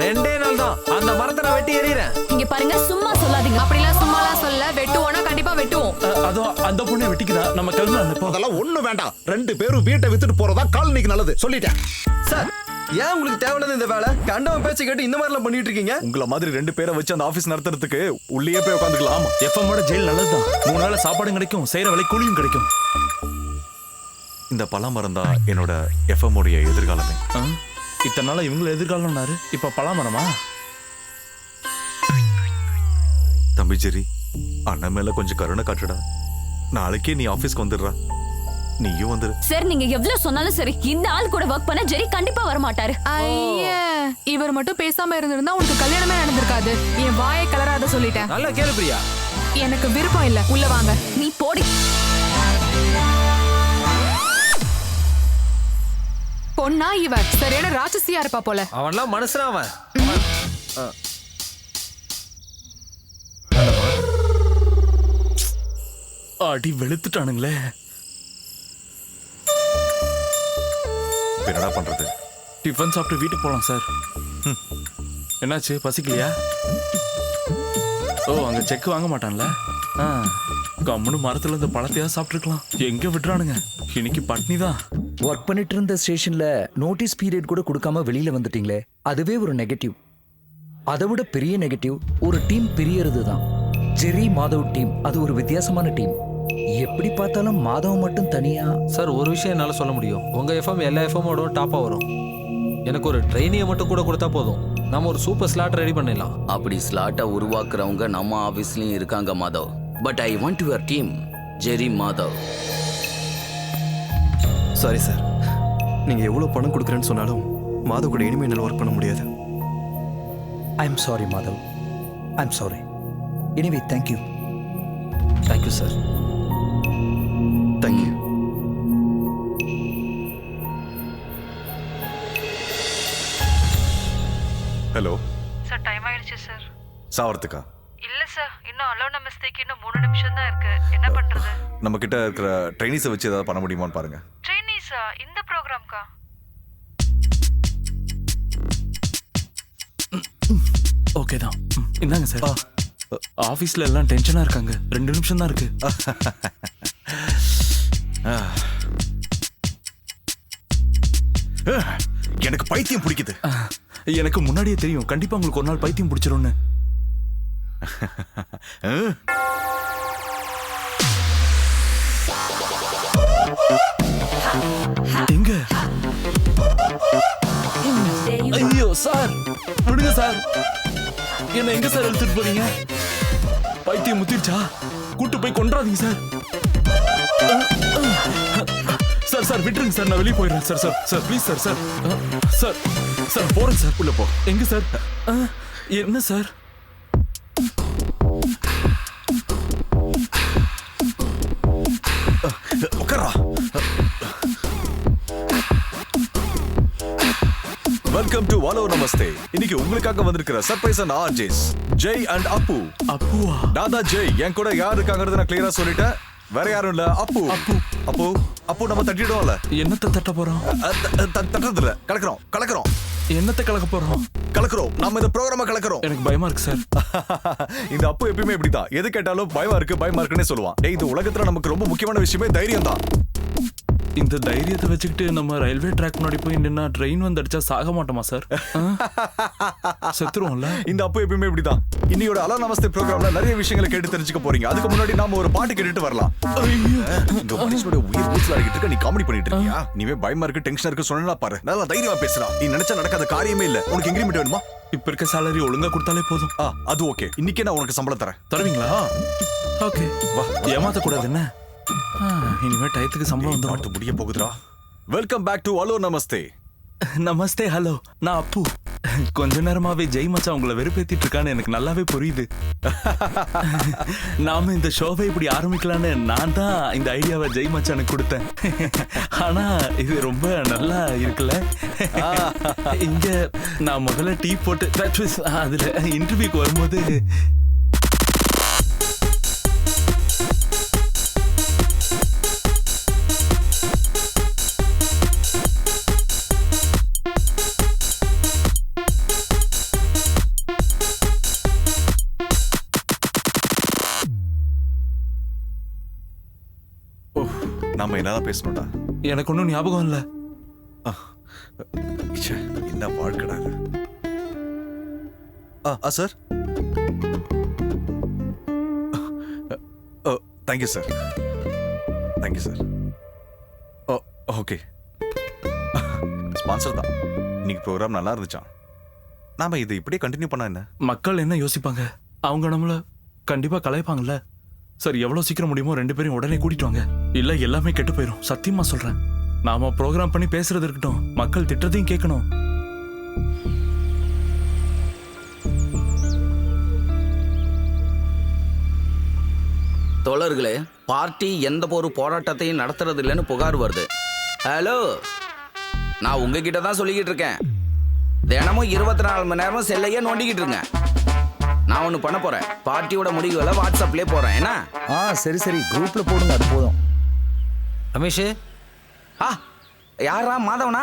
ரெண்டே நாள் தான் அந்த மரத்தை நான் வெட்டி எறிகிறேன். இங்க பாருங்க, சும்மா சொல்லாதீங்க. அப்படிலாம் சும்மாலாம் சொல்ல. வெட்டுவோம்னா கண்டிப்பா வெட்டுவோம். அதோ அந்த பொண்ணை வெட்டிக்குதா? நம்ம கிளம்பலாம். அதெல்லாம் ஒண்ணு வேண்டாம். 2 பேரும் வீட்டை வித்துட்டு போறதா காலனிக்கு நல்லது. சொல்லிட்டேன் சார். ஏன் உங்களுக்கு தேவையானது இந்த வேலை? கண்டவன் பேச்சு கேட்டு இந்த மாதிரி எல்லாம் பண்ணிட்டு இருக்கீங்க. உங்களை மாதிரி 2 பேரை வச்சு அந்த ஆபீஸ் நடத்துறதுக்கு உள்ளே போய் உட்காந்துக்கலாம். எஃப்எம்மோட ஜெயில் நல்லதுதான். 3 நாள் சாப்பாடும் கிடைக்கும், செய்யற வேலை கூலியும் கிடைக்கும். இந்த பலாமரம் தான் என்னோட எஃப்எம்மோடைய எதிர்காலமே. இத்தனை நாளா இவங்கள எதிர்காலம்னாரு, இப்ப பலாமரமா? தம்பி ஜெரி, அண்ணன் மேல கொஞ்சம் கருணை காட்டுடா. நாளைக்கே நீ ஆபீஸ்க்கு வந்துடுறா. நீயும் வந்துரு. சார், நீங்க எவ்வளவு சொன்னாலும் சரி, இந்த ஆள் கூட வர்க் பண்ண ஜெரி கண்டிப்பா வர மாட்டாரு. ஐயா, இவர் மட்டும் பேசாம இருந்திருந்தா உனக்கு கல்யாணமே நடந்திருக்காது. என் வாயை கலராத சொல்லிட்டேன். நல்லா கேளு பிரியா. எனக்கு விருப்பம் இல்ல. உள்ள வாங்க. நீ போடி. பொண்ணா இவ சரியான ராட்சசியா இருப்பா போல. அவன்லாம் மனுஷனா அவன். அடி வெளுத்துட்டானுங்களே. என்னடா பண்றது? டிஃபன் சாப்பிட்டு வீட்டுக்கு போலாம் சார். என்னாச்சு, பசிக்கலையா? ஓ, அங்க செக் வாங்க மாட்டான்ல. கம்முன்னு மரத்துல இருந்து பழத்தையா சாப்பிட்டுருக்கலாம். எங்க விட்டுறானுங்க, இன்னைக்கு பட்னி தான். ஒர்க் பண்ணிட்டு இருந்த ஸ்டேஷன்ல நோட்டீஸ் பீரியட் கூட கொடுக்காம வெளியில வந்துட்டீங்களே, அதுவே ஒரு நெகட்டிவ். அதை விட பெரிய நெகட்டிவ் ஒரு டீம் பிரியறது தான். ஜெரி மாதவ் டீம் அது ஒரு வித்தியாசமான டீம். எப்படி பார்த்தாலும் மாதவ் மட்டும் தனியா. சார், ஒரு விஷயம் என்னால சொல்ல முடியும். உங்க எஃப்எம் எல்லா எஃப்எம்மோட டாப்பா வரும். எனக்கு ஒரு ட்ரெயினியை மட்டும் கூட கொடுத்தா போதும், நம்ம ஒரு சூப்பர் ஸ்லாட் ரெடி பண்ணிடலாம். அப்படி ஸ்லாட்டை உருவாக்குறவங்க நம்ம ஆபீஸ்லயும் இருக்காங்க Madhav. But I want your team, Jerry Madhav. Sorry sir, நீங்க எவ்வளவு பணம் கொடுக்குறேன்னு சொன்னாலும் மாதவ் கூட இனிமே என்னால் ஒர்க் பண்ண முடியாது. I am sorry Madhav, I am sorry. Anyway thank you. Thank you sir. Thank you. Hello sir, time ஆயிடுச்சு சார். சாவறதுக்கா? இல்ல சார், இன்னும் அலோ நமஸ்தேக்கு இன்னும் 3 நிமிஷம் தான் இருக்கு. என்ன பண்றது? நம்ம கிட்ட இருக்கிற ட்ரைனிஸை வச்சு ஏதாவது பண்ண முடியுமான்னு பாருங்க. ட்ரெயினிஸா? இந்த ப்ரோக்ராம்க்கா? ஓகே தான். இந்தாங்க சார். ஆபீஸ்ல எல்லாம் டென்ஷனா இருக்காங்க. 2 நிமிஷம் தான் இருக்கு. எனக்கு பைத்தியம் பிடிக்குது. எனக்கு முன்னாடியே தெரியும், கண்டிப்பா உங்களுக்கு ஒரு நாள் பைத்தியம் பிடிச்சிரும்னு. எங்க சார் விடுங்க சார். என்ன எங்க சார் எடுத்துட்டு போறீங்க? பைத்தியம் முத்திருச்சா? கூட்டு போய் கொன்றாதீங்க சார். சார் சார் விட்டுருங்க சார், நான் வெளியே போயிடுறேன் sir. Sir sir please sir. Sir sir sir போறேன் சார். உள்ள போ. எங்க சார்? என்ன சார்? உட்காரா. Welcome to hello namaste. இன்னைக்கு உங்களுக்காக வந்திருக்கிற surprise and RJs Jai and Appu. அப்புவா? நாதா ஜெய். என் கூட யார் இருக்காங்கிறத நான் கிளியரா சொல்லிட்டேன். வேற யாரும் இல்ல, அப்பு. அப்பு அப்பு அப்பு நம்ம தட்டிடுவோம்ல. என்னத்தை தட்ட போறோம்? தட்டுறது இல்ல, கலக்குறோம். என்னத்தை கலக்க போறோம்? கலக்குறோம். நாம இந்த ப்ரோகிராம கலக்குறோம். எனக்கு பயமா இருக்கு சார். இந்த அப்பு எப்பயுமே இப்படிதான். எது கேட்டாலும் பயமா இருக்குன்னே சொல்லுவான். இந்த உலகத்துல நமக்கு ரொம்ப முக்கியமான விஷயமே தைரியம் தான். இந்த தைரியத்தை வச்சுக்கிட்டு நம்ம ரயில்வே ட்ராக் முன்னாடி போய் நின்னா ட்ரெயின் வந்து அடிச்சா சாக மாட்டோமா சார்? செத்துருவோம்ல. இந்த அப்பு எப்பயுமே இப்படிதான். இன்னையோட ஹலோ நமஸ்தே ப்ரோகிராம்ல நிறைய விஷயங்களை கேட்டு தெரிஞ்சுக்க போறீங்க. அதுக்கு முன்னாடி நாம ஒரு பாட்டு கேட்டுட்டு வரலாம். இந்த மனுஷனோட உயிர் ஊசல் அடிக்கிட்டு இருக்க, நீ காமெடி பண்ணிட்டு இருக்கியா? நீவே பயமா இருக்கு, டென்ஷனா இருக்கு சொன்னா பாரு. நல்லா தைரியமா பேசுறா. நீ நினைச்சா நடக்காத காரியமே இல்ல. உனக்கு இன்கிரிமெண்ட் வேணுமா? இப்ப இருக்க சேலரி ஒழுங்கா கொடுத்தாலே போதும். அது ஓகே. இன்னைக்கே நான் உனக்கு சம்பளம் தரேன். தருவீங்களா? ஓகே வா. ஏமாத்த கூடாது என்ன? இனிமே டயத்துக்கு சம்பளம் வந்து பாட்டு முடிய போகுதுடா. Welcome back to hello namaste. Namaste. Hello, நான் அப்பு. கொஞ்ச நேரமாவே ஜெய் மச்சான் உங்களை வெறுப்பேத்திட்டு இருக்கான்னு எனக்கு நல்லாவே புரியுது. நாம இந்த ஷோவை இப்படி ஆரம்பிக்கலான்னு நான் தான் இந்த ஐடியாவை ஜெய் மச்சானுக்கு கொடுத்தேன். ஆனா இது ரொம்ப நல்லா இருக்குல்ல. இங்க நான் முதல்ல டீ போட்டு அதுல இன்டர்வியூக்கு வரும்போது நாம என்னதான் பேசணும்டா? எனக்கு ஒன்றும் ஞாபகம் இல்ல. என்ன வாழ்க்கடா இது? Sir. Thank you sir. Thank you sir. Okay. Sponsor தான். இன்னைக்கு ப்ரோக்ராம் நல்லா இருந்துச்சான். நாம இது இப்படியே கண்டினியூ பண்ணா என்ன? மக்கள் என்ன யோசிப்பாங்க? அவங்க நம்மள கண்டிப்பா கலாய்ப்பாங்கல்ல. சார் எவ்வளவு சீக்கிரம் முடியுமோ 2 பேரும் உடனே கூட்டிட்டு வாங்க. இல்ல எல்லாமே கெட்டு போயிடும். சத்தியமா சொல்றேன். நாம ப்ரோக்ராம் பண்ணி பேசுறது இருக்கட்டும், மக்கள் திட்டத்தையும் கேட்கணும். தோழர்களே, பார்ட்டி எந்த ஒரு போராட்டத்தையும் நடத்துறது இல்லைன்னு புகார் வருது. ஹலோ, நான் உங்ககிட்ட தான் சொல்லிக்கிட்டு இருக்கேன். தினமும் 24 மணி நேரமும் செல்லையே நோண்டிக்கிட்டு இருங்க. நான் ஒன்று பண்ண போறேன். பார்ட்டியோட முடிவுகளை வாட்ஸ்அப்லேயே போறேன். என்ன? சரி சரி, குரூப்ல போடுங்க, அது போதும். ரமேஷ். யாரா? மாதவனா?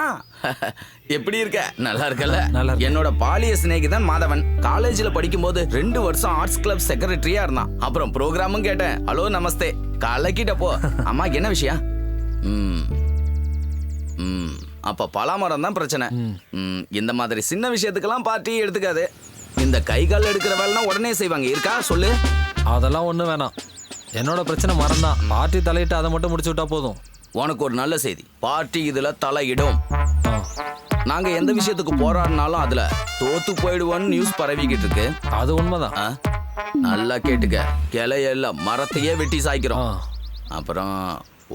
எப்படி இருக்க? நல்லா இருக்கல? என்னோட பாலிய சிநேகிதன் மாதவன். காலேஜ்ல படிக்கும்போது 2 வருஷம் ஆர்ட்ஸ் கிளப் செக்ரட்டரியா இருந்தான். அப்புறம் ப்ரோக்ராமும் கேட்டேன். ஹலோ நமஸ்தே கலக்கிட்ட போ. அம்மா என்ன விஷயம்? அப்ப பலாமரம் தான் பிரச்சனை. இந்த மாதிரி சின்ன விஷயத்துக்கெல்லாம் பார்ட்டி எடுத்துக்காது. இந்த கை கால் எடுக்கிற வேலைனா உடனே செய்வாங்க. இருக்கா சொல்லு? அதெல்லாம் ஒண்ணு வேணாம். என்னோட பிரச்சனை மரம் தான். பார்ட்டி தலையிட்டு அதை மட்டும் முடிச்சு விட்டா போதும். உனக்கு ஒரு நல்ல செய்தி. பார்ட்டி இதுல தலையிடும். நாங்க எந்த விஷயத்துக்கு போராடினாலும் அதுல தோத்து போயிடுவோன்னு நியூஸ் பரவிக்கிட்டு இருக்கு. அது உண்மைதான். நல்லா கேட்டுக்க. கிளையெல்லாம் மரத்தையே வெட்டி சாய்க்கிறோம். அப்புறம்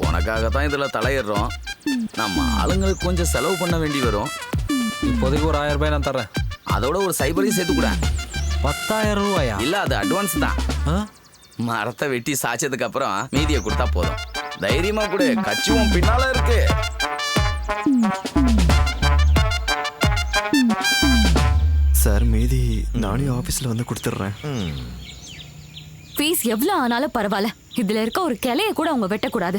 உனக்காக தான் இதுல தலையிடுறோம். நம்ம ஆளுங்களுக்கு கொஞ்சம் செலவு பண்ண வேண்டி வரும். இப்போதைக்கு ஒரு 1000 ரூபாய் நான் தர்றேன். அதோட ஒரு சைபரையும் சேர்த்து கூட. 10,000 ரூபாயா? இல்ல, அது அட்வான்ஸ் தான். மரத்தை வெட்டி சாய்ச்சதுக்கு அப்புறம் மீதியை கொடுத்தா போதும். தைரியமா கூட, கட்சியும் பின்னால இருக்கு. சார், மீதி நானே ஆபீஸ்ல வந்து கொடுத்துட்றேன். ஃபீஸ் எவ்வளவு ஆனாலும் பரவாயில்ல. இதுல இருக்க ஒரு கிளைய கூட அவங்க வெட்டக்கூடாது.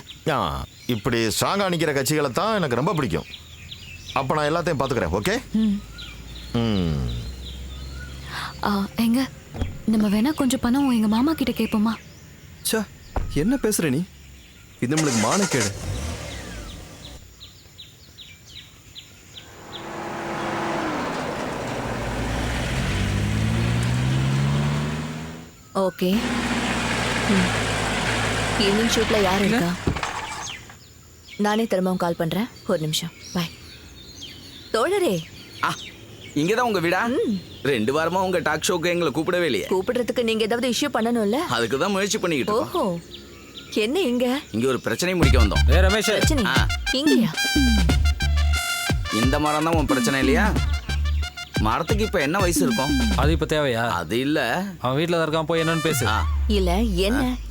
இப்படி ஸ்ட்ராங்கா நிக்கிற கட்சிகளை தான் எனக்கு ரொம்ப பிடிக்கும். அப்ப நான் எல்லாத்தையும் பாத்துக்கிறேன். ஓகே. எங்க நம்ம வேணா கொஞ்சம் பணம் எங்க மாமா கிட்ட கேட்போமா? என்ன பேசுற நீ? இது நம்மளுக்கு மானக்கேடு. ஓகே. ஈவினிங் ஷூட்ல யார் இருக்கா? நானே திரும்பவும் கால் பண்றேன். ஒரு நிமிஷம். பாய். தோழரே, இங்கதான் உங்க வீடா? 2 வாரமா உங்க டாக் ஷோக்கு எங்களை கூப்பிடவே இல்லையே. கூப்பிடுறதுக்கு நீங்க ஏதாவது இஷ்யூ பண்ணணும்ல? அதுக்கு தான் முயற்சி பண்ணிக்கிட்டு இருக்கோம். ஓஹோ, என்ன இங்க? இங்க ஒரு பிரச்சனை முடிக்க வந்தோம். ரமேஷ், பிரச்சனை இங்கயா? இந்த மரம் தான் உன் பிரச்சனை இல்லையா? மரத்துக்கு இப்ப என்ன வயசு இருக்கும்? அது இப்ப தேவையா? அது இல்ல, அவன் வீட்டுல தான் இருக்கான், போய் என்னன்னு பேசு. இல்ல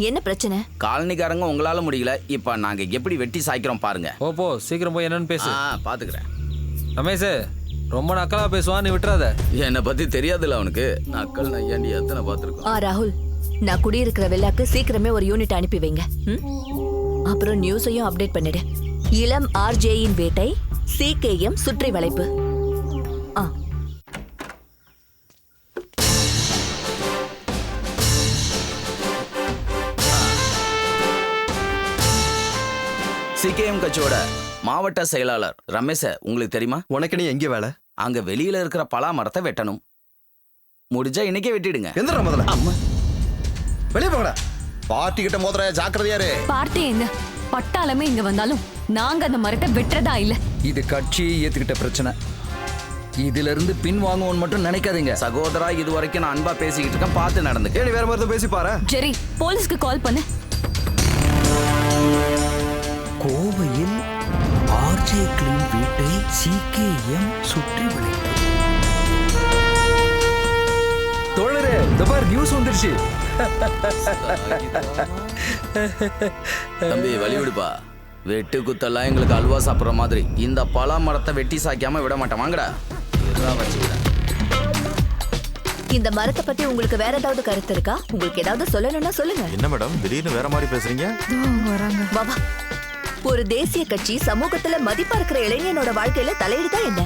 என்ன பிரச்சனை? காலனிக்காரங்க உங்களால முடியல, இப்ப நாங்க எப்படி வெட்டி சாய்க்கிறோம் பாருங்க. போ சீக்கிரம் போய் என்னன்னு பேசு. பாத்துக்கிறேன். ரமேஷ், ரொம்ப நக்கலா பேசுவான், நீ விட்டுறாத. என்னை பத்தி தெரியாதுல்ல அவனுக்கு. நக்கல் நையாண்டி எத்தனை பாத்துருக்கோம். ராகுல், நான் குடியிருக்கிற வில்லாக்கு சீக்கிரமே ஒரு யூனிட் அனுப்பி வைங்க. அப்புறம் நியூஸையும் அப்டேட் பண்ணிடு. இளம் ஆர்ஜேயின் வேட்டை, CKM சுற்றி வளைப்பு. CKM கட்சியோட மாவட்ட செயலாளர் ரமேஷ உங்களுக்கு தெரியுமா? உனக்கு நீ எங்க வேலை? அங்க வெளியில இருக்கிற பலா மரத்தை வெட்டணும். முடிஞ்சா இன்னைக்கே வெட்டிடுங்க. எந்திரா முதல்ல. அம்மா, வெளியே போங்கடா. பார்ட்டி கிட்ட மோதிர ஜாக்கிரதையாரு. பார்ட்டி என்ன பட்டாளமே இங்க வந்தாலும் நாங்க அந்த மரத்தை வெட்டுறதா இல்ல. இது கட்சியை ஏத்துக்கிட்ட பிரச்சனை. இதுல இருந்து பின் வாங்குவோன்னு மட்டும் நினைக்காதீங்க. சகோதரா, இது வரைக்கும் நான் அன்பா பேசிக்கிட்டு இருக்கேன், பார்த்து நடந்துக்க. நீ வேற மாதிரி பேசி பாரு. ஜெரி, போலீஸ்க்கு கால் பண்ணு. கோவையில் ஆர்ஜேக்களின் வீட்டை CKM சுற்றி வளைப்பு. தோழரே, இந்த பார் நியூஸ் வந்துருச்சு. தம்பி வழி விடுப்பா. வெட்டு குத்தெல்லாம் எங்களுக்கு அல்வா சாப்பிட்ற மாதிரி இந்த பலா மரத்தை வெட்டி சாய்க்காம விட மாட்டேன். வாங்கடா. இந்த மரத்தை பத்தி உங்களுக்கு வேற ஏதாவது கருத்து இருக்கா? உங்களுக்கு ஏதாவது சொல்லணும்னா சொல்லுங்க. என்ன மேடம் திடீர்னு வேற மாதிரி பேசுறீங்க? பாபா, ஒரு தேசிய கட்சி சமூகத்துல மதிப்பா இருக்கிற இளைஞனோட வாழ்க்கையில தலையிடுதா என்ன?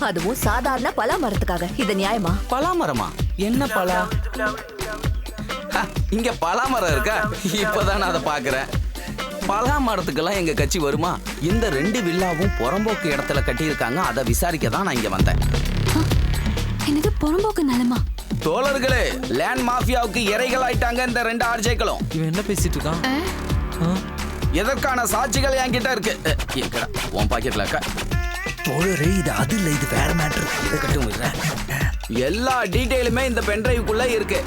அதுவும் சாதாரண பலா மரத்துக்காக. இது நியாயமா? பலா மரமா? என்ன பலா? இங்க பலா மரம் இருக்கா? இப்பதான் அதை பாக்குறேன். பலா மரத்துக்கெல்லாம் எங்க கட்சி வருமா? இந்த 2 வில்லாவும் புறம்போக்கு இடத்துல கட்டியிருக்காங்க. அதை விசாரிக்க தான் நான் இங்க வந்தேன். என்னது புறம்போக்கு நிலமா? தோழர்களே, லேண்ட் மாஃபியாவுக்கு இறைகள் ஆயிட்டாங்க இந்த 2 ஆர்ஜேக்களும். இவன் என்ன பேசிட்டு இருக்கான்? எதற்கான சாட்சிகள் என்கிட்ட இருக்கு. எங்கடா உன் பாக்கெட்ல இருக்கா? தோழரே, இது அது இல்ல, இது வேற மேட்டர். எல்லா டீடைலுமே இந்த பென்டிரைவுக்குள்ள இருக்கு.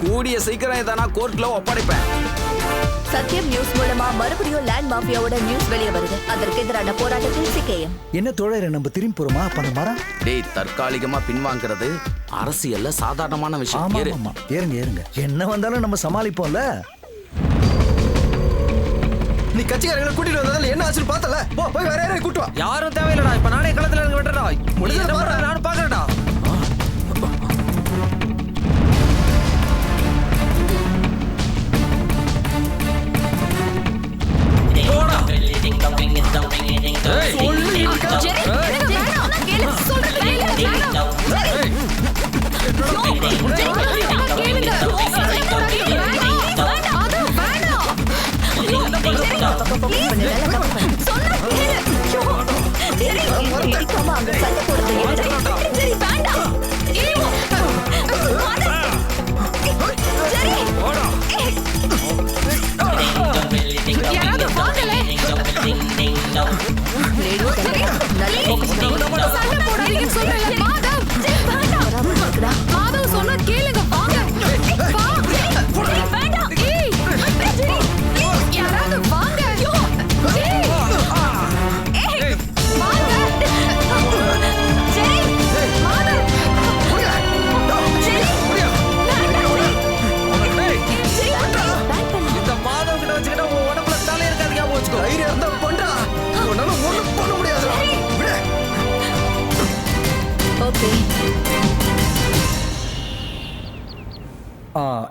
கூடிய சீக்கிரம் இதை நான் கோர்ட்ல ஒப்படைப்பேன். சத்தியம் நியூஸ் மூலமா மறுபடியும் லேண்ட் மாஃபியாவோட நியூஸ் வெளியே வருது. அதற்கு எதிரான போராட்டத்தில் CKM. என்ன தோழரே, நம்ம திரும்பி போறோமா? அப்ப அந்த மரம் டேய், தற்காலிகமா பின்வாங்கிறது அரசியல்ல சாதாரணமான விஷயம். ஏறுங்க. என்ன வந்தாலும் நம்ம சமாளிப்போம்ல. நீ கட்சிக்காரங்களை கூட்டிட்டு வந்ததால என்ன ஆச்சுன்னு பார்த்தல. போய் வேற யாரையும் கூட்டு வா. யாரும் தேவையில்லடா. இப்ப நானே களத்துல இறங்க விட்டுறா. முடிஞ்சத பாரு, நானும் பாக்குறேன்டா.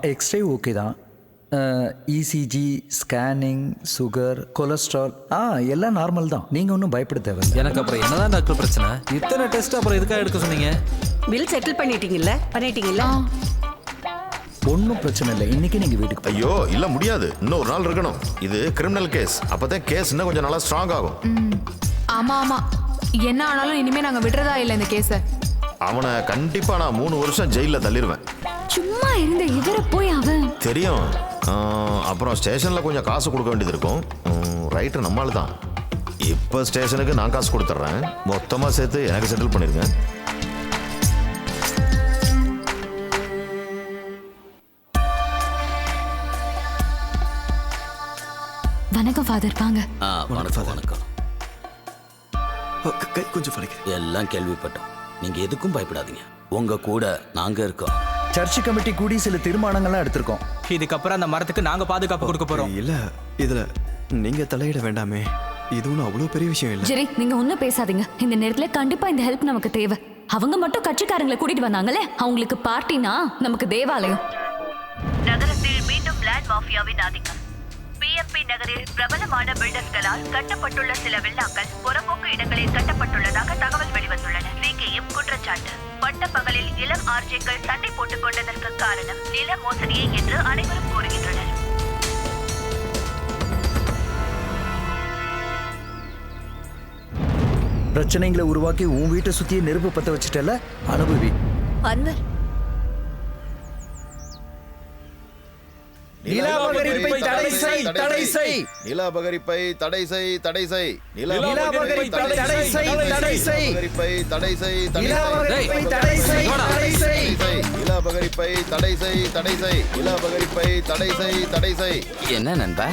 எக்ஸ்ரே ஓகே தான். ECG, ஸ்கேனிங், சுகர், கொலஸ்ட்ரால் எல்லாம் நார்மல் தான். நீங்க ஒன்றும் பயப்பட தேவையில்லை. எனக்கு அப்புறம் என்னதான் டாக்டர் பிரச்சனை? இத்தனை டெஸ்ட் அப்புறம் எதுக்காக எடுக்க சொன்னீங்க? பில் செட்டில் பண்ணிட்டீங்கல்ல? ஒன்றும் பிரச்சனை இல்லை. இன்னைக்கு நீங்க வீட்டுக்கு. ஐயோ இல்ல, முடியாது. இன்னும் ஒரு நாள் இருக்கணும். இது கிரிமினல் கேஸ். அப்பதான் கேஸ் இன்னும் கொஞ்சம் நல்லா ஸ்ட்ராங் ஆகும். ஆமா, என்ன ஆனாலும் இனிமே நாங்க விடுறதா இல்ல இந்த கேஸ. அவனை கண்டிப்பா நான் 3 வருஷம் ஜெயில தள்ளிடுவேன். சும்மா இருந்த இவரை போய் அவன் தெரியும். அப்புறம் ஸ்டேஷன்ல கொஞ்சம் காசு கொடுக்க வேண்டியது இருக்கும். ரைட்டு, நம்மளால தான். இப்போ ஸ்டேஷனுக்கு நான் காசு கொடுத்துட்றேன். மொத்தமாக சேர்த்து எனக்கு செட்டில் பண்ணிருங்க. வணக்கம் ஃபாதர், வாங்க. வணக்கம் வணக்கம். கை கொஞ்சம் வலிக்குது. எல்லாம் கேள்விப்பட்டோம். நீங்க எதுக்கும் பயப்படாதீங்க. உங்க கூட நாங்க இருக்கோம். சர்ச் கமிட்டி கூடி சில தீர்மானங்கள்லாம் எடுத்திருக்கோம். இதுக்கப்புறம் அந்த மரத்துக்கு நாங்க பாதுகாப்பு கொடுக்க போறோம். இல்ல இதுல நீங்க தலையிட வேண்டாமே. இது ஒன்றும் அவ்வளோ பெரிய விஷயம் இல்லை. ஜெரி, நீங்க ஒன்னும் பேசாதீங்க. இந்த நேரத்துல கண்டிப்பா இந்த ஹெல்ப் நமக்கு தேவை. அவங்க மட்டும் கட்சிக்காரங்களை கூட்டிட்டு வந்தாங்களே, அவங்களுக்கு பார்ட்டினா நமக்கு தேவாலயம். நகரத்தில் மீண்டும் லேண்ட் மாஃபியாவின் ஆதிக்கம். பிஎம்பி நகரில் பிரபலமான பில்டர்ஸ்களால் கட்டப்பட்டுள்ள சில வில்லாக்கள் புறம்போக்கு இடங்களில் கட்டப்பட்டுள்ளதாக தகவல் வெளிவந்துள்ளன. சிகேஎம் குற்றச்சாட்டு. பட்ட பகலில் இளம் ஆர்ஜேக்கள் சண்டை போட்டுக் கொண்டதற்கு காரணம் நில மோசடியே என்று அனைவரும் கூறுகின்றனர். பிரச்சனைகளை உருவாக்கி உன் வீட்டை சுத்தியே நெருப்பு பத்த வச்சுட்டல, அனுபவி. அன்வர், நிலாபகரிப்பை தடை செய், தடை செய். நிலாபகரிப்பை தடை செய், தடை செய். நிலாபகரிப்பை தடை செய், தடை செய். நிலாபகரிப்பை தடை செய், தடை நிலாபகரிப்பை தடை செய், தடை செய். நிலாபகரிப்பை தடை செய், தடை செய். நிலாபகரிப்பை தடை செய், தடை செய். என்ன நண்பா?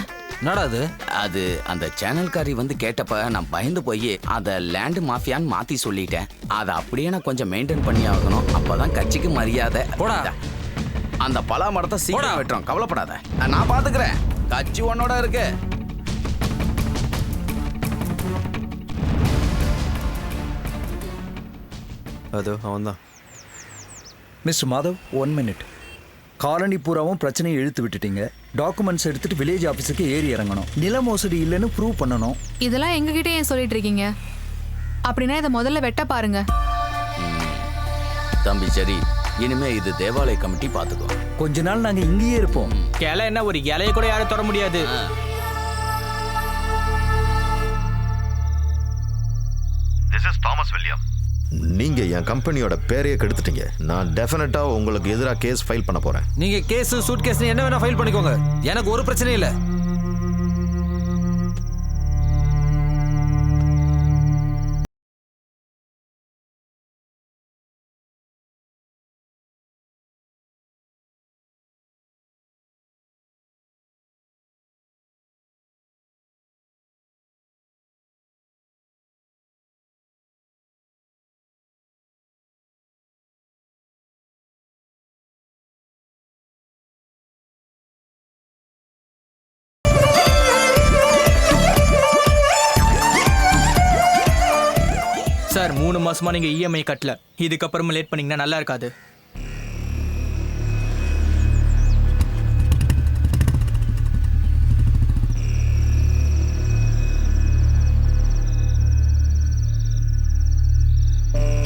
நடாது அது அந்த சேனல்காரி வந்து கேட்டப்ப நான் பயந்து போய் அதை லேண்ட் மாஃபியான்னு மாத்தி சொல்லிட்டேன். அதை அப்படியே நான் கொஞ்சம் மெயின்டைன் பண்ணி ஆகணும். அப்பதான் கட்சிக்கு மரியாதை. போடா. அந்த பலா மரத்தை சீக்கிரம் வெட்டுறோம், கவலைப்படாத. நான் பாத்துக்கிறேன். கட்சி உன்னோட இருக்கு. அதோ அவன்தான். Mister Madhav, 1 minute. காலனி பூராவும் பிரச்சனையை இழுத்து விட்டுட்டீங்க. டாக்குமெண்ட்ஸ் எடுத்துட்டு வில்லேஜ் ஆஃபீஸுக்கு ஏறி இறங்கணும். நில மோசடி இல்லைன்னு ப்ரூவ் பண்ணணும். இதெல்லாம் எங்ககிட்ட ஏன் சொல்லிட்டு இருக்கீங்க? அப்படின்னா இதை முதல்ல வெட்ட பாருங்க. தம்பி சரி, இனிமே இது தேவாலய கமிட்டி பாத்துக்கோ. கொஞ்ச நாள் நாங்க இங்கேயே இருப்போம். கிளை என்ன, ஒரு இலைய கூட யாரும் தொட முடியாது. This is Thomas William. நீங்க என் கம்பெனியோட பேரையே கெடுத்துட்டீங்க. நான் டெஃபினட்டா உங்களுக்கு எதிராக கேஸ் ஃபைல் பண்ண போறேன். நீங்க கேஸ் சூட் கேஸ் என்ன வேணா ஃபைல் பண்ணிக்கோங்க. எனக்கு ஒரு பிரச்சனையும் இல்லை. சார், 3 மாசமா நீங்க இஎம்ஐ கட்டல. இதுக்கப்புறமா லேட் பண்ணீங்கன்னா நல்லா இருக்காது.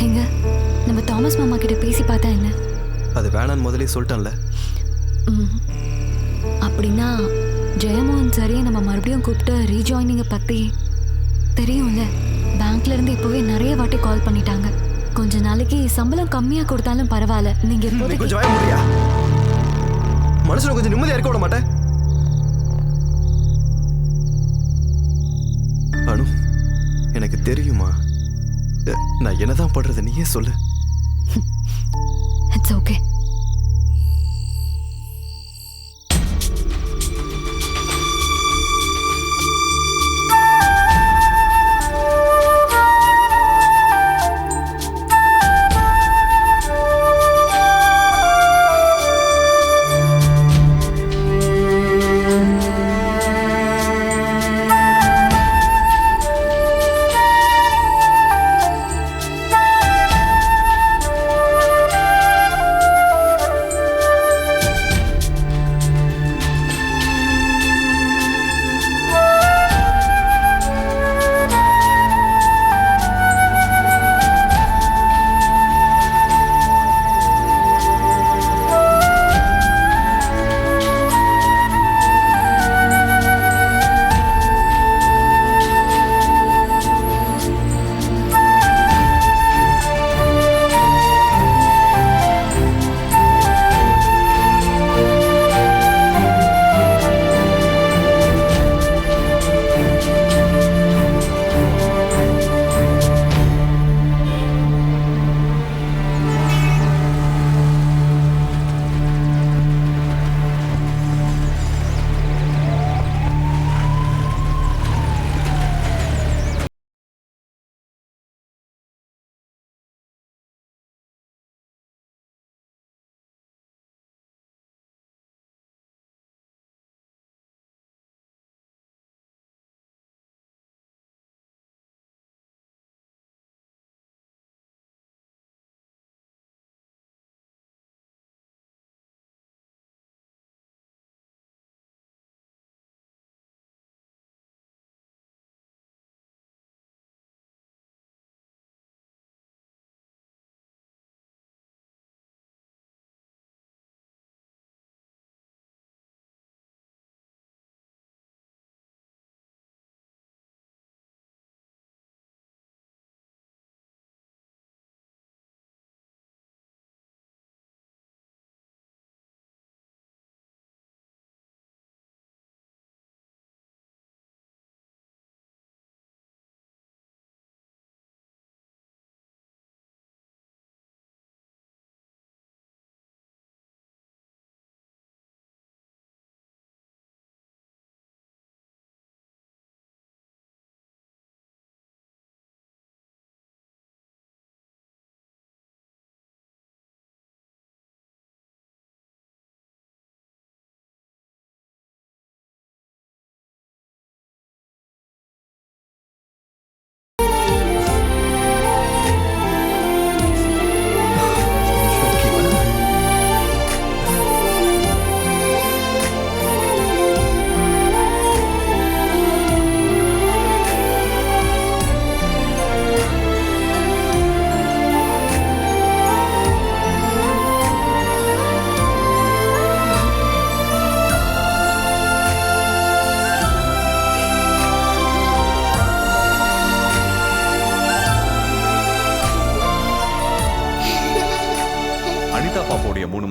எங்க நம்ம தாமஸ் மாமா கிட்ட பேசி பார்த்தா என்ன? அது வேணான்னு முதலே சொல்லிட்டேன்ல. அப்படின்னா ஜெயமோகன் சரியை நம்ம மறுபடியும் கூப்பிட்டு ரீஜாயினிங்க பத்தி தெரியும்ல. பேங்க்ல இருந்து இப்பவே நிறைய வாட்டி கால் பண்ணிட்டாங்க. கொஞ்ச நாளைக்கு சம்பளம் கம்மியா கொடுத்தாலும் பரவாயில்ல. நீங்க இப்போதைக்கு கொஞ்சம் வாய முடியா? மனசுல கொஞ்சம் நிம்மதியா இருக்க விட மாட்டேன். அனு, எனக்கு தெரியுமா நான் என்னதான் பண்றது, நீயே சொல்லு. It's okay.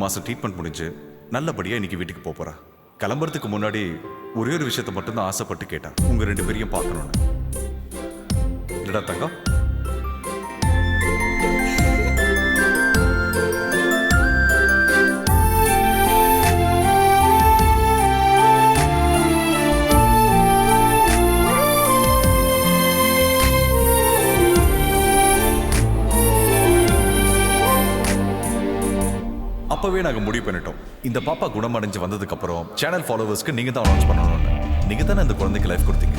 மாசம் ட்ரீட்மெண்ட் முடிஞ்சு நல்லபடியா இன்னைக்கு வீட்டுக்கு போறா. கிளம்புறதுக்கு முன்னாடி ஒரே ஒரு விஷயத்தை மட்டும்தான் ஆசைப்பட்டு கேட்டா, உங்க 2 பேரையும் பார்க்கணும்னு. இல்லடா தங்கம்? அப்பவே நாங்க முடிவு பண்ணிட்டோம், இந்த பாப்பா குணமடைஞ்சு வந்ததுக்கு அப்புறம் சேனல் ஃபாலோவர்ஸ்க்கு நீங்க தான் அனௌன்ஸ் பண்ணணும்னு. நீங்க தானே இந்த குழந்தைக்கு லைஃப் கொடுத்தீங்க.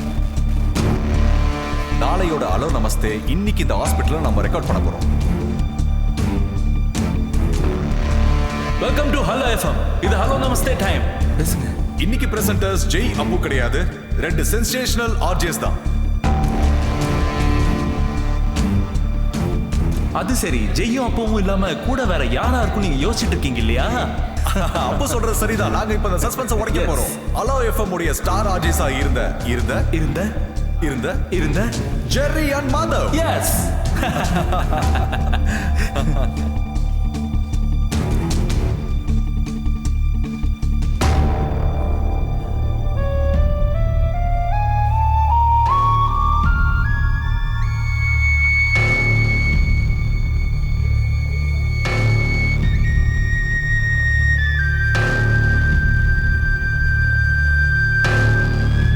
நாளையோட ஹலோ நமஸ்தே இன்னைக்கு இந்த ஹாஸ்பிட்டல்ல நம்ம ரெக்கார்ட் பண்ண போறோம். Welcome to hello FM. இது ஹலோ நமஸ்தே டைம். பேசுங்க. இன்னைக்கு பிரசன்டர்ஸ் ஜெய் அப்பு கிடையாது, 2 சென்சேஷனல் ஆர்ஜிஎஸ் தான். அது சரி, ஜெய்யும் அப்பவும் இல்லாம கூட வேற யாரா இருக்கும் நீங்க யோசிச்சுட்டு இருக்கீங்க இல்லையா? அப்போ சொல்றது சரிதான். நாங்க இப்ப இந்த சஸ்பென்ஸ் உடைக்க போறோம். ஹலோ எஃப்எம் உடைய ஸ்டார் ஆர்ஜிஎஸ் இருந்த ஜெர்ரி அண்ட் மாதவ். எஸ்.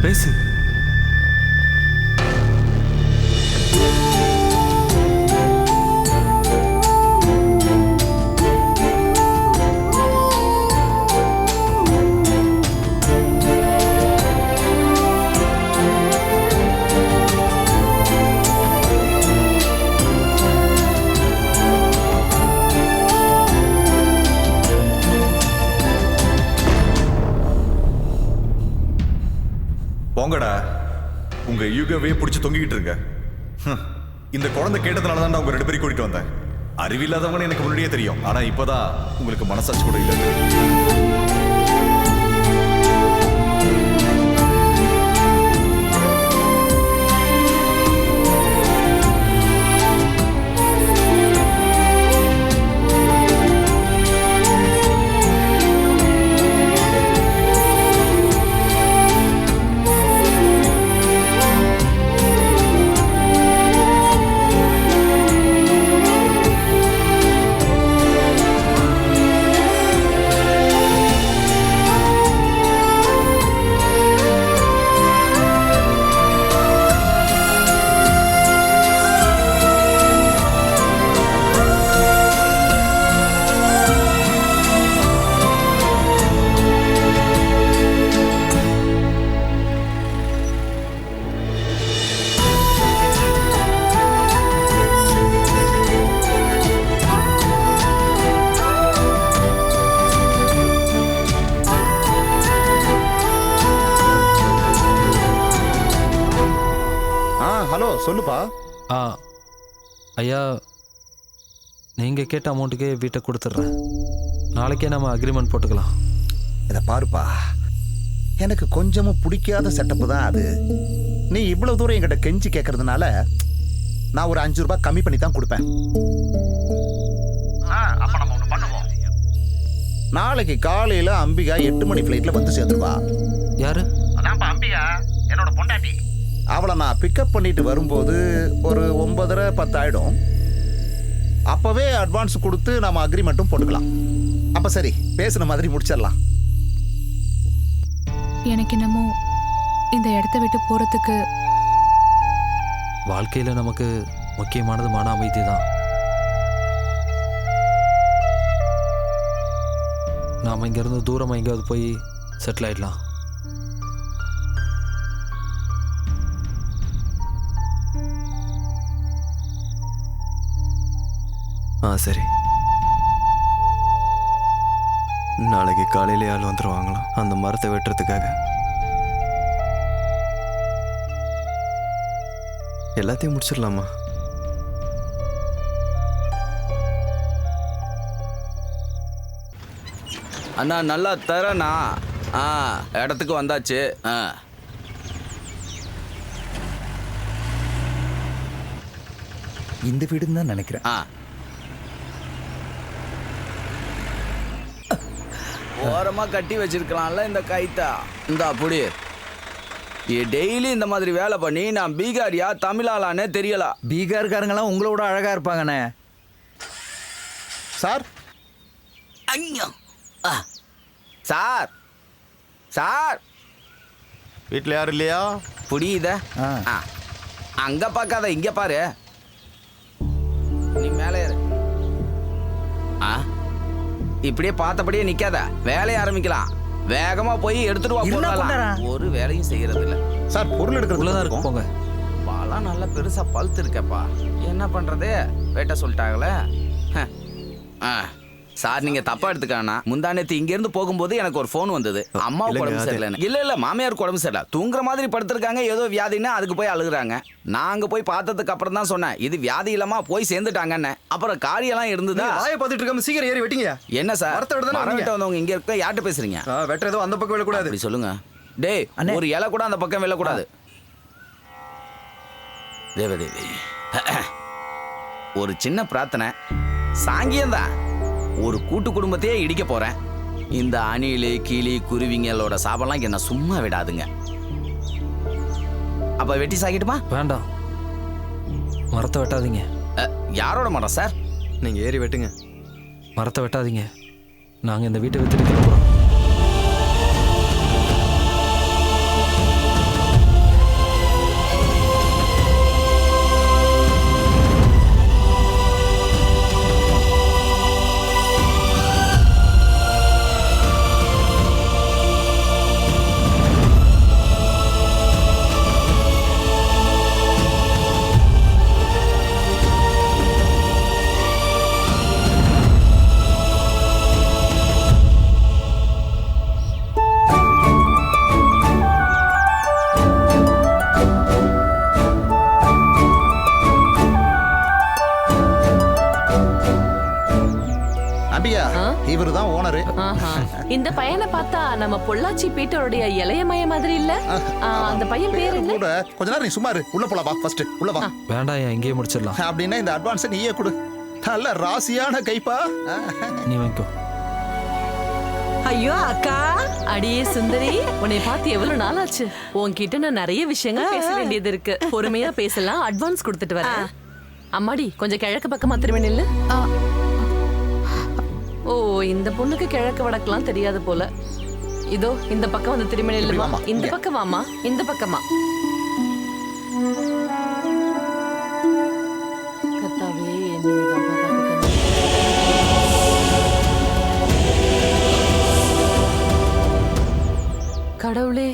பேசு. போங்கடா, உங்க யூகவே பிடிச்சி தொங்கிக்கிட்டு இருங்க. இந்த குழந்தை கேட்டதுனால தான் உங்க 2 பேரையும் கூட்டிட்டு வந்தேன். அறிவில்லாதவங்கன்னு எனக்கு முன்னாடியே தெரியும். ஆனா இப்பதான் உங்களுக்கு மனசாட்சி கூட இல்லை. ஹலோ சொல்லுப்பா. ஐயா, நீங்க கேட்ட அமௌண்ட்டுக்கே வீட்டை கொடுத்துட்றேன். நாளைக்கே நம்ம அக்ரிமெண்ட் போட்டுக்கலாம். இதை பாருப்பா, எனக்கு கொஞ்சமும் பிடிக்காத செட்டப்பு தான் அது. நீ இவ்வளவு தூரம் என்கிட்ட கெஞ்சி கேட்கறதுனால நான் ஒரு 5 ரூபாய் கம்மி பண்ணி தான் கொடுப்பேன். அப்ப நம்ம ஒண்ணு பண்ணுவோம். நாளைக்கு காலையில அம்பிகா 8 மணி ஃபிளைட்ல வந்து சேர்ந்துருவா. யாரு? அதான்ப்பா அம்பிகா, என்னோட பொண்டாட்டி. அவளை நான் பிக்கப் பண்ணிட்டு வரும்போது ஒரு 9:30 10 ஆயிடும். அப்பவே அட்வான்ஸ் கொடுத்து நம்ம அக்ரிமெண்ட்டும் போட்டுக்கலாம். அப்ப சரி, பேசுன மாதிரி முடிச்சிடலாம். எனக்கு என்னமோ இந்த இடத்த விட்டு போறதுக்கு வாழ்க்கையில நமக்கு முக்கியமானது மன அமைதி தான். நாம இங்கிருந்து தூரமா எங்கேயாவது போய் செட்டில் ஆயிடலாம். சரி, நாளைக்கு காலையிலே ஆள் வந்துருவாங்களாம் அந்த மரத்தை வெட்டுறதுக்காக. எல்லாத்தையும் முடிச்சிடலாமா? அண்ணா நல்லா தரேண்ணா. இடத்துக்கு வந்தாச்சு. இந்த வீடுன்னு தான் நினைக்கிறேன். ஓரமா கட்டி வச்சிருக்கலாம்ல இந்த கைத்தா. இந்த அப்படி டெய்லி இந்த மாதிரி வேலை பண்ணி நான் பீகாரியா தமிழாலானே தெரியல. பீகார்காரங்களாம் உங்களோட அழகா இருப்பாங்கண்ணே. சார் ஐயோ சார் சார் வீட்டில் யாரும் இல்லையா? புரியுத? அங்க பார்க்காத இங்க பாரு. நீ மேலே ஏறு. இப்படியே பார்த்தபடியே நிக்காத, வேலையை ஆரம்பிக்கலாம். வேகமா போய் எடுத்துட்டு வா. போடலாம். ஒரு வேலையும் செய்யறது இல்ல சார். பொருள் எடுக்கிறதுல இருக்கும். போங்க. பாலாம் நல்லா பெருசா பழுத்து இருக்கப்பா. என்ன பண்றது, வேட்ட சொல்லிட்டாங்களே. சார் நீங்க தப்பா எடுத்துக்கானா, முந்தானேத்து இங்க இருந்து போகும்போது எனக்கு ஒரு போன் வந்தது. அம்மாவுக்கு உடம்பு சரியில்லை. இல்ல மாமியாருக்கு உடம்பு சரியில்லை, தூங்குற மாதிரி படுத்திருக்காங்க, ஏதோ வியாதின்னு அதுக்கு போய் அழுகுறாங்க. நான் அங்க போய் பார்த்ததுக்கு அப்புறம் தான் சொன்னேன் இது வியாதி இல்லாம போய் சேர்ந்துட்டாங்கன்னு. அப்புறம் காரியெல்லாம் இருந்ததா. வாயை பார்த்துட்டு இருக்காம சீக்கிரம் ஏறி வெட்டிங்க. என்ன சார் மரம் வெட்ட வந்தவங்க இங்க இருக்க யார்கிட்ட பேசுறீங்க? வெட்டுறதோ அந்த பக்கம் விழக்கூடாது. அப்படி சொல்லுங்க. டேய் ஒரு இலை கூட அந்த பக்கம் விழக்கூடாது. தேவதேவி ஒரு சின்ன பிரார்த்தனை. சாங்கியம்தான். ஒரு கூட்டு குடும்பத்தையே இடிக்க போறேன். இந்த அணிலு கிளி குருவிங்களோட சாபம்லாம் என்ன சும்மா விடாதுங்க. அப்ப வெட்டி சாகிட்டுமா? வேண்டாம், மரத்தை வெட்டாதீங்க. யாரோட மரம் சார்? நீங்க ஏறி வெட்டுங்க. மரத்தை வெட்டாதீங்க, நாங்க இந்த வீட்டை வித்துட்டு கிளம்புறோம். இவருதான் ஓனர். இந்த பையனை பார்த்தா நம்ம பொள்ளாச்சி பீட்டருடைய இளைய மய மாதிரி இல்ல? அந்த பையன் பேர் என்ன? கொஞ்ச நேரம் நீ சும்மா இரு. உள்ள போலாம் வா. ஃபர்ஸ்ட் உள்ள வா. வேண்டாம், இங்கேயே முடிச்சிடலாம். அப்படின்னா இந்த அட்வான்ஸ் நீயே கொடு. நல்ல ராசியான கைப்பா. நீ வாங்கிக்கோ. ஐயோ அக்கா, அடியே சுந்தரி, உன்னை பார்த்து எவ்வளவு நாள் ஆச்சு. உன்கிட்ட நான் நிறைய விஷயங்கள் பேச வேண்டியது இருக்கு. பொறுமையா பேசலாம். அட்வான்ஸ் கொடுத்துட்டு வரேன். அம்மாடி கொஞ்சம் கிழக்கு பக்கமா திரும்பி நில்லு. ஓ, இந்த பொண்ணுக்கு கிழக்கு வடக்கெல்லாம் தெரியாது போல. இதோ இந்த பக்கம் வந்து திரும்பி நில்லுமா. இந்த பக்கம் வாமா, இந்த பக்கமா. கர்த்தாவே, நீதான் பாத்துக்கணும். கடவுளே,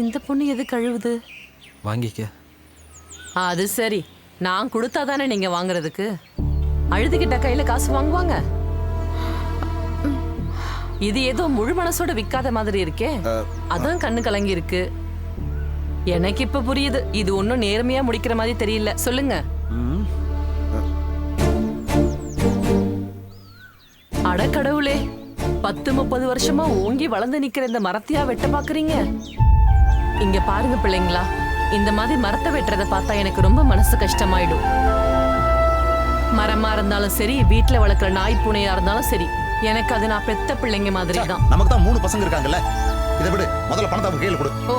இந்த பொண்ணு எது கழுவுது? வாங்கிக்க. அது சரி, நான் கொடுத்தாதானே நீங்க வாங்குறதுக்கு. அழுதுகிட்ட கையில காசு வாங்குவாங்க? இது ஏதோ முழு மனசோட விக்காத மாதிரி இருக்கே. அதான் கண்ணு கலங்கி இருக்கு. எனக்கு இப்ப புரியுது, இது ஒன்னும் நேர்மையா முடிக்கிற மாதிரி தெரியல. சொல்லுங்க. அடக்கடவுளே, 10-30 வருஷமா ஓங்கி வளர்ந்து நிக்கிற இந்த மரத்தையா வெட்ட பாக்குறீங்க? இங்க பாருங்க பிள்ளைங்களா, இந்த மாதிரி மரத்தை வெட்டுறத பார்த்தா எனக்கு ரொம்ப மனசு கஷ்டமாயிடும். மரமா இருந்தாலும் சரி, வீட்டுல வளர்க்குற நாய் பூனையா இருந்தாலும் சரி, எனக்கு அது நான் பெத்த பிள்ளைங்க மாதிரி தான். நமக்கு தான் 3 பசங்க இருக்காங்கல்ல. இதை விடு, முதல்ல பணத்தை அவங்க கையில கொடு. ஓ,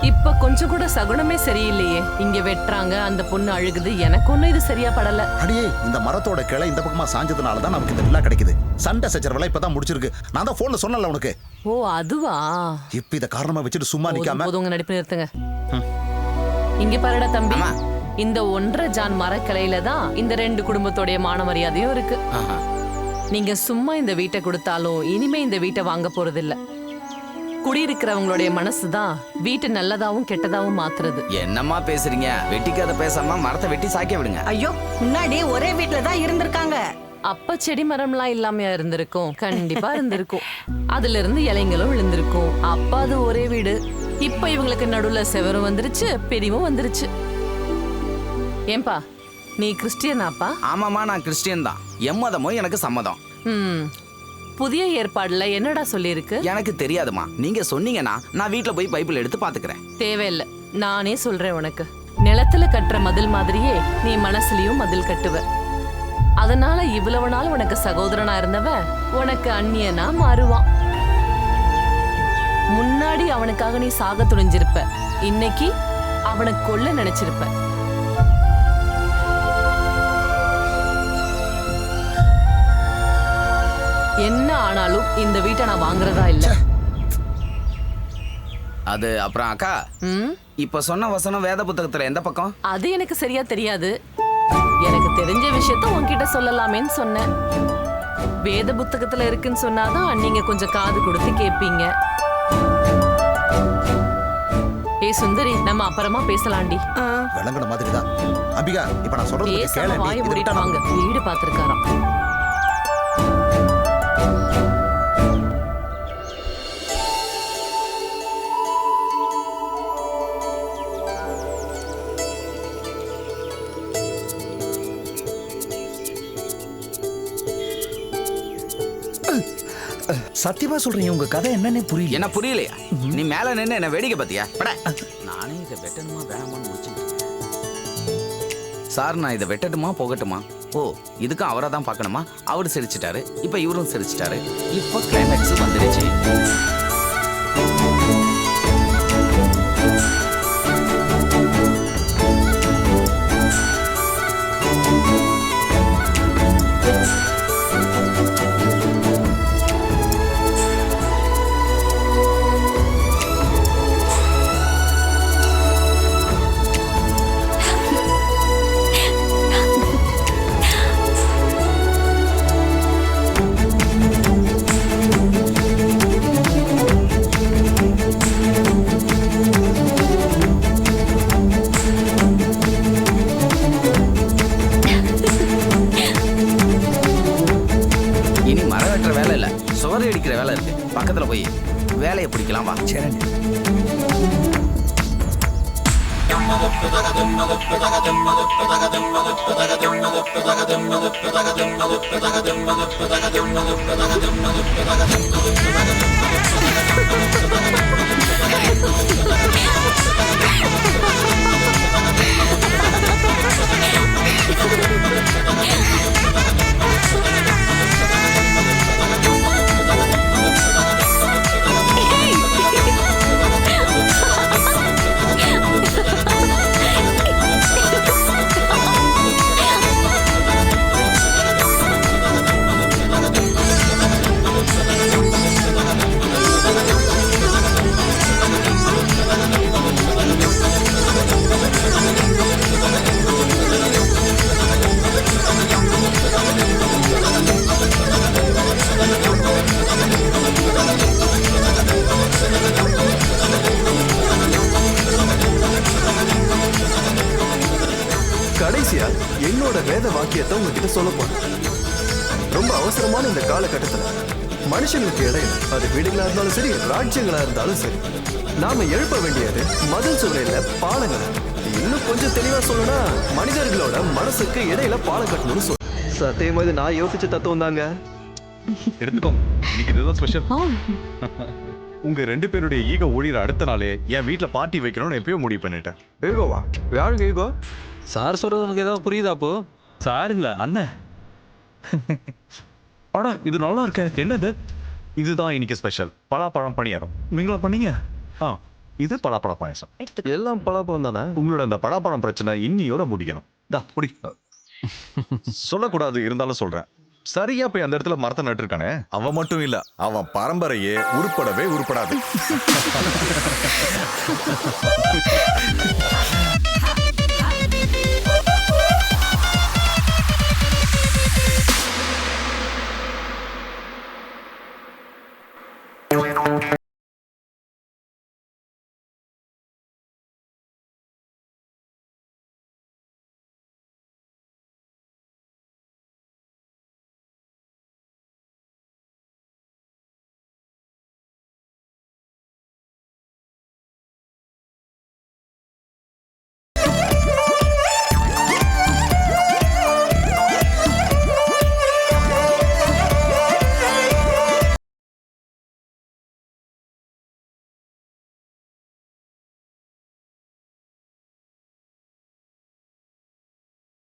இப்ப கொஞ்சம் கூட சகுனமே சரியில்லையே. இங்க வெட்டுறாங்க, அந்த பொண்ணு அழுகுது. எனக்கு ஒண்ணும் இது சரியா படல. அடியே, இந்த மரத்தோட கிளை இந்த பக்கமா சாஞ்சதுனால தான் நமக்கு இந்த வில்லா கிடைக்குது. சண்டை சச்சரவெல்லாம் இப்பதான் முடிச்சிருக்கு. நான் தான் போன்ல சொன்னல உனக்கு. ஓ, அதுவா? இப்ப இத காரணமா வச்சுட்டு சும்மா நிக்காம போதுங்க, நடிப்பு நிறுத்துங்க. இங்க பாருடா தம்பி, இந்த 1.5 ஜான் மரக்கிளையில தான் இந்த 2 குடும்பத்தோடைய மான மரியாதையும் இருக்கு. நீங்க சும்மா இந்த வீட்டை கொடுத்தாலும் இனிமே இந்த வீட்டை வாங்க போறது இல்ல. குடியிருக்கிறவங்களுடைய மனசுதான் வீட்டை நல்லதாவும் கெட்டதாவும் மாத்துறது. என்னம்மா பேசுறீங்க? வெட்டிக்காத பேசாம மரத்தை வெட்டி சாய்க்க விடுங்க. ஐயோ, முன்னாடி ஒரே வீட்டுல தான் இருந்திருக்காங்க. அப்ப செடி மரம்லாம் இல்லாமையா இருந்திருக்கும்? கண்டிப்பா இருந்திருக்கும். அதுல இருந்து இலைங்களும் விழுந்திருக்கும். அப்ப அது ஒரே வீடு. இப்ப இவங்களுக்கு நடுவுல செவரும் வந்துருச்சு, பெரியவும் வந்துருச்சு. ஏன்பா, நீ கிறிஸ்டியனாப்பா? ஆமாமா, நான் கிறிஸ்டியன் தான். எம்மதமும் எனக்கு சம்மதம். புதிய ஏற்பாடுல என்னடா சொல்லி இருக்கு? எனக்கு தெரியாதுமா. நீங்க சொன்னீங்கன்னா நான் வீட்டுல போய் பைபிள் எடுத்து பாத்துக்கிறேன். தேவையில்லை, நானே சொல்றேன் உனக்கு. நிலத்துல கட்டுற மதில் மாதிரியே நீ மனசுலயும் மதில் கட்டுவ. அதனால இவ்வளவு நாள் உனக்கு சகோதரனா இருந்தவன் உனக்கு அந்நியனா மாறுவான். முன்னாடி அவனுக்காக நீ சாக துணிஞ்சிருப்ப, இன்னைக்கு அவனை கொல்ல நினைச்சிருப்ப. என்ன ஆனாலும் இந்த வீட்டை நான் வாங்குறதா இல்ல. அது அப்புறம் அக்கா, இப்ப சொன்ன வசனம் வேத புத்தகத்துல எந்த பக்கம்? அது எனக்கு சரியா தெரியாது. எனக்கு தெரிஞ்ச விஷயத்த உன்கிட்ட சொல்லலாமேன்னு சொன்னேன். வேத புத்தகத்துல இருக்குன்னு சொன்னாதான் நீங்க கொஞ்சம் காது கொடுத்து கேட்பீங்க. ஏய் சுந்தரி, நம்ம அப்புறமா பேசலாண்டி. விளங்குன மாதிரி தான். அம்பிகா, இப்ப நான் சொல்றது பேசாம வாயை மூடிட்டு வாங்க. வீடு பார்த்திருக்காராம். சத்தியமா சொல்றீங்க, உங்க கதை என்னன்னு புரியல. என்ன புரியலையா? நீ மேல நின்று என்ன வேடிக்கை பார்த்தியா? நானே இதை வெட்டணுமா வேணாமான்னு முடிச்சுட்டு. சார், நான் இதை வெட்டட்டுமா போகட்டுமா? ஓ, இதுக்கும் அவரை தான் பார்க்கணுமா? அவரு சிரிச்சிட்டாரு, இப்ப இவரும் சிரிச்சிட்டாரு. இப்போ கிளைமேக்ஸ் வந்துடுச்சு. வேலை இருக்கு, பக்கத்துல போய் வேலையை பிடிக்கலாம். வா. கடைசியா என்னோட வேத வாக்கியத்தை உங்ககிட்ட சொல்ல போறேன். ரொம்ப அவசரமான இந்த காலகட்டத்துல மனுஷங்களுக்கு இடையில, அது வீடுகளா இருந்தாலும் சரி, ராஜ்யங்களா இருந்தாலும் சரி, நாம எழுப்ப வேண்டியது மதில் சுவரையில பாலங்களை. இன்னும் கொஞ்சம் தெளிவா சொல்லணும்னா, மனிதர்களோட மனசுக்கு இடையில பாலம் கட்டணும்னு சொல்ல. சத்தியமா இது நான் யோசிச்ச தத்துவம் தாங்க. எடுத்துக்கோங்க, இன்னைக்கு இதுதான் ஸ்பெஷல். உங்க 2 பேருடைய ஈகோ ஒழிகிற அடுத்த நாளே என் வீட்டுல பார்ட்டி வைக்கணும்னு எப்பயோ முடிவு பண்ணிட்டேன். ஈகோவா? யாருங்க ஈகோ? சார் சொல்றது உனக்கு ஏதாவது புரியுதா? அப்போ சார் இல்ல அண்ணன். ஆனா இது நல்லா இருக்க. என்னது? இதுதான் இன்னைக்கு ஸ்பெஷல் பலாப்பழம் பணியாரம். நீங்களா பண்ணீங்க? இது பலாப்பழ பாயசம். எல்லாம் பலாப்பழம் தானே? உங்களோட அந்த பலாப்பழம் பிரச்சனை இன்னியோட முடிக்கணும். முடி. சொல்லக்கூடாது, இருந்தாலும் சொல்றேன். சரியா போய் அந்த இடத்துல மரத்தை நட்டுருக்கானே, அவன் மட்டும் இல்ல, அவன் பரம்பரையே உருப்படவே உருப்படாது.